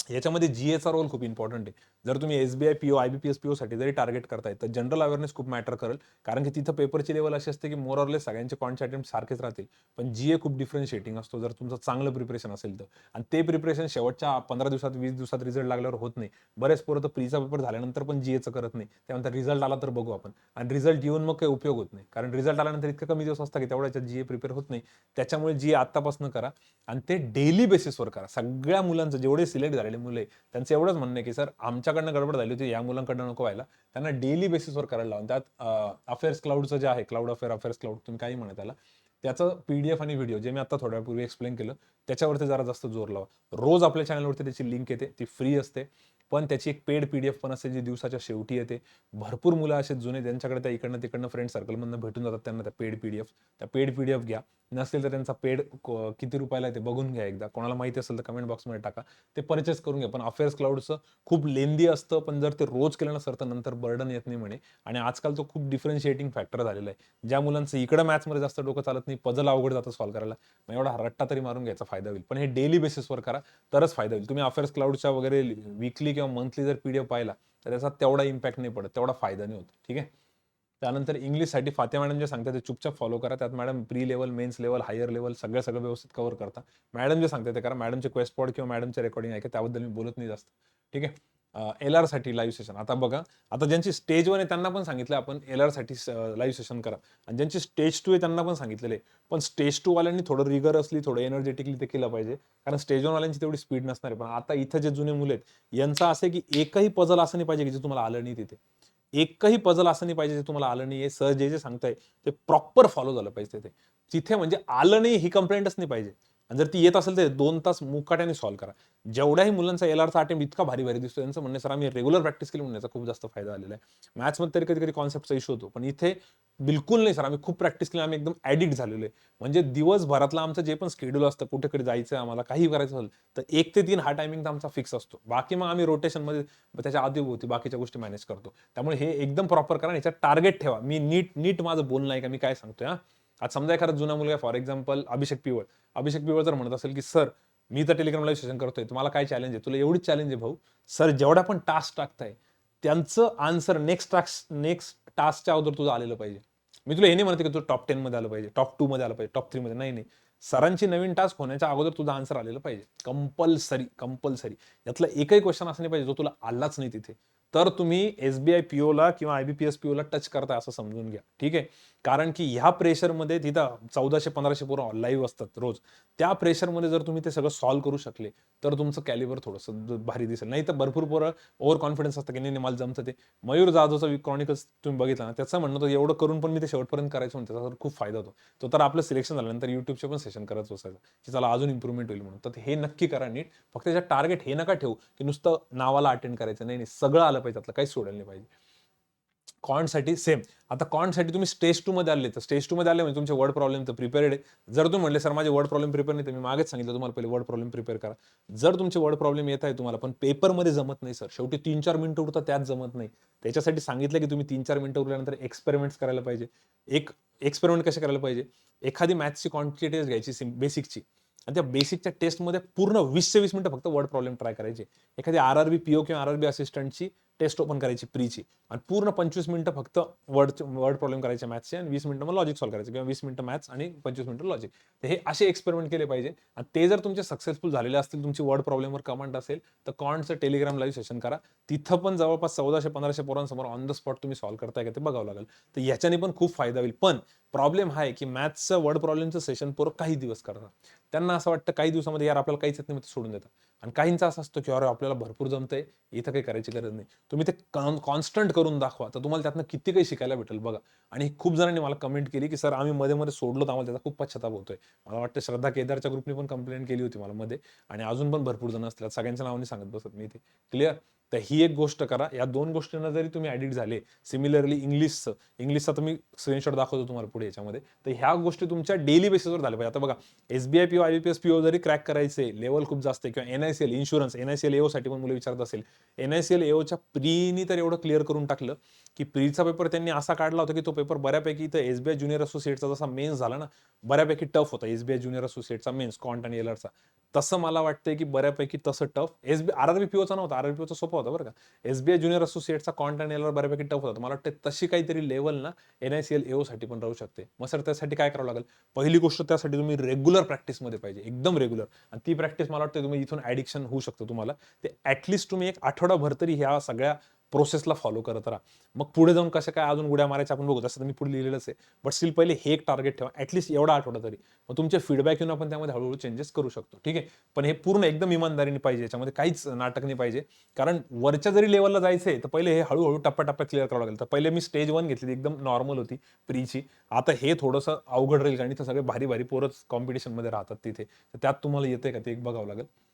याच्यामध्ये जीएचा रोल खूप इम्पॉर्टंट आहे. जर तुम्ही एस-बी-आय, पी-ओ, आय-बी-पी-एस, पी-ओसाठी जरी टार्गेट करताय, तर जनरल अवेअरनेस खूप मॅटर करेल. कारण की तिथं पेपरची लेवल अशी असते, की मोर ऑर लेस सगळ्यांचे कॉन्टचे अटेम्प्ट सारखेच राहतील. पण जीए खूप डिफरन्शिएटिंग असतो, जर तुमचं चांगलं प्रिपरेशन असेल तर. आणि ते प्रिपरेशन शेवटच्या 15 दिवसात, 20 दिवसात रिझल्ट लागल्यावर होत नाही. बरेच पोरं तर प्रीचा पेपर झाल्यानंतर पण जीएचं करत नाही. त्यानंतर रिझल्ट आला तर बघू आपण. आणि रिझल्ट येऊन मग काही उपयोग होत नाही. कारण रिझल्ट आल्यानंतर इतकं कमी दिवस असतात, की तेवढ्याच्यात जीए प्रिपेअर होत नाही. त्याच्यामुळे जीए आत्तापासून करा आणि ते डेली बेसिसवर करा. सगळ्या मुलांचं जेवढे सिलेक्ट झालेले मुलं आहे, त्यांचं एवढंच म्हणणं आहे, की सर आमच्याकडनं गडबड झाली होती, या मुलांकडनं नको व्हायला. त्यांना डेली बेसिसवर करायला लावा. त्यात अफेअर्स क्लाउडचं जे आहे, क्लाउड अफेअर, अफेअर्स क्लाउड तुम्ही काही म्हणा त्याला, त्याचं पीडीएफ आणि व्हिडिओ जे मी आता थोड्या वेळापूर्वी एक्सप्लेन केलं, त्याच्यावरती जरा जास्त जोर लावा. रोज आपल्या चॅनलवरती त्याची लिंक येते, ती फ्री असते. पण त्याची एक पेड पीडीएफ पण असते, जी दिवसाच्या शेवटी येते. भरपूर मुलं असे जुने ज्यांच्याकडे त्या इकडनं तिकडनं फ्रेंड सर्कलमधनं भेटून जातात त्यांना त्या पेड पीडीएफ. त्या पेड पीडीएफ घ्या. नसेल तर त्यांचा पेड किती रुपयाला आहे ते बघून घ्या एकदा. कोणाला माहिती असेल तर कमेंट बॉक्समध्ये टाका. ते परचेस करून घ्या. पण अफेअर्स क्लाउडचं खूप लेंदी असतं, पण जर ते रोज केलं ना सर, तर नंतर बर्डन येत नाही म्हणे. आणि आजकाल तो खूप डिफरन्शिएटिंग फॅक्टर झालेला आहे. ज्या मुलांचं इकडं मॅथ्समध्ये जास्त डोकं चालत नाही, पझल अवघड जातं सॉल्व्ह करायला, मग एवढा रट्टा तरी मारून घ्यायचा फायदा होईल. पण हे डेली बेसिसवर करा, तरच फायदा होईल. तुम्ही अफेअर्स क्लाउडच्या वगैरे वीकली किंवा मंथली जर पीडीएफ पाहिला, तर त्याचा तेवढा इम्पॅक्ट नाही पडत, तेवढा फायदा नाही होत. ठीक आहे. त्यानंतर इंग्लिशसाठी फातिया मॅडम जे सांगतात ते चुपचाप फॉलो करा. त्यात madam pre level, mains level, higher level सगळं व्यवस्थित कव्हर करता. मॅडम जे सांगतात ते करा. मॅडमचे क्वेस्ट पॉड किंवा मॅडमचे रेकॉर्डिंग ऐका. त्याबद्दल मी बोलत नाही जास्त. ठीक आहे. LR साठी लाईव्ह सेशन. आता बघा, आता ज्यांची स्टेज 1 आहे त्यांना पण सांगितलं आपण LR साठी लाईव्ह सेशन करा आणि ज्यांची स्टेज 2 आहे त्यांना पण सांगितलेलं आहे. पण स्टेज 2 वाल्यांनी थोडं रिगरसली, थोडं एनर्जेटिकली ते केलं पाहिजे. कारण स्टेज 1 वाल्यांची तेवढी स्पीड नसणार आहे. पण आता इथं जे जुने मुलं आहेत, यांचं असं आहे की एकही पझल असं नाही पाहिजे की जे तुम्हाला आलं नाही तिथे. एकही पझल असं नाही पाहिजे जे तुम्हाला आलं नाहीये. सर जे सांगताय ते प्रॉपर फॉलो झालं पाहिजे ते. तिथे म्हणजे आलं नाही ही कंप्लेंटच नाही पाहिजे. आणि जर ती येत असेल तर 2 तास मुकाट्याने सॉल्व्ह करा. जेवढ्याही मुलांचा LRचा अटेम्प्ट इतका भारी भारी दिसतो, त्यांचं म्हणणं सर आम्ही रेग्युलर प्रॅक्टिस केली म्हणून याचा खूप जास्त फायदा झालेला आहे. मॅथ्समध्ये तरी कधी-कधी कॉन्सेप्टचा इश्यू होतो. पण इथे बिलकुल नाही सर, आम्ही खूप प्रॅक्टिस केली, आम्ही एकदम ॲडिक्ट झालेलो आहे. म्हणजे दिवसभरातलं आमचं जे पण शेड्यूल असतं, कुठेकडे जायचं आम्हाला, काही करायचं असेल, तर 1 ते 3 हा टायमिंग आमचा फिक्स असतो. बाकी मग आम्ही रोटेशनमध्ये त्याच्या अवतीभोवती बाकीच्या गोष्टी मॅनेज करतो. त्यामुळे हे एकदम प्रॉपर करा. याच्यात टार्गेट ठेवा. मी नीट माझं बोलणं आहे का मी काय सांगतोय हां. आज समजा एखादा जुना मुलगा फॉर एक्झाम्पल अभिषेक पिवळ. अभिषेक पिवळ जर म्हणत असेल की सर मी तर टेलिग्राम लाईव्ह सेशन करतोय. तुम्हाला काय चॅलेंज आहे? तुला एवढीच चॅलेंज आहे भाऊ. सर जेवढा पण टास्क टाकताय, त्यांचं आन्सर नेक्स्ट टास्कच्या अगोदर तुझं आलेलं पाहिजे. मी तुला हे नाही म्हणते की तू टॉप 10 मध्ये आलं पाहिजे, टॉप 2 मध्ये आलं पाहिजे, टॉप 3 मध्ये. नाही. सरांची नवीन टास्क होण्याच्या अगोदर तुझं आन्सर आलेलं पाहिजे. कंपल्सरी. यातला एकही क्वेश्चन असं नाही पाहिजे जो तुला आलाच नाही तिथे. तर तुम्ही SBI POला किंवा IBPS POला टच करताय असं समजून घ्या. ठीक आहे. कारण की ह्या प्रेशरमध्ये तिथं 1400-1500 पोरं लाईव्ह असतात रोज. त्या प्रेशरमध्ये जर तुम्ही ते सगळं सॉल्व्ह करू शकले, तर तुमचं कॅलिबर थोडंसं भारी दिसेल. नाही तर भरपूर पोरं ओव्हर कॉन्फिडन्स असतं की नाही मला जमतं ते. मयूर जाधवचा क्रॉनिकल्स तुम्ही बघितला ना, त्याचं म्हणणं होतं एवढं करून पण मी ते शेवटपर्यंत करायचो आणि त्याचा खूप फायदा होतो. तो तर आपलं सिलेक्शन झाल्यानंतर YouTubeचे पण सेशन करत बसायचा, की चला अजून इम्प्रूव्हमेंट होईल म्हणून. तर हे नक्की करा नीट. फक्त त्याच्यात टार्गेट हे नका ठेवू, की नुसतं नावाला अटेंड करायचं. नाही, सगळं आलं पाहिजे, त्यातलं काहीच सोडायला नाही पाहिजे. कॉन्टसाठी सेम. आता कॉन्टसाठी तुम्ही स्टेज 2 मध्ये आले, तर स्टेज 2 मध्ये आले म्हणजे तुमचे वर्ड प्रॉब्लेम तर प्रिपेअर्ड आहे. जर तुम्ही म्हटले सर माझे वर्ड प्रॉब्लेम प्रिपेअर नाही, तर मी मागेच सांगितलं तुम्हाला पहिले वर्ड प्रॉब्लेम प्रिपेअर करा. जर तुमचे वर्ड प्रॉब्लेम येत आहे तुम्हाला, पण पेपरमध्ये जमत नाही सर. शेवटी 3-4 मिनिटं उरतात त्यात जमत नाही. त्याच्यासाठी सांगितलं की तुम्ही 3-4 मिनिटं उरल्यानंतर एक्सपेरिमेंट्स करायला पाहिजे. एक एक्सपेरिमेंट कसे करायला पाहिजे? एखादी मॅथ्सची क्वांटिटी टेस्ट घ्यायची बेसिकची आणि त्या बेसिकच्या टेस्टमध्ये पूर्ण 20 20 मिनिटं फक्त वर्ड प्रॉब्लेम ट्राय करायचे. एखादी RRB PO किंवा RRB असिस्टंटची टेस्ट ओपन करायची प्रीची आणि पूर्ण 25 मिनिटं फक्त वर्ड प्रॉब्लेम करायचे मॅथ्सचे आणि 20 मिनिटं मग लॉजिक सॉल्व्ह करायचे किंवा 20 मिनिटं मॅथ्स आणि 25 मिनिटं लॉजिक. तर हे असे एक्सपेरिमेंट केले पाहिजे आणि ते जर तुमचे सक्सेसफुल झालेले असतील, तुमची वर्ड प्रॉब्लेमवर कमांड असेल, तर कॉन्टचं टेलिग्राम लाईव्ह सेशन करा. तिथं पण जवळपास 1400-1500 पोरांसमोर ऑन द स्पॉट तुम्ही सॉल्व्ह करताय का ते बघावं लागेल. तर याच्याने पण खूप फायदा होईल. पण प्रॉब्लेम हा आहे की मॅथ्सचं वर्ड प्रॉब्लेमचं सेशन पोरं काही दिवस करतात. त्यांना असं वाटतं काही दिवसामध्ये यार आपल्याला काहीच येत नाही, सोडून देतात. आणि काहींचा असं असतं की अरे आपल्याला भरपूर जमतंय, इथं काही करायची गरज नाही. तुम्ही ते कॉन्स्टंट करून दाखवा, तर तुम्हाला त्यातनं किती काही शिकायला भेटेल बघा. आणि खूप जणांनी मला कमेंट केली की सर आम्ही मध्ये सोडलो, तर आम्हाला त्याचा खूप पश्चाताप होतोय. मला वाटतं श्रद्धा केदारच्या ग्रुपने पण कंप्लेंट केली होती मला मध्ये आणि अजून पण भरपूर जण असतील. सगळ्यांच्या नावाने सांगत बसत मी इथे. क्लिअर? तर ही एक गोष्ट करा. या 2 गोष्टींना जरी तुम्ही ॲडिक्ट झाले, सिमिलरली इंग्लिशचा तर मी स्क्रीनशॉट दाखवतो तुम्हाला पुढे याच्यामध्ये. तर ह्या गोष्टी तुमच्या डेली बेसिसवर झाल्या पाहिजे. आता बघा SBI PO, IBPS PO जरी क्रॅक करायचे, लेवल खूप जास्त आहे किंवा NICL इन्शुरन्स, NICL AO साठी पण मुलं विचारत असेल. NICL AOच्या प्रीनी तर एवढं क्लिअर करून टाकलं, की प्रीचा पेपर त्यांनी असा काढला होता, की तो पेपर बऱ्यापैकी इथं SBI ज्युनियर असोसिएटचा जसा मेन्स झाला ना, बऱ्यापैकी टफ होता SBI ज्युनियर असोसिएटचा मेन्स, कॉन्ट आणि एलआरचा. तसं मला वाटतंय, की बऱ्यापैकी तसं टफ RRB POचा नव्हता. RRB POचा सोपा होता बरं का. SBI ज्युनियर असोसिएटचा कॉन्ट आणि एलआर बऱ्यापैकी टफ होता. मला वाटतं तशी काहीतरी लेवल ना NICL AO साठी पण राहू शकते. मग सर त्यासाठी काय करावं लागेल? पहिली गोष्ट त्यासाठी तुम्ही रेग्युलर प्रॅक्टिसमध्ये पाहिजे, एकदम रेग्युलर. आणि ती प्रॅक्टिस मला वाटतं तुम्ही इथून ॲडिक्शन होऊ शकतं तुम्हाला. ते ॲटलीस्ट तुम्ही एक आठवडाभर तरी ह्या सगळ्या प्रोसेसला फॉलो करत राहा. मग पुढे जाऊन कसं काय अजून उड्या मारायच्या आपण बघू. तसं तर मी पुढे लिहिलेलंच आहे. बट स्टिल पहिले हे एक टार्गेट ठेवा. ॲटलीस्ट एवढा आठवडा तरी. मग तुमचे फीडबॅक येऊन आपण त्यामध्ये हळूहळू चेंजेस करू शकतो. ठीक आहे. पण हे पूर्ण एकदम इमानदारीने पाहिजे. याच्यामध्ये काहीच नाटक नाही पाहिजे. कारण वरच्या जरी लेवलला जायचंय, तर पहिले हे हळूहळू टप्प्याटप्प्यात क्लिअर करावं लागेल. तर पहिले मी स्टेज 1 घेतली, एकदम नॉर्मल होती प्रीची. आता हे थोडंसं अवघड राहील कारण इथं सगळे भारी भारी पोरच कॉम्पिटिशनमध्ये राहतात तिथे. तर त्यात तुम्हाला येतंय का ते एक बघावं लागेल.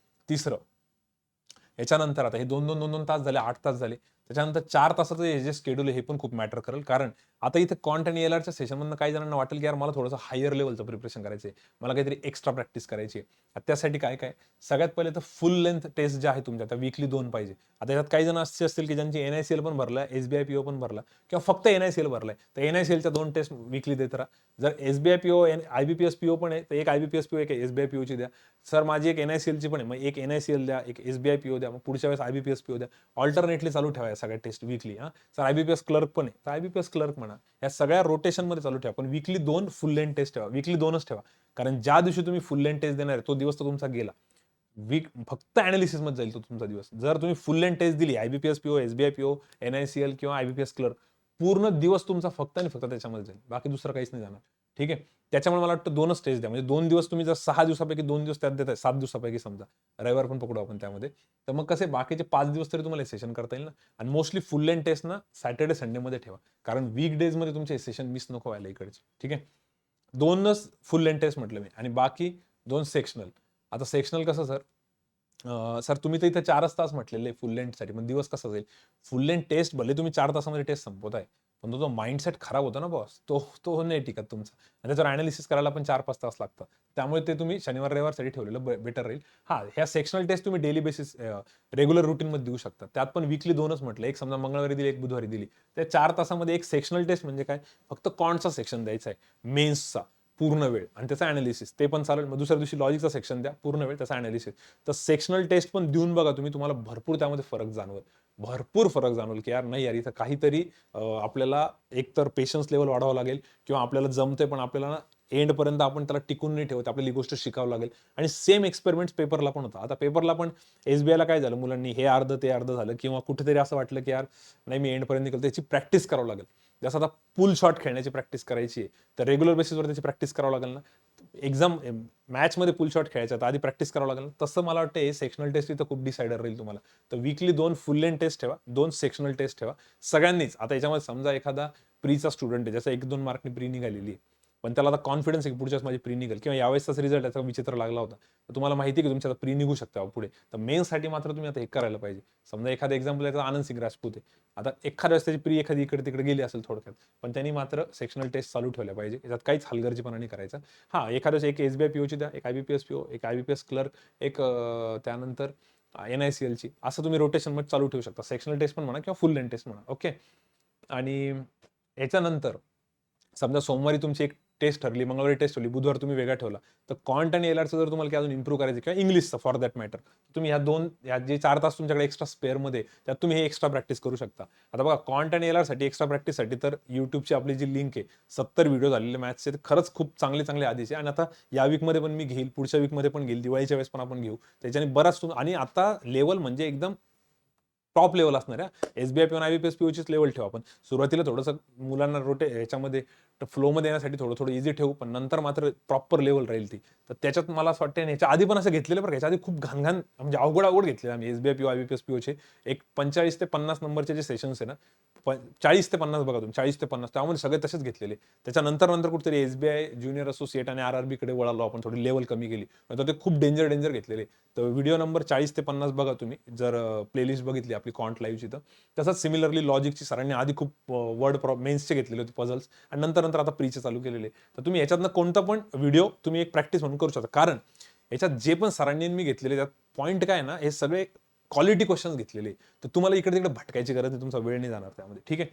तिसरं, याच्यानंतर आता हे 2-2 तास झाले, 8 तास झाले. त्याच्यानंतर 4 तासाचं हे जे शेड्यूल आहे हे पण खूप मॅटर करेल. कारण आता इथे कॉन्ट आणि एलआरच्या सेशनमधनं काही जणांना वाटेल की यार मला थोडंसं हायर लेव्हलचं प्रिपरेशन करायचं आहे. मला काहीतरी एक्स्ट्रा प्रॅक्टिस करायची आहे. त्यासाठी काय काय? सगळ्यात पहिले तर फुल लेंथ टेस्ट ज्या आहे तुमच्या त्या वीकली 2 पाहिजे. आता यात काही जण असे असतील की ज्यांची NICL पण भरला, SBI PO पण भरला किंवा फक्त NICL भरलाय. तर NICLच्या 2 टेस्ट वीकली देत राहा. जर SBI PO, IBPS PO पण आहे, तर एक IBPS PO, एक SBI PO ची द्या. सर माझी एक NICLची पण आहे, मग एक NICL द्या, एक SBI PO द्या, मग पुढच्या वेळेस IBPS PO द्या. ऑल्टरनेटली चालू ठेवा या सगळ्या test weekly. Sir IBPS clerk पण आहे, तर IBPS क्लर्क म्हणा. या सगळ्या रोटेशनमध्ये चालू ठेवा. पण वीकली 2 फुल लेंथ टेस्ट ठेवा. वीकली 2च ठेवा. कारण ज्या दिवशी तुम्ही फुल लेंथ टेस्ट देणार आहे, तो दिवस तर तुमचा गेला. वीक फक्त अनालिसिस मध्ये जाईल तो तुमचा दिवस. जर तुम्ही फुल लेंथ टेस्ट दिली, आयबीपीएस पीओ, एसबीआय पीओ, एनआयसीएल किंवा आयबीपीएस क्लर्क, पूर्ण दिवस तुमचा फक्त आणि फक्त त्याच्यामध्ये जाईल, बाकी दुसरं काहीच नाही जाणार. ठीक आहे. त्याच्यामुळे मला वाटतं 2च टेस्ट द्या. म्हणजे 2 दिवस तुम्ही जर 6 दिवसापैकी 2 दिवस त्यात देताय, 7 दिवसापैकी समजा रविवार पण पकडू आपण त्यामध्ये, तर मग कसे बाकीचे 5 दिवस तरी तुम्हाला सेशन करता येईल ना. आणि मोस्टली फुल लेंथ टेस्ट ना सॅटर्डे संडे मध्ये ठेवा, कारण वीक डेज मध्ये तुमचे सेशन मिस नको व्हायला इकडचे. ठीक आहे. 2च फुल लेंथ टेस्ट म्हटलं मी, आणि बाकी 2 सेक्शनल. आता सेक्शनल कसं सर, सर तुम्ही तर इथे 4च तास म्हटलेले फुल लेंथसाठी, मग दिवस कसा जाईल? फुल लेंथ टेस्ट भले तुम्ही 4 तासामध्ये टेस्ट संपवताय, पण तो माइंडसेट खराब होतो ना बॉस, तो तो नाही टिकत तुमचा. आणि त्याच्यावर अनालिसिस करायला पण 4-5 तास लागतात. त्यामुळे ते तुम्ही शनिवार रविवारसाठी ठेवलेलं बेटर राहील. हा, ह्या सेक्शनल टेस्ट तुम्ही डेली बेसिस रेग्युलर रुटीनमध्ये देऊ शकता. त्यात पण वीकली 2च म्हटलं, एक समजा मंगळवारी दिली, एक बुधवारी दिली. त्या 4 तासामध्ये एक सेक्शनल टेस्ट म्हणजे काय, फक्त कॉन्टचा सेक्शन द्यायचा आहे, मेन्सचा पूर्ण वेळ, आणि त्याचा अनालिसिस ते पण चालेल. मग दुसऱ्या दिवशी लॉजिकचा सेक्शन द्या पूर्ण वेळ, त्याचा अनालिसिस. तर सेक्शनल टेस्ट पण देऊन बघा तुम्ही, तुम्हाला भरपूर त्यामध्ये फरक जाणवेल. भरपूर फरक जाणवेल की यार नाही यार, इथं काहीतरी आपल्याला एकतर पेशन्स लेवल वाढवावं लागेल, किंवा आपल्याला जमते पण आपल्याला ना एंड पर्यंत आपण त्याला टिकून नाही ठेवत, आपल्याला ही गोष्ट शिकावं लागेल. आणि सेम एक्सपेरिमेंट पेपरला पण होता. आता पेपरला पण एसबीआयला काय झालं, मुलांनी हे अर्ध ते अर्ध झालं, किंवा कुठेतरी असं वाटलं की यार नाही मी एंड पर्यंत निघतो, त्याची प्रॅक्टिस करावं लागेल. जसं आता पुल शॉट खेळण्याची प्रॅक्टिस करायची आहे, तर रेग्युलर बेसिसवर त्याची प्रॅक्टिस करावं लागेल ना. एक्झाम मॅचमध्ये पुल शॉट खेळायचा तर आधी प्रॅक्टिस करावं लागेल. तसं मला वाटतं हे सेक्शनल टेस्ट इथं खूप डिसाइडर राहील तुम्हाला. तर वीकली 2 फुल लेंथ टेस्ट ठेवा, 2 सेक्शनल टेस्ट ठेवा सगळ्यांनीच. आता याच्यामध्ये समजा एखादा प्रीचा स्टुडंट आहे, जसं 1-2 मार्कनी प्री निघालेली आहे, पण त्याला आता कॉन्फिडन्स आहे की पुढच्याच माझी प्री निघेल, किंवा यावेळेसचाच रिझल्ट याचा विचित्र लागला होता, तर तुम्हाला माहिती आहे की तुमच्या प्री निघू शकता पुढे. तर मेन्ससाठी मात्र तुम्ही आता हे करायला पाहिजे. समजा एखादा एक्झाम्पल आहे, आनंद सिंग राजपूत आहे, आता एखाद्या वेळेस त्याची प्री एखादी इकडे तिकडे गेली असेल थोडक्यात, पण त्यांनी मात्र सेक्शनल टेस्ट चालू ठेवल्या पाहिजे. याच्यात काहीच हलगर्जीपणा नाही करायचा. हा, एखाद्या वेळेस एक एसबीआय पीओची द्या, एक आयबीपीएस पीओ, एक आयबीपीएस क्लर्क, एक त्यानंतर एनआयसीएलची, असं तुम्ही रोटेशन मध्ये चालू ठेवू शकता. सेक्शनल टेस्ट पण म्हणा किंवा फुल लेंथ टेस्ट म्हणा. ओके. आणि याच्यानंतर समजा सोमवारी तुमची एक टेस्ट ठरली, मंगळवारी टेस्ट ठरली, बुधवार तुम्ही वेगळा ठेवला, तर कॉन्ट आणि एलआरचं जर तुम्हाला अजून इम्प्रूव्ह करायचं, किंवा इंग्लिशचं फॉर दॅट मॅटर, तुम्ही ह्या जे 4 तास तुमच्याकडे एक्स्ट्रा स्पेअरमध्ये, त्यात तुम्ही हे एक्स्ट्रा प्रॅक्टिस करू शकता. आता बघा, कॉन्ट आणि एलआरसाठी एक्स्ट्रा प्रॅक्टिससाठी तर युट्यूबची आपली जी लिंक आहे, 70 व्हिडिओ झालेले मॅथ्सचे, खरंच खूप चांगले चांगले आधीचे. आणि आता या वीकमध्ये पण मी घेईल, पुढच्या वीकमध्ये पण घेईल, दिवाळीच्या वेळेस पण आपण घेऊ. त्याच्याने बराच आणि आता लेवल म्हणजे एकदम टॉप लेवल असणार आहे. एसबीआय पीओ, आयबीपीएस पीओचीच लेवल ठेवा. आपण सुरुवातीला थोडंसं मुलांना ह्याच्यामध्ये फ्लोमध्ये येण्यासाठी थोडं थोडं इझी ठेवू, पण नंतर मात्र प्रॉपर लेवल राहील ती. तर त्याच्यात मला असं वाटतं, ह्याच्या आधी पण असं घेतलेलं बरं, ह्याच्या आधी खूप घाण म्हणजे अवघड घेतलेलं आम्ही एसबीआय पीओ, आयबीपीएस पीओचे एक 45 ते 50 नंबरचे जे सेशन्स आहे ना, 40 ते 50 बघा तुम्ही, 40 ते 50, त्यामध्ये सगळे तसेच घेतलेले. त्याच्यानंतर कुठेतरी एसबीआय ज्युनियर असोसिएट आणि आरआरबी कडे वळालो आपण, थोडी लेवल कमी केली, तर ते खूप डेंजर घेतलेले. तर व्हिडिओ नंबर 40 ते 50 बघा तुम्ही, जर प्लेलिस्ट बघितली आपली कॉन्ट लाईव्हची. तर तसंच सिमिलरली लॉजिकची सरांनी आधी खूप वर्ड मेन्सचे घेतलेले होते पझल्स, आणि नंतर आता प्रीचे चालू केलेले. तर तुम्ही याच्यातनं कोणता पण व्हिडिओ तुम्ही एक प्रॅक्टिस म्हणून करू शकता, कारण याच्यात जे पण सरांनी मी घेतलेले, त्यात पॉईंट काय ना, हे सगळे क्वालिटी क्वेश्चन्स घेतलेले. तर तुम्हाला इकडे तिकडे भटकायची गरज नाही, तुमचा वेळ नाही जाणार त्यामध्ये. ठीक आहे.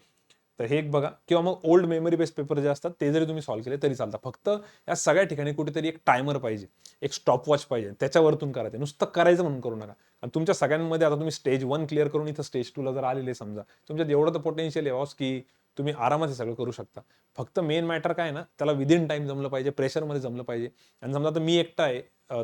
तर हे एक बघा, किंवा मग ओल्ड मेमरी बेस्ड पेपर जे असतात ते जरी तुम्ही सॉल्व्ह केले तरी चालतात. फक्त या सगळ्या ठिकाणी कुठेतरी एक टायमर पाहिजे, एक स्टॉप वॉच पाहिजे, त्याच्यावरतून करायचं, नुसतं करायचं म्हणून करू नका. आणि तुमच्या सगळ्यांमध्ये आता तुम्ही स्टेज 1 क्लिअर करून इथं स्टेज 2 ला जर आलेले, समजा तुमच्यात एवढं तर पोटेन्शियल आहे की तुम्ही आरामात हे सगळं करू शकता. फक्त मेन मॅटर काय ना, त्याला विदिन टाइम जमलं पाहिजे, प्रेशरमध्ये जमलं पाहिजे. आणि समजा आता मी एकटा आहे,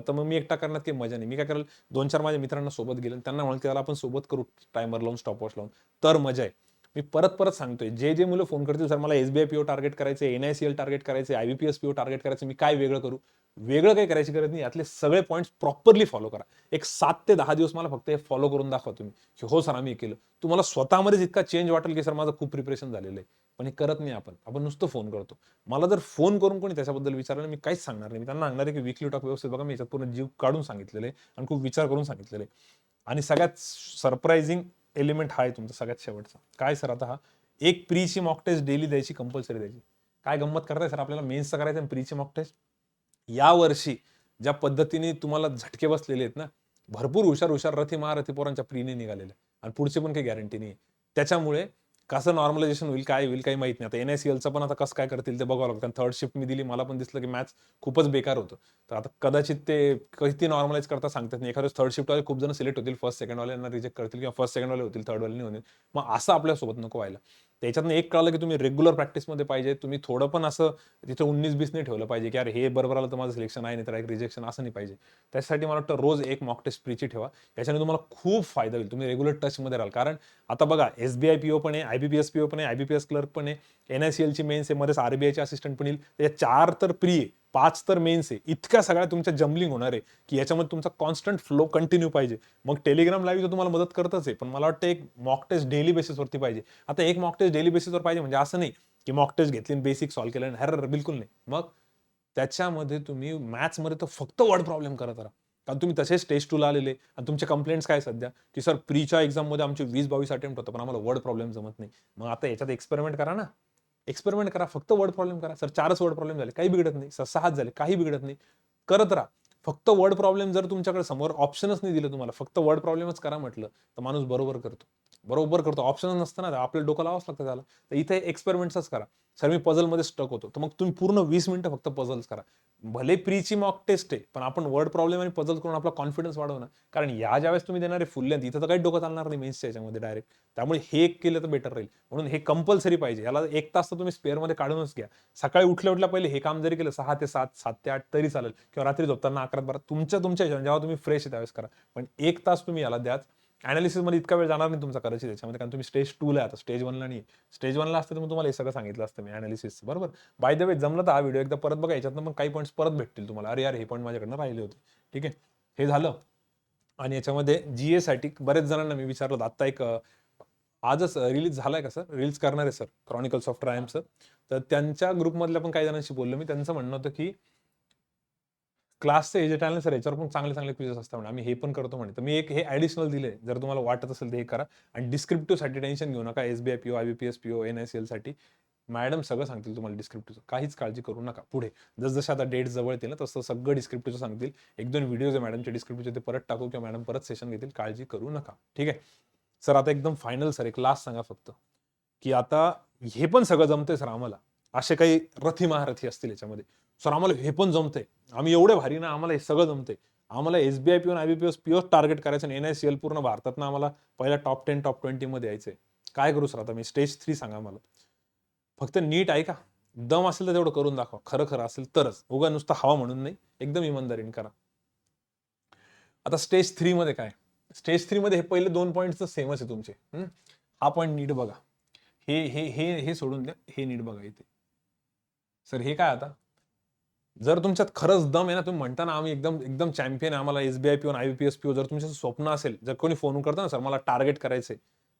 तर मग मी एकटा करण्यात काही मजा नाही. मी काय करेल, 2-4 माझ्या मित्रांना सोबत गेले, त्यांना म्हणेल त्याला आपण सोबत करू, टायमर लावून, स्टॉप वॉच लावून, तर मजा आहे. मी परत परत सांगतोय, जे मुलं फोन करतील, सर मला एसबीआय पीओ टार्गेट करायचे, एनआयसीएल टार्गेट करायचे, आयबीपीएस पीओ टार्गेट करायचे, मी काय वेगळं करू? वेगळं काही करायची गरज नाही. यातले सगळे पॉईंट्स प्रॉपरली फॉलो करा. एक 7 ते 10 दिवस मला फक्त हे फॉलो करून दाखवा तुम्ही, की हो सर आम्ही केलं. तुम्हाला स्वतःमध्येच इतका चेंज वाटेल की सर माझं खूप प्रिपरेशन झालेलं आहे. पण हे करत नाही आपण नुसतं फोन करतो. मला जर फोन करून कोणी त्याच्याबद्दल विचारलं, मी काहीच सांगणार नाही. मी त्यांना सांगणार आहे की वीकली टॉक व्यवस्थित बघा, मी याच्यात पूर्ण जीव काढून सांगितलेलं आहे आणि खूप विचार करून सांगितलेलं आहे. आणि सगळ्यात सरप्राइझिंग एलिमेंट हा आहे तुमचा सगळ्यात शेवटचा. काय सर, आता हा एक प्रीची मॉक टेस्ट डेली द्यायची, कंपल्सरी द्यायची. काय गंमत करताय सर, आपल्याला मेन्सचं करायचं आणि प्रीची मॉक टेस्ट? या वर्षी ज्या पद्धतीने तुम्हाला झटके बसलेले आहेत ना, भरपूर हुशार रथी महारथी पोरांच्या प्रीने निघालेल्या, आणि पुढचे पण काही गॅरंटी नाही. त्याच्यामुळे कसं नॉर्मलायझेशन होईल, काय होईल काही माहित नाही. आता NICLचं पण आता कसं काय करतील ते बघावं लागतं. कारण थर्ड शिफ्ट मी दिली, मला पण दिसलं की मॅथ्स खूपच बेकार होतं. तर आता कदाचित ते किती नॉर्मलाइज करता सांगतात नाही. एखाद्या थर्ड शिफ्टवाले खूप जण सिलेक्ट होतील, फर्स्ट सेकंडवाल्यांना रिजेक्ट करतील किंवा फर्स्ट सेकंडवाले होतील, थर्डवाले नाही होतील. मग असं आपल्यासोबत नको व्हायला. त्याच्यातनं एक कळलं की तुम्ही रेग्युलर प्रॅक्टिसमध्ये पाहिजे. तुम्ही थोडं पण असं तिथे 19-20 नाही ठेवलं पाहिजे, की यार हे बरोबर आलं तर माझं सिलेक्शन आहे, नाही तर रिजेक्शन असं नाही पाहिजे. त्यासाठी मला वाटतं रोज एक मॉक टेस्ट फ्रीची ठेवा. याच्याने तुम्हाला खूप फायदा होईल. तुम्ही रेग्युलर टचमध्ये राहाल. कारण आता बघा SBI PO पण आहे, IBPS PO पण आहे, IBPS क्लर्क पण आहे, NICLची मेन्स आहे, मध्येच RBIचे असिस्टंट पण येईल. या 4 तर प्री आहे, 5 तर मेन्स आहे. इतक्या सगळ्या तुमच्या जम्बलिंग होणार आहे, की याच्यामध्ये तुमचा कॉन्स्टंट फ्लो कंटिन्यू पाहिजे. मग टेलिग्राम लाईव्ह तर तुम्हाला मदत करतच आहे, पण मला वाटतं एक मॉक टेस्ट डेली बेसिसवरती पाहिजे. आता एक मॉक टेस्ट डेली बेसिसवर पाहिजे म्हणजे असं नाही, की मॉक टेस्ट घेतली बेसिक सॉल्व्ह केलं आणि बिलकुल नाही. मग त्याच्यामध्ये तुम्ही मॅथ्समध्ये तर फक्त वर्ड प्रॉब्लेम करत राहा. कारण तुम्ही तसेच स्टेज 2 ला आलेले आणि तुमचे कंप्लेंट्स काय सध्या, की सर प्रीच्या एक्झाममध्ये आमचे 20-22 अटेम्प्ट होतं, पण आम्हाला वर्ड प्रॉब्लेम जमत नाही. मग आता याच्यात एक्सपेरिमेंट करा ना. एक्सपेरिमेंट करा. फक्त वर्ड प्रॉब्लेम करा. सर 4च वर्ड प्रॉब्लेम झाले. काही बिघडत नाही. सर 6च झाले. काही बिघडत नाही. करत राहा. फक्त वर्ड प्रॉब्लेम जर तुमच्याकडे समोर ऑप्शनच नाही दिलं तुम्हाला, फक्त वर्ड प्रॉब्लेमच करा म्हटलं, तर माणूस बरोबर करतो. बरोबर करतो. ऑप्शनच नसतं ना, आपलं डोकं लावावंच लागतं त्याला. तर इथे एक्सपेरिमेंट्सच करा. सर मी पझलमध्ये स्टक होतो. तर मग तुम्ही पूर्ण 20 मिनिटं फक्त पझल्स करा. भले प्रीची मॉक टेस्ट आहे, पण आपण वर्ड प्रॉब्लेम आणि पझल करून आपला कॉन्फिडन्स वाढवू ना. कारण या ज्यावेळेस तुम्ही देणारे फुल लेंथ, इथं तर काही डोकं चालणार नाही मेन्सच्या याच्यामध्ये डायरेक्ट. त्यामुळे हे एक केलं तर बेटर राहील. म्हणून हे कंपल्सरी पाहिजे. याला 1 तास तर तुम्ही स्पेअरमध्ये काढूनच घ्या. सकाळी उठल्या-उठल्या पहिले हे काम जरी केलं 6 ते 7, 7 ते 8 तरी चालेल किंवा रात्री झोपताना 11-12 तुमच्या हिशोबाने जेव्हा तुम्ही फ्रेश आहे त्यावेळेस करा. पण 1 तास तुम्ही याला द्याच. अॅनालिसिसमध्ये इतका वेळ जाणार नाही तुमचा कदाचित त्याच्यामध्ये, कारण तुम्ही स्टेज 2 ला आता स्टेज 1 ला नाही. स्टेज 1 ला असतं तर मग तुम्हाला हे सगळं सांगितलं असतं मी अॅनालिसिसचं, बरोबर. बाय द वे जमलं तर हा व्हिडिओ एकदा परत बघा, याच्यातनं मग काही पॉईंट्स परत भेटतील तुम्हाला. अरे यार हे पॉईंट माझ्याकडनं राहिले होते. ठीक आहे. हे झालं. आणि याच्यामध्ये GA साठी बरेच जणांना मी विचारलं होतं. आता एक आजच रिलीज झालाय का सर? रिलीज करणार आहे सर क्रॉनिकल्स ऑफ ट्रायम्फचं. तर त्यांच्या ग्रुपमधल्या पण काही जणांशी बोललो मी. त्यांचं म्हणणं होतं की क्लासचं हे जे टॅलेंट सर याच्यावर पण चांगले चांगले क्विजेस असतात म्हणे, आम्ही हे पण करतो म्हणे. तर मी एक हे ॲडिशनल दिले, जर तुम्हाला वाटत असेल तर हे करा. आणि डिस्क्रिप्टिव्हसाठी टेन्शन घेऊ नका. SBI PO, IBPS PO, NICL साठी मॅडम सगळं सांगतील तुम्हाला डिस्क्रिप्टिव्हचं. काहीच काळजी करू नका. पुढे जसजसे आता डेट जवळ येतील ना, तसं सगळं डिस्क्रिप्टिव्हचं सांगतील. 1-2 व्हिडिओज आहे मॅडमचे डिस्क्रिप्टिव्हचे, ते परत टाकू किंवा मॅडम परत सेशन घेतील. काळजी करू नका. ठीक आहे. सर आता एकदम फायनल सर एक लास्ट सांगा फक्त, की आता हे पण सगळं जमतंय सर आम्हाला. असे काही रथी महारथी असतील याच्यामध्ये. सर आम्हाला हे पण जमतंय. आम्ही एवढे भारी ना, आम्हाला हे सगळं जमतंय. आम्हाला SBI PO आणि IBPS POच टार्गेट करायचं आणि NICL पूर्ण भारतातनं आम्हाला पहिल्या टॉप 10, टॉप 20 मध्ये यायचंय. काय करू सर आता मी? स्टेज 3 सांगा मला. फक्त नीट ऐका. दम असेल तर तेवढं करून दाखवा. खरं असेल तरच. उगा नुसतं हवा म्हणून नाही. एकदम इमानदारीने करा. आता स्टेज 3 मध्ये काय? स्टेज 3 मध्ये हे पहिले 2 पॉईंट्स तर सेमच आहे तुमचे. हा पॉईंट नीट बघा. हे सोडून द्या. हे नीट बघा इथे. सर हे काय आता? जर तुमच्यात खरंच दम आहे ना, तुम्ही म्हणता ना आम्ही एकदम एकदम चॅम्पियन आहे, आम्हाला SBI PO आणि IBPS PO, जर तुमचं स्वप्न असेल, जर कोणी फोन करतं ना, सर मला टार्गेट करायचंय.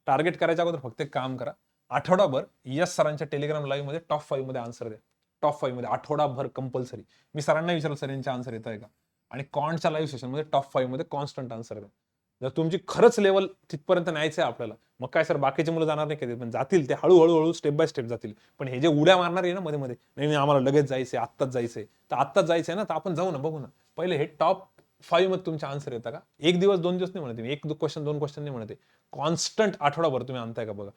टार्गेट करायच्या अगोदर फक्त एक काम करा. आठवडाभर यस सरांच्या टेलिग्राम लाईव्हमध्ये टॉप 5 मध्ये आन्सर द्या. टॉप 5 मध्ये आठवडाभर कंपल्सरी. मी सरांना विचारलं सर यांचे आन्सर येत आहे का? आणि कॉन्टच्या लाईव्ह सेशनमध्ये टॉप 5 मध्ये कॉन्स्टंट आन्सर द्या. जर तुमची खरंच लेवल तिथपर्यंत न्यायचं आहे आपल्याला, मग काय सर बाकीचे मुलं जाणार नाही कधी, पण जातील ते हळू स्टेप बाय स्टेप जातील. पण हे जे उड्या मारणार आहे ना मध्ये-मध्ये, नाही आम्हाला लगेच जायचंय, आत्ताच जायचंय. तर आत्ताच जायचंय ना, तर आपण जाऊ ना, बघू ना. पहिले हे टॉप 5 मध्ये तुमचे आन्सर येतात का? 1 दिवस 2 दिवस नाही म्हणत मी. 1 क्वेश्चन 2 क्वेश्चन नाही म्हणत आहे. कॉन्स्टंट आठवडाभर तुम्ही आणताय का बघा.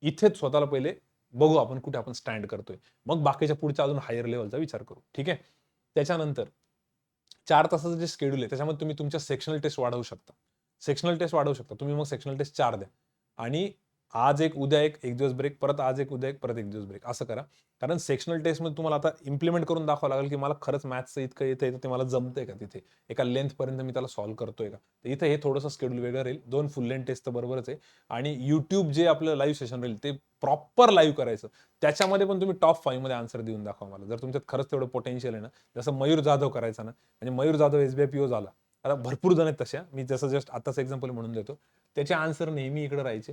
इथेच स्वतःला पहिले बघू आपण कुठे आपण स्टँड करतोय. मग बाकीच्या पुढच्या अजून हायर लेव्हलचा विचार करू. ठीक आहे. त्याच्यानंतर 4 तासाचं जे शेड्यूल आहे त्याच्यामध्ये तुम्ही तुमच्या सेक्शनल टेस्ट वाढवू शकता. सेक्शनल टेस्ट वाढवू शकता. तुम्ही मग सेक्शनल टेस्ट 4 द्या. आणि आज एक, उद्या एक, 1 दिवस ब्रेक, परत आज एक, उद्या एक, परत 1 दिवस ब्रेक असं करा. कारण सेक्शनल टेस्टमध्ये तुम्हाला आता इम्प्लिमेंट करून दाखवावं लागेल, की मला खरंच मॅथ्सचं इतकं येतंय, तर ते मला जमतंय का तिथे? एका लेंथपर्यंत मी त्याला सॉल्व्ह करतोय का? तर इथे हे थोडंसं शेड्यूल वेगळं राहील. 2 फुल लेंथ टेस्ट तर बरोबरच आहे. आणि YouTube जे आपलं लाईव्ह सेशन राहील ते प्रॉपर लाईव्ह करायचं. त्याच्यामध्ये पण तुम्ही टॉप 5 मध्ये आन्सर देऊन दाखवा मला. जर तुमच्यात खरंच तेवढं पोटेन्शियल आहे ना, जसं मयूर जाधव करायचा ना, म्हणजे मयूर जाधव SBI PO झाला. आता भरपूर जण आहेत तशा. मी जसं जस्ट आताच एक्झाम्पल म्हणून देतो. त्याचे आन्सर नेहमी इकडे राहायचे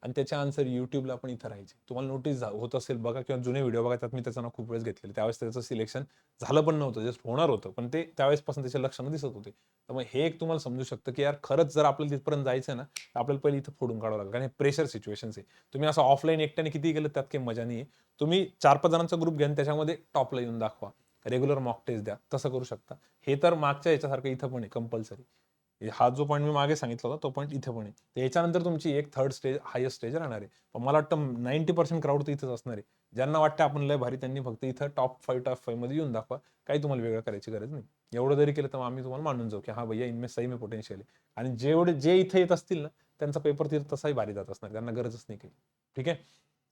आणि त्याचे आन्सर YouTubeला पण इथं राहायचे. तुम्हाला नोटीस होत असेल बघा किंवा जुने व्हिडिओ बघा, त्यात मी त्याचं नाव खूप वेळेस घेतलेलं. त्यावेळेस त्याचं सिलेक्शन झालं पण नव्हतं, जस्ट होणार होतं. पण ते त्यावेळेसपासून त्याच्या लक्षणं दिसत होते. त्यामुळे हे एक तुम्हाला समजू शकतं, की यार खरंच जर आपल्याला तिथपर्यंत जायचं ना, तर आपल्याला पहिले इथं फोडून काढावं लागेल. कारण हे प्रेशर सिच्युएशन्स आहे. तुम्ही असं ऑफलाईन एकट्याने कितीही केलं त्यात काही मजा नाही. तुम्ही 4-5 जणांचा ग्रुप घ्या आणि त्याच्यामध्ये टॉपला येऊन दाखवा. रेग्युलर मॉक टेस्ट द्या. तसं करू शकता. हे तर मागच्या ह्याच्यासारखं इथं पण आहे कंपल्सरी. हा जो पॉईंट मी मागे सांगितला होता तो पॉईंट इथे पण आहे. तर याच्यानंतर तुमची एक थर्ड स्टेज, हायस्ट स्टेज राहणार आहे. पण मला वाटतं 90% क्राऊड तर इथंच असणार आहे. ज्यांना वाटतं आपण लय भारी, त्यांनी फक्त इथं टॉप 5 मध्ये येऊन दाखवा. काही तुम्हाला वेगळं करायची गरज नाही. एवढं जरी केलं तर आम्ही तुम्हाला मानून जाऊ की हा भैया इनमें सही में पोटेन्शियल आहे. आणि जे इथे येत असतील ना, त्यांचा पेपर तिथं तसाही भारी जात असणार, त्यांना गरजच नाही काही. ठीक आहे.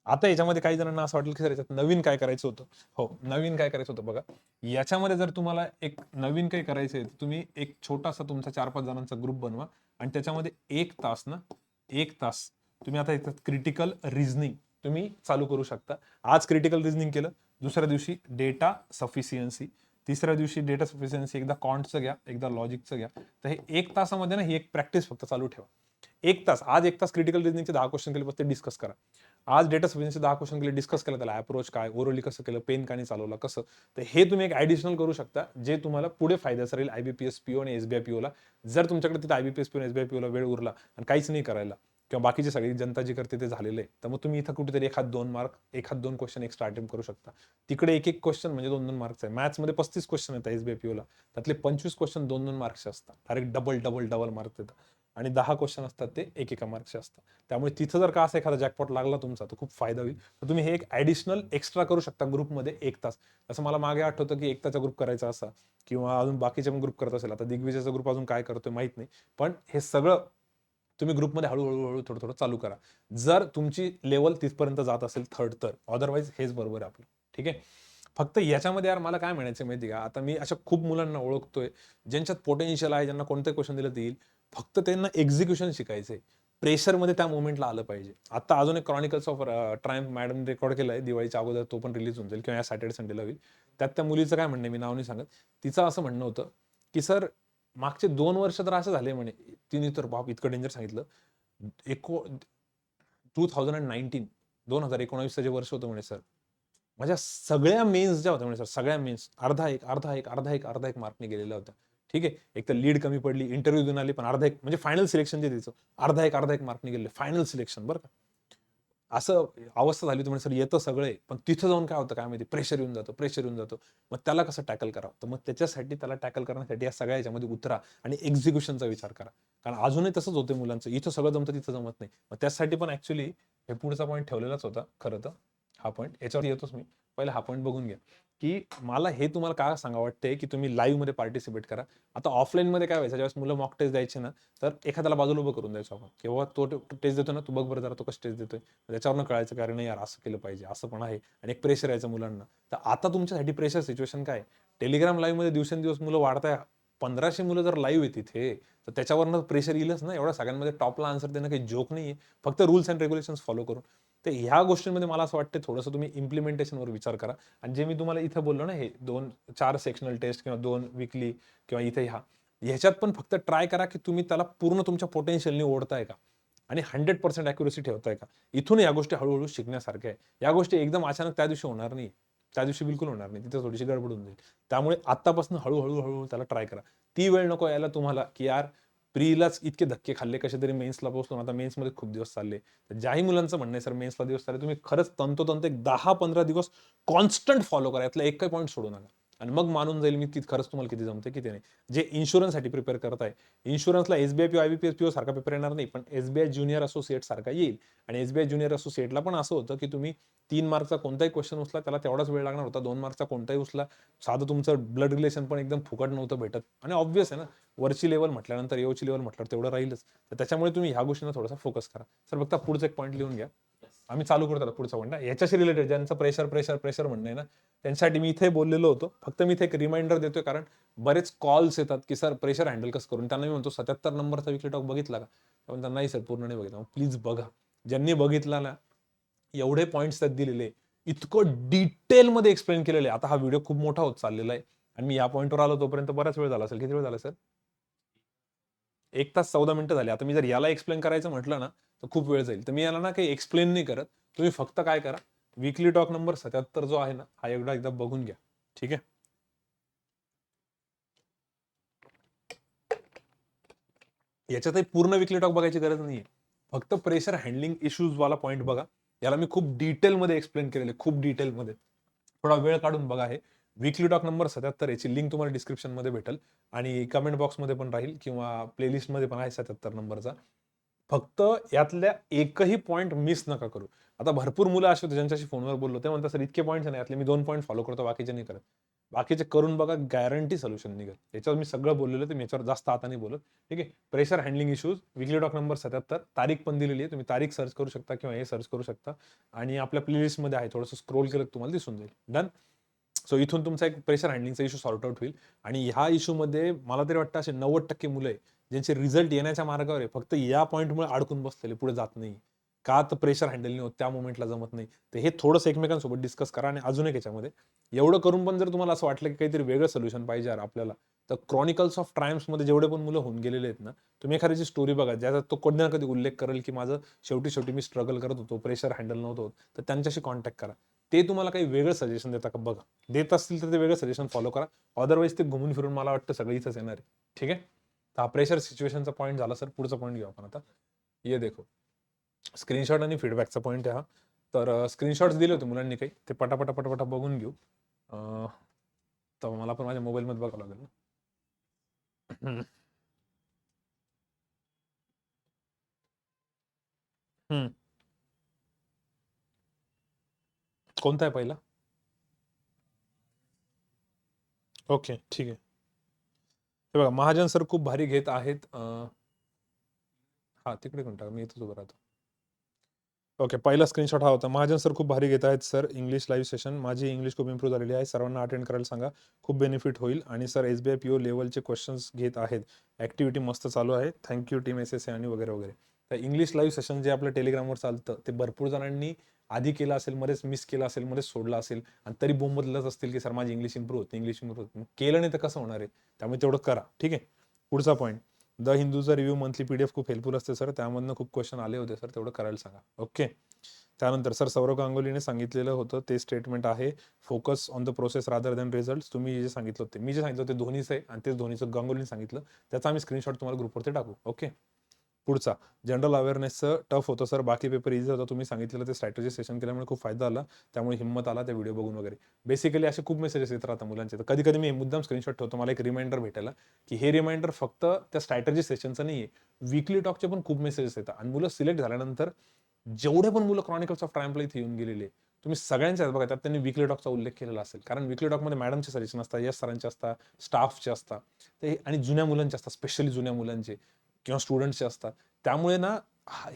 आता याच्यामध्ये काही जणांना असं वाटेल की सर याच्यात नवीन काय करायचं होतं. हो, नवीन काय करायचं होतं बघा. याच्यामध्ये जर तुम्हाला एक नवीन काही करायचं आहे, तुम्ही एक छोटासा तुमचा 4-5 जणांचा ग्रुप बनवा आणि त्याच्यामध्ये 1 तास तुम्ही आता याच्यात क्रिटिकल रिझनिंग तुम्ही चालू करू शकता. आज क्रिटिकल रिझनिंग केलं, दुसऱ्या दिवशी डेटा सफिशियन्सी, तिसऱ्या दिवशी डेटा सफिशियन्सी, एकदा कॉन्टचं घ्या, एकदा लॉजिकचं घ्या. तर हे 1 तासामध्ये ना ही एक प्रॅक्टिस फक्त चालू ठेवा. 1 तास, आज 1 तास क्रिटिकल रिझनिंगचे 10 क्वेश्चन केले, ते डिस्कस करा. आज डेटा सफिशियन्सी 10 क्वेश्चन केले, डिस्कस केलं, त्याला अप्रोच काय, ओरली कसं केलं, पेन का नाही चालवला, कसं. तर हे तुम्ही एक ऍडिशनल करू शकता, जे तुम्हाला पुढे फायद्याचं राहील IBPS PO आणि SBI PO ला. जर तुमच्याकडे तिथे IBPS PO आणि SBI PO ला वेळ उरला आणि काहीच नाही करायला, किंवा बाकीची सगळी जनता जी करते ते झालेलं आहे, तर मग तुम्ही इथं कुठेतरी एखाद दोन क्वेश्चन एक्स्ट्रा अटेम्प्ट करू शकता. तिकडे एक क्वेश्चन म्हणजे 2-2 मार्क्स आहे. मॅथ्समध्ये 35 क्वेश्चन येतात SBI PO ला, त्यातले 25 क्वेश्चन 2-2 मार्क्सचे असतात. डायरेक्ट डबल मार्क्स येतात. आणि 10 क्वेश्चन असतात ते एका मार्क्सचे असतात. त्यामुळे तिथं जर का असं एखादा जॅकपॉट लागला तुमचा, तर खूप फायदा होईल. तर तुम्ही हे एक ऍडिशनल एक्स्ट्रा करू शकता ग्रुपमध्ये 1 तास. असं मला मागे आठवतं की 1 तासचा ग्रुप करायचा असा, किंवा अजून बाकीचे पण ग्रुप करत असेल. आता दिग्विजयचा ग्रुप अजून काय करतोय माहित नाही, पण हे सगळं तुम्ही ग्रुपमध्ये हळूहळू थोडं थोडं चालू करा. जर तुमची लेवल तिथपर्यंत जात असेल थर्ड, तर अदरवाईज हेच बरोबर आहे आपलं. ठीक आहे. फक्त याच्यामध्ये यार मला काय म्हणायचं माहिती का, आता मी अशा खूप मुलांना ओळखतोय ज्यांच्यात पोटेन्शियल आहे, ज्यांना कोणते क्वेश्चन दिलं येईल, फक्त त्यांना एक्झिक्युशन शिकायचंय. प्रेशरमध्ये त्या मोमेंटला आलं पाहिजे. आता अजून एक chronicles of Triumph madam record केलाय दिवाळीच्या अगोदर, तो पण रिलीज होऊन जाईल किंवा या सॅटर्डे संडेला होईल. त्यात त्या मुलीचं काय म्हणणं आहे, मी नाव नाही सांगत, तिचं असं म्हणणं होतं की सर मागचे 2 वर्ष तर असं झाले म्हणे, तिने तर बाप इतकं डेंजर सांगितलं. 2019 2019 जे वर्ष होतं म्हणे सर, माझ्या सगळ्या मेन्स ज्या होत्या म्हणे सर, सगळ्या मेन्स अर्धा एक मार्कने गेलेल्या होत्या. ठीक आहे. एक तर लीड कमी पडली, इंटरव्ह्यू देऊन आली, पण अर्धा एक म्हणजे फायनल सिलेक्शन जे तिचं अर्धा एक मार्कने गेले फायनल सिलेक्शन, बरं का. असं अवस्था झाली होती म्हणजे सर, येतं सगळे, पण तिथं जाऊन काय होतं काय माहिती, प्रेशर येऊन जातो. मग त्याला कसं टॅकल करावं, तर मग त्याच्यासाठी त्याला टॅकल करण्यासाठी या सगळ्या याच्यामध्ये उतरा आणि एक्झिक्युशनचा विचार करा. कारण अजूनही तसंच होतं मुलांचं, इथं सगळं जमतं तिथं जमत नाही. मग त्यासाठी पण ऍक्च्युली हे पुढचा पॉईंट ठेवलेलाच होता खरं तर. हा पॉईंट याच्यावरती येतोच मी. पहिला हा पॉईंट बघून घ्या की मला हे तुम्हाला काय सांगा वाटतंय की तुम्ही लाईव्ह मध्ये पार्टिसिपेट करा. आता ऑफलाईन मध्ये काय व्हायचं, ज्यावेळेस मुलं मॉक टेस्ट द्यायचे ना, तर एखाद्याला बाजूला उभं करून द्यायचो आपण, किंवा तो टेस्ट देतो ना, तू बघ बरं जरा तो कसं टेस्ट देतोय. त्याच्यावरनं कळायचं कारण नाही यार, असं केलं पाहिजे, असं पण आहे. आणि एक प्रेशर यायचं मुलांना. तर आता तुमच्यासाठी प्रेशर सिच्युएशन काय, टेलिग्राम लाईव्ह मध्ये दिवसेंदिवस मुलं वाढताय. 1500 मुलं जर लाईव्ह आहे तिथे, तर त्याच्यावरनं प्रेशर येईलच ना. एवढ्या सगळ्यांमध्ये टॉपला आन्सर देणं काही जोक नाहीये, फक्त रूल्स अँड रेग्युलेशन फॉलो करून. तर ह्या गोष्टींमध्ये मला असं वाटतं थोडंसं तुम्ही इम्प्लिमेंटेशनवर विचार करा. आणि जे मी तुम्हाला इथं बोललो ना, हे 4 सेक्शनल टेस्ट किंवा 2 वीकली किंवा इथे ह्याच्यात पण फक्त ट्राय करा की तुम्ही त्याला पूर्ण तुमच्या पोटेन्शियलने ओढताय का, आणि 100% अॅक्युरेसी ठेवताय का. इथून या गोष्टी हळूहळू शिकण्यासारख्या आहे. या गोष्टी एकदम अचानक त्या दिवशी होणार नाही, त्या दिवशी बिलकुल होणार नाही, तिथे थोडीशी गडबड होऊन जाईल. त्यामुळे आत्तापासून हळूहळू त्याला ट्राय करा. ती वेळ नको यायला तुम्हाला की यार प्रीलाच इतके धक्के खाल्ले, कसे तरी मेन्सला पोहोचलो, आता मेन्समध्ये खूप दिवस चालले. तर ज्याही मुलांचं म्हणणं आहे सर मेन्सला दिवस चालले, तुम्ही खरंच तंतोतंत एक 10-15 दिवस कॉन्स्टंट फॉलो करा, यातला एक काही पॉईंट सोडू नका. आणि मग मानून जाईल मी की खरंच तुम्हाला किती जमते किती नाही. जे इन्शुरन्ससाठी प्रिपेअर करताय, इन्शुरन्सला SBI PO IBPS PO सारखा पेपर येणार नाही, पण SBI ज्युनियर असोसिएट सारखा येईल. आणि SBI ज्युनियर असोसिएटला पण असं होतं की तुम्ही 3 मार्कचा कोणताही क्वेश्चन उचला, त्याला तेवढाच वेळ लागणार होता. 2 मार्कचा कोणताही उचला, साधं तुमचं ब्लड रिलेशन पण एकदम फुकट नव्हतं भेटत. आणि ऑब्व्हियस आहे ना, वरची लेवल म्हटल्यानंतर येवची लेवल म्हटल्यावर तेवढं राहीलच. तर त्याच्यामुळे तुम्ही ह्या गोष्टींना थोडासा फोकस करा. सर फक्त पुढचं एक पॉईंट लिहून घ्या, आम्ही चालू करतो आता पुढचा पॉईंट. याच्याशी रिलेटेड ज्यांचं प्रेशर म्हणणं आहे ना, त्यांच्यासाठी मी इथे बोललेलो होतो. फक्त मी इथे एक रिमाइंडर देतोय, कारण बरेच कॉल्स येतात की सर प्रेशर हँडल कसं करून. त्यांना मी म्हणतो 77 नंबरचा वीकली टॉक बघितला का, पण त्यांना नाही सर पूर्ण नाही बघितला. प्लीज बघा. ज्यांनी बघितला ना, एवढे पॉईंट्स त्यात दिलेले, इतकं डिटेलमध्ये एक्सप्लेन केलेलं आहे. आता हा व्हिडिओ खूप मोठा होत चाललेला आहे आणि मी या पॉईंटवर आलो तोपर्यंत बराच वेळ झाला असेल. किती वेळ झाला सर? 1 तास 14 मिनिटं झाली. आता मी जर याला एक्सप्लेन करायचं म्हटलं ना, तर खूप वेळ जाईल. तर मी याला ना काही एक्सप्लेन नाही करत. तुम्ही फक्त काय करा, वीकली टॉक नंबर 77 जो आहे ना, हा एकदा बघून घ्या. ठीक आहे. याच्यातही पूर्ण वीकली टॉक बघायची गरज नाहीये. फक्त प्रेशर हँडलिंग इश्यूज वाला पॉईंट बघा. याला मी खूप डिटेलमध्ये एक्सप्लेन केलेले, खूप डिटेलमध्ये. थोडा वेळ काढून बघा हे. वीकली टॉक नंबर 77 याची लिंक तुम्हाला डिस्क्रिप्शनमध्ये भेटेल आणि कमेंट बॉक्समध्ये पण राहील किंवा प्लेलिस्टमध्ये पण आहे 77 नंबरचा. फक्त यातल्या एकही पॉईंट मिस नका करू. आता भरपूर मुलं अशी होते ज्यांच्याशी फोनवर बोललो, ते म्हणतात सर इतके पॉईंट्स नाही, यातले मी 2 पॉईंट फॉलो करतो, बाकीचे नाही करत. बाकीचे करून बघा, गॅरंटी सोल्युशन निघेल. याच्यावर मी सगळं बोललेलं, तर मी याच्यावर जास्त आता नाही बोलत. ठीक आहे. Pressure handling issues, weekly talk number 77, तारीख पण दिलेली आहे. तुम्ही तारीख सर्च करू शकता किंवा हे सर्च करू शकता आणि आपल्या प्लेलिस्टमध्ये आहे. थोडंसं स्क्रोल केलं तर तुम्हाला दिसून जाईल. डन. सो इथून तुमचा एक प्रेशर हँडलिंगचा इश्यू सॉर्ट आउट होईल आणि ह्या इश्यूमध्ये मला तरी वाटतं असे 90% मुलं आहे ज्यांचे रिझल्ट येण्याच्या मार्गावर आहे, फक्त या पॉईंटमुळे अडकून बसलेले, पुढे जात नाही. का तर प्रेशर हँडल नाही होत, त्या मोमेंटला जमत नाही. तर हे थोडंसं एकमेकांसोबत डिस्कस करा आणि अजून एक याच्यामध्ये एवढं करून पण जर तुम्हाला असं वाटलं की काहीतरी वेगळं सोल्युशन पाहिजे यार आपल्याला, तर क्रॉनिकल्स ऑफ ट्रायम्समध्ये जेवढे पण मुलं होऊन गेलेले आहेत ना, तुम्ही एखाद्याची स्टोरी बघा ज्याचा तो कधी ना कधी उल्लेख करेल की माझं शेवटी शेवटी मी स्ट्रगल करत होतो, प्रेशर हँडल नव्हतं होत, तर त्यांच्याशी कॉन्टॅक्ट करा. ते तुम्हाला काही वेगळं सजेशन देता का बघा. देत असतील तर ते वेगळं सजेशन फॉलो करा. अदरवाईज ते घुमून फिरून मला वाटतं सगळं इथंच येणार आहे. ठीक आहे. तर हा प्रेशर सिच्युएशनचा पॉईंट झाला. सर पुढचा पॉईंट घेऊ आपण आता. ये देखो, स्क्रीनशॉट आणि फीडबॅकचा पॉईंट आहे हा. तर स्क्रीनशॉट्स दिले होते मुलांनी काही, ते पटापटा पटापटा बघून घेऊ. तर मला पण माझ्या मोबाईलमध्ये बघावं लागेल ना. कोणता आहे पहिला? ओके, ठीक आहे. हे बघा, महाजन सर खूप भारी घेत आहेत. हा तिकडे कोण टाका, मी इथंच उभं राहतो. ओके, पहिला स्क्रीनशॉट हा होता. महाजन सर खूप भारी घेत आहेत सर इंग्लिश लाईव्ह सेशन. माझी इंग्लिश खूप इम्प्रूव्ह झालेली आहे. सर्वांना अटेंड करायला सांगा, खूप बेनिफिट होईल. आणि सर SBI PO लेवलचे क्वेश्चन्स घेत आहेत. ॲक्टिव्हिटी मस्त चालू आहे. थँक्यू टीम SSA आणि वगैरे वगैरे. तर इंग्लिश लाईव्ह सेशन जे आपलं टेलिग्रामवर चालतं, ते भरपूर जणांनी आधी केलं असेल, मध्येच मिस केलं असेल, मध्येच सोडलं असेल आणि तरी बोंब बदलत असतील की सर माझी इंग्लिश इम्प्रूव्ह होते, इंग्लिश इम्प्रूव्ह होते. केलं नाही तर कसं होणार आहे? त्यामुळे तेवढं करा. ठीक आहे. पुढचा पॉईंट, द हिंदूचा रिव्ह्यू मंथली PDF खूप हेल्पफुल असते सर, त्यामधनं खूप क्वेश्चन आले होते सर, तेवढं करायला सांगा. ओके. त्यानंतर सर सौरव गांगुलीने सांगितलेलं होतं ते स्टेटमेंट आहे, focus on the process rather than result. तुम्ही जे सांगितलं होते, मी जे सांगितलं ते धोनीचं आहे आणि तेच धोनीचं गांगुलीने सांगितलं. त्याचा आम्ही स्क्रीनशॉट तुम्हाला ग्रुपवरती टाकू. ओके. पुढचा, जनरल अवेअरनेसचं टफ होतं सर, बाकी पेपर इझी होता. तुम्ही सांगितलेलं ते स्ट्रॅटेजी सेशन केल्यामुळे खूप फायदा आला, त्यामुळे हिंमत आला त्या व्हिडिओ बघून वगैरे. बेसिकली असे खूप मेसेजेस येत राहतात मुलांचे. तर कधी कधी मी मुद्दाम स्क्रीनशॉट ठेवतो, मला एक रिमाइंडर भेटायला, की हे रिमाइंडर फक्त त्या स्ट्रॅटेजी सेशनचं नाही आहे, वीकली टॉकचे पण खूप मेसेजेस येतात. आणि मुलं सिलेक्ट झाल्यानंतर जेवढे पण मुलं क्रॉनिकल्स ऑफ ट्रायम्फला इथे येऊन गेलेले, तुम्ही सगळ्यांचे बघा, त्यात त्यांनी वीकली टॉकचा उल्लेख केलेला असेल, कारण वीकली टॉकमध्ये मॅडमचे सजेशन असतात, यश सरांचे असतात, स्टाफचे असतात, ते आणि जुन्या मुलांचे असतात, स्पेशली जुन्या मुलांचे किंवा स्टुडंट्सचे असतात. त्यामुळे ना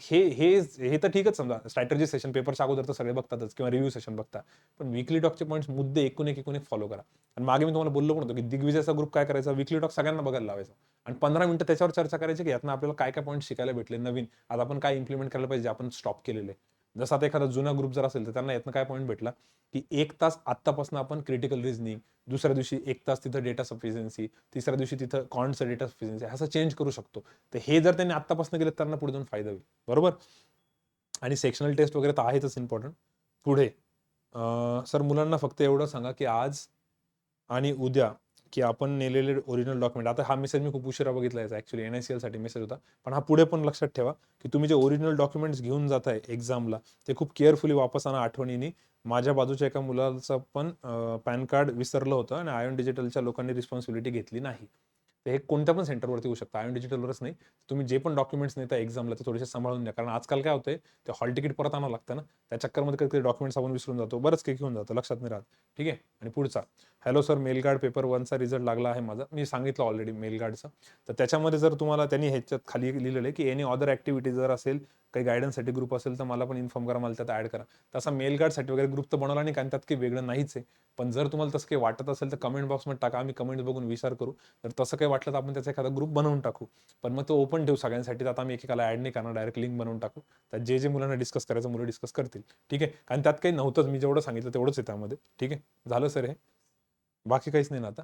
हे हे हे तर ठीकच, समजा स्ट्रॅटर्जी सेशन पेपरच्या अगोदर तर सगळे बघतातच किंवा रिव्ह्यू सेशन बघतात, पण वीकली टॉकचे पॉईंट्स मुद्दे एकूण एक फॉलो करा. आणि मागे मी तुम्हाला बोललो पण होतो की दिग्विजयचा ग्रुप काय करायचा, वीकली टॉक सगळ्यांना बघायला लावायचा आणि 15 मिनिटं त्याच्यावर चर्चा करायची की यातनं आपल्याला काय काय पॉईंट शिकायला भेटले नवीन, आज आपण काय इम्प्लिमेंट करायला पाहिजे, आपण स्टॉप केलेले. जसं आता एखादा जुना ग्रुप जर असेल तर त्यांना यातनं काय पॉईंट भेटला, की 1 तास आत्तापासून आपण क्रिटिकल रिझनिंग, दुसऱ्या दिवशी 1 तास तिथं डेटा सफिशियन्सी, तिसऱ्या दिवशी तिथं कॉन्टचं डेटा सफिशियन्सी, असं चेंज करू शकतो. तर हे जर त्यांनी आत्तापासून केलं तर त्यांना पुढे जाऊन फायदा होईल. बरोबर. आणि सेक्शनल टेस्ट वगैरे तर आहेतच इम्पॉर्टंट. पुढे सर मुलांना फक्त एवढं सांगा की आज आणि उद्या की आपण नेलेले ओरिजिनल डॉक्युमेंट. आता हा मेसेज मी खूप उशिरा बघितला याचा, ॲक्च्युली NICL साठी मेसेज होता, पण हा पुढे पण लक्षात ठेवा की तुम्ही जे ओरिजिनल डॉक्युमेंट्स घेऊन जाताय एक्झामला, ते खूप केअरफुली वापस आणा आठवणीने. माझ्या बाजूच्या एका मुलाचं पण पॅन कार्ड विसरलं होतं आणि आयॉन डिजिटलच्या लोकांनी रिस्पॉन्सिबिलिटी घेतली नाही. तर हे कोणत्या पण सेंटरवरती होऊ शकतं, आयॉन डिजिटलवरच नाही. तुम्ही जे पण डॉक्युमेंट्स नेता एक्झामला ते थोडेसे सांभाळून द्या, कारण आजकाल काय होतंय, ते हॉल तिकीट परत आणावं लागतं ना, त्या चक्करमध्ये कधी डॉक्युमेंट्स आपण विसरून जातो, बरंच काही घेऊन जातो, लक्षात नाही राहत. ठीक आहे. आणि पुढचा, हॅलो सर, मेलगार्ड पेपर 1चा रिझल्ट लागला आहे माझा. मी सांगितलं ऑलरेडी मेलगार्डचं. तर त्याच्यामध्ये जर तुम्हाला त्यांनी ह्याच्यात खाली लिहिलेलं आहे की एनी अदर ॲक्टिव्हिटी जर असेल, काही गायडन्ससाठी ग्रुप असेल तर मला पण इन्फॉर्म करा, मला त्यात ॲड करा. तसा मेलगार्डसाठी वगैरे ग्रुप तर बनवला नाही, कारण त्यात काही वेगळं नाहीच आहे. पण जर तुम्हाला तसं काही वाटत असेल तर कमेंट बॉक्समध्ये टाका, आम्ही कमेंट्स बघून विचार करू. तर तसं काही वाटलं तर आपण त्याचा एखादा ग्रुप बनवून टाकू. पण मग तो ओपन ठेवू सगळ्यांसाठी, तर आता आम्ही एकेकाला ॲड नाही करणार, डायरेक्ट लिंक बनवून टाकू. त्यात जे जे मुलांना डिस्कस करायचं मुलं डिस्कस करतील. ठीक आहे. कारण त्यात काही नव्हतंच, मी जेवढं सांगितलं तेवढंच आहे त्यामध्ये. ठीक आहे. झालं सर हे, बाकी काहीच नाही ना आता.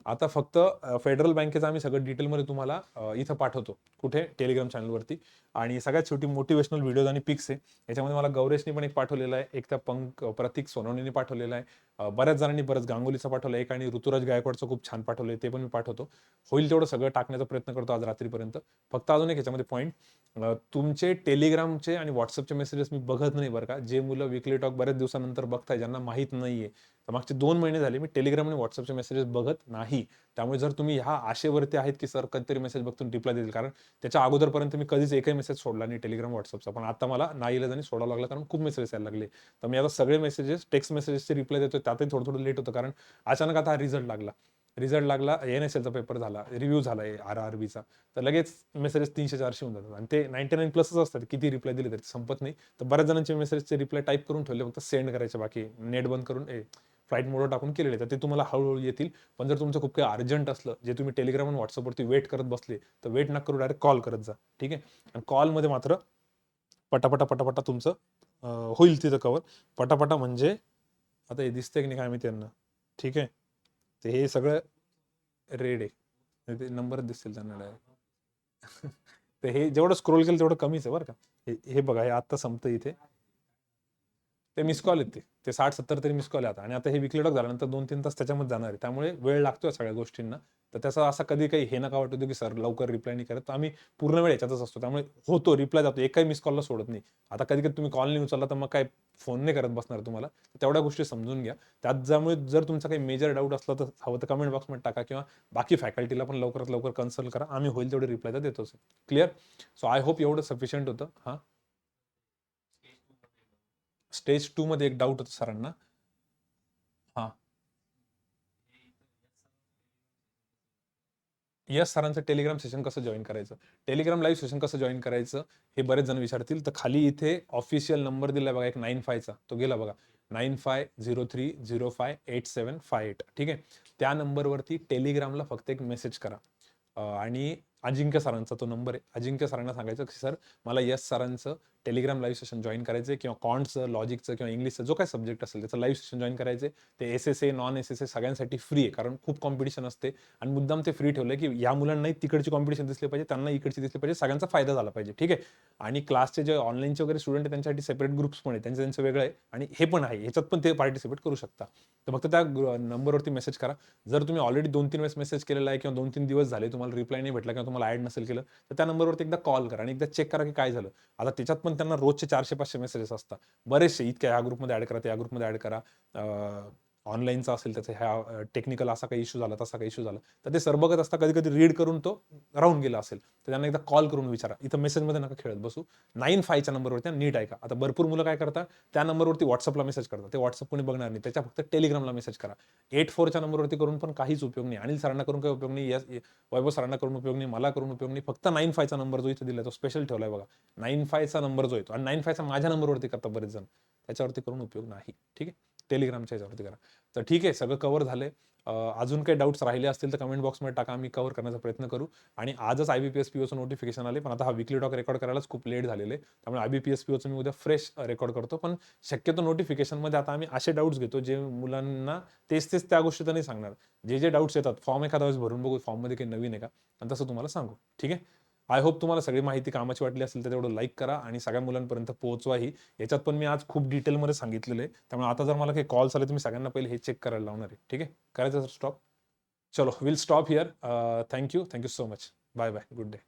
आता फक्त फेडरल बँकेचं आम्ही सगळं डिटेलमध्ये तुम्हाला इथं पाठवतो. कुठे? टेलिग्राम चॅनलवरती. आणि सगळ्यात शेवटी मोटिवेशनल व्हिडिओज आणि पिक्स आहे. याच्यामध्ये मला गौरेशनी पण एक पाठवलेला आहे, एक त्या प्रतीक सोनवणेने पाठवलेला आहे, बऱ्याच जणांनी बरंच गांगुलीचा पाठवला, एक आणि ऋतुराज गायकवाडचं खूप छान पाठवलंय, ते पण मी पाठवतो. होईल तेवढं सगळं टाकण्याचा प्रयत्न करतो आज रात्रीपर्यंत. फक्त अजून एक ह्याच्यामध्ये पॉईंट, तुमचे टेलिग्रामचे आणि व्हॉट्सअपचे मेसेजेस मी बघत नाही बरं का. जे मुलं विकली टॉक बऱ्याच दिवसानंतर बघताय, ज्यांना माहीत नाहीये, तर मागचे 2 महिने झाले मी टेलिग्राम आणि व्हॉट्सअपचे मेसेजेस बघत नाही. त्यामुळे जर तुम्ही ह्या आशेवरती आहेत की सर कधीतरी मेसेज बघतो रिप्लाय देतील, कारण त्याच्या अगोदरपर्यंत मी कधीच एकही मेसेज सोडला नाही टेलिग्राम व्हॉट्सअपचा, पण आता मला नाईलाजाने सोडावं लागलं कारण खूप मेसेजेस यायला लागले. तर मी आता सगळे मेसेजेस टेक्स्ट मेसेजेसचे रिप्लाय देतोय. त्यातही थोडं थोडं लेट होतं, कारण अचानक आता हा रिझल्ट लागला, NSLचा पेपर झाला, रिव्ह्यू झाला RRBचा, तर लगेच मेसेजेस 300-400 होऊन जातात आणि ते 99+ असतात. किती रिप्लाय दिले तरी संपत नाही. तर बऱ्याच जणांचे मेसेजचे रिप्लाय टाईप करून ठेवले, फक्त सेंड करायचे बाकी, नेट बंद करून फ्लाईट मोडवर टाकून केलेले, तर ते तुम्हाला हळूहळू येतील. पण जर तुमचं खूप काही अर्जंट असलं, जे तुम्ही टेलिग्राम आणि व्हॉट्सअपवरती वेट करत बसले, तर वेट नका करू, डायरेक्ट कॉल करत जा. ठीक आहे? आणि कॉलमध्ये मात्र पटापटा पटापटा तुमचं होईल तिथं कवर. पटापटा म्हणजे आता हे दिसतंय की नाही काय माहिती त्यांना. ठीक आहे? ते हे सगळं रेड आहे, ते नंबरच दिसतील त्यांना डायरेक्ट. तर हे जेवढं स्क्रोल केलं तेवढं कमीच आहे बरं का. हे बघा, हे आत्ता संपतं इथे. ते मिस कॉल आहेत, ते 60-70 तरी मिस कॉल आहे आता. आणि आता हे विकली टॉक झाल्यानंतर 2-3 तास त्याच्यामध्ये जाणार आहे. त्यामुळे वेळ लागतोय सगळ्या गोष्टींना. तर त्याचा असा कधी काही हे नका वाटू दे की सर लवकर रिप्लाय नाही करत. तर आम्ही पूर्ण वेळ याच्यातच असतो. त्यामुळे होतो रिप्लाय जातो. एकाही मिस कॉलला सोडत नाही. आता कधी-कधी तुम्ही कॉल नाही उचलला तर मग काय फोन नाही करत बसणार तुम्हाला. तेवढ्या गोष्टी समजून घ्या. त्यामुळे जर तुमचा काही मेजर डाऊट असला तर हवं तर कमेंट बॉक्समध्ये टाका, किंवा बाकी फॅकल्टीला पण लवकरात लवकर कन्सल्ट करा. आम्ही होईल तेवढे रिप्लाय तर देतोच. क्लिअर? सो आय होप एवढं सफिशियंट होतं. हां, स्टेज 2 मध्ये एक डाऊट होता सरांना. हां, यस सरांचं टेलिग्राम सेशन कसं जॉईन करायचं? टेलिग्राम लाईव्ह सेशन कसं जॉईन करायचं? हे बरेच जण विचारतील. तर खाली इथे ऑफिशियल नंबर दिलाय बघा, एक 95चा, तो गेला बघा. 9503058758. ठीक आहे? त्या नंबरवरती टेलिग्रामला फक्त एक मेसेज करा. आणि अजिंक्य सरांचा तो नंबर आहे. अजिंक्य सरांना सांगायचं की सर मला यस सरांचं टेलिग्राम लाईव्ह सेशन जॉईन करायचं आहे, किंवा कॉन्टचं, लॉजिकचं किंवा इंग्लिशचं जो काही सब्जेक्ट असेल त्याचं लाईव्ह सेशन जॉईन करायचं आहे. ते SSA, नॉन SSA सगळ्यांसाठी फ्री आहे, कारण खूप कॉम्पिटिशन असते. आणि मुद्दाम ते फ्री ठेवलंय की या मुलांनाही तिकडची कॉम्पिटिशन दिसली पाहिजे, त्यांना इकडची दिसली पाहिजे, सगळ्यांचा फायदा झाला पाहिजे. ठीक आहे? आणि क्लासचे जे ऑनलाईनचे वगैरे स्टुडंट आहेत त्यांच्यासाठी सेपरेट ग्रुप्स पण आहे, त्यांचं वेगळं आहे, आणि हे पण आहे, ह्याच्यात पण ते पार्टिसिपेट करू शकता. तर फक्त त्या नंबरवरती मेसेज करा. जर तुम्ही ऑलरेडी 2-3 वेळेस मेसेज केलेला आहे, किंवा 2-3 दिवस झाले तुम्हाला रिप्लाय नाही भेटला, किंवा तुम्हाला ॲड नसेल केलं, तर त्या नंबरवरती एकदा कॉल करा आणि एकदा चेक करा की काय झालं. आता त्याच्यात पण त्यांना रोजचे 400-500 मेसेजेस असतात. बरेचसे, इतक्या ह्या ग्रुपमध्ये ॲड करा, त्या ग्रुपमध्ये ॲड करा. ऑनलाईनचा असेल त्याचा ह्या टेक्निकल असा काही इश्यू झाला, तसा काही इश्यू झाला, तर ते सर बघत असता. कधी कधी रीड करून तो राहून गेला असेल, तर त्यांना एकदा कॉल करून विचारा. इथं मेसेजमध्ये नका खेळत बसू. 95च्या नंबरवरती नीट ऐका. आता भरपूर मुलं काय करतात, त्या नंबरवरती व्हॉट्सअपला मेसेज करतात. ते व्हॉट्सअप कोणी बघणार नाही, त्याच्या फक्त टेलिग्रामला मेसेज करा. 84च्या नंबरवरती करून पण काहीच उपयोग नाही. अनिल सरांना करून काही उपयोग नाही, वैभव सरांना करून उपयोग नाही, मला करून उपयोग नाही. फक्त 95चा नंबर जो इथे दिलाय तो स्पेशल ठेवलाय बघा. 95चा नंबर जो येतो, आणि 95चा माझ्या नंबरवरती करतात बरेच जण, त्याच्यावरती करून उपयोग नाही. ठीक आहे? टेलिग्रामच्या याच्यावरती करा. तर ठीक आहे, सगळं कव्हर झालंय. अजून काही डाऊट्स राहिले असतील तर कमेंट बॉक्समध्ये टाका, आम्ही कव्हर करण्याचा प्रयत्न करू. आणि आजच IBPS POचं नोटिफिकेशन आले, पण आता हा विकली टॉक रेकॉर्ड करायलाच खूप लेट झालेले आहे. त्यामुळे IBPS POचं मी उद्या फ्रेश रेकॉर्ड करतो. पण शक्यतो नोटिफिकेशनमध्ये आता आम्ही असे डाऊट्स घेतो जे मुलांना तेच तेच त्या गोष्टी तर नाही सांगणार. जे डाऊट्स येतात, फॉर्म एखाद्या वेळेस भरून बघू फॉर्ममध्ये काही नवीन आहे का, आणि तसं तुम्हाला सांगू. ठीक आहे? आय होप तुम्हाला सगळी माहिती कामाची वाटली असेल तर तेवढं लाईक करा आणि सगळ्या मुलांपर्यंत पोहोचवाही. याच्यात पण मी आज खूप डिटेलमध्ये सांगितलेलं आहे. त्यामुळे आता जर मला काही कॉल्स आले तर मी सगळ्यांना पहिले हे चेक करायला लावणार आहे. ठीक आहे? करायचं सर स्टॉप? चलो, will stop here. Thank you so much. Bye bye. Good day.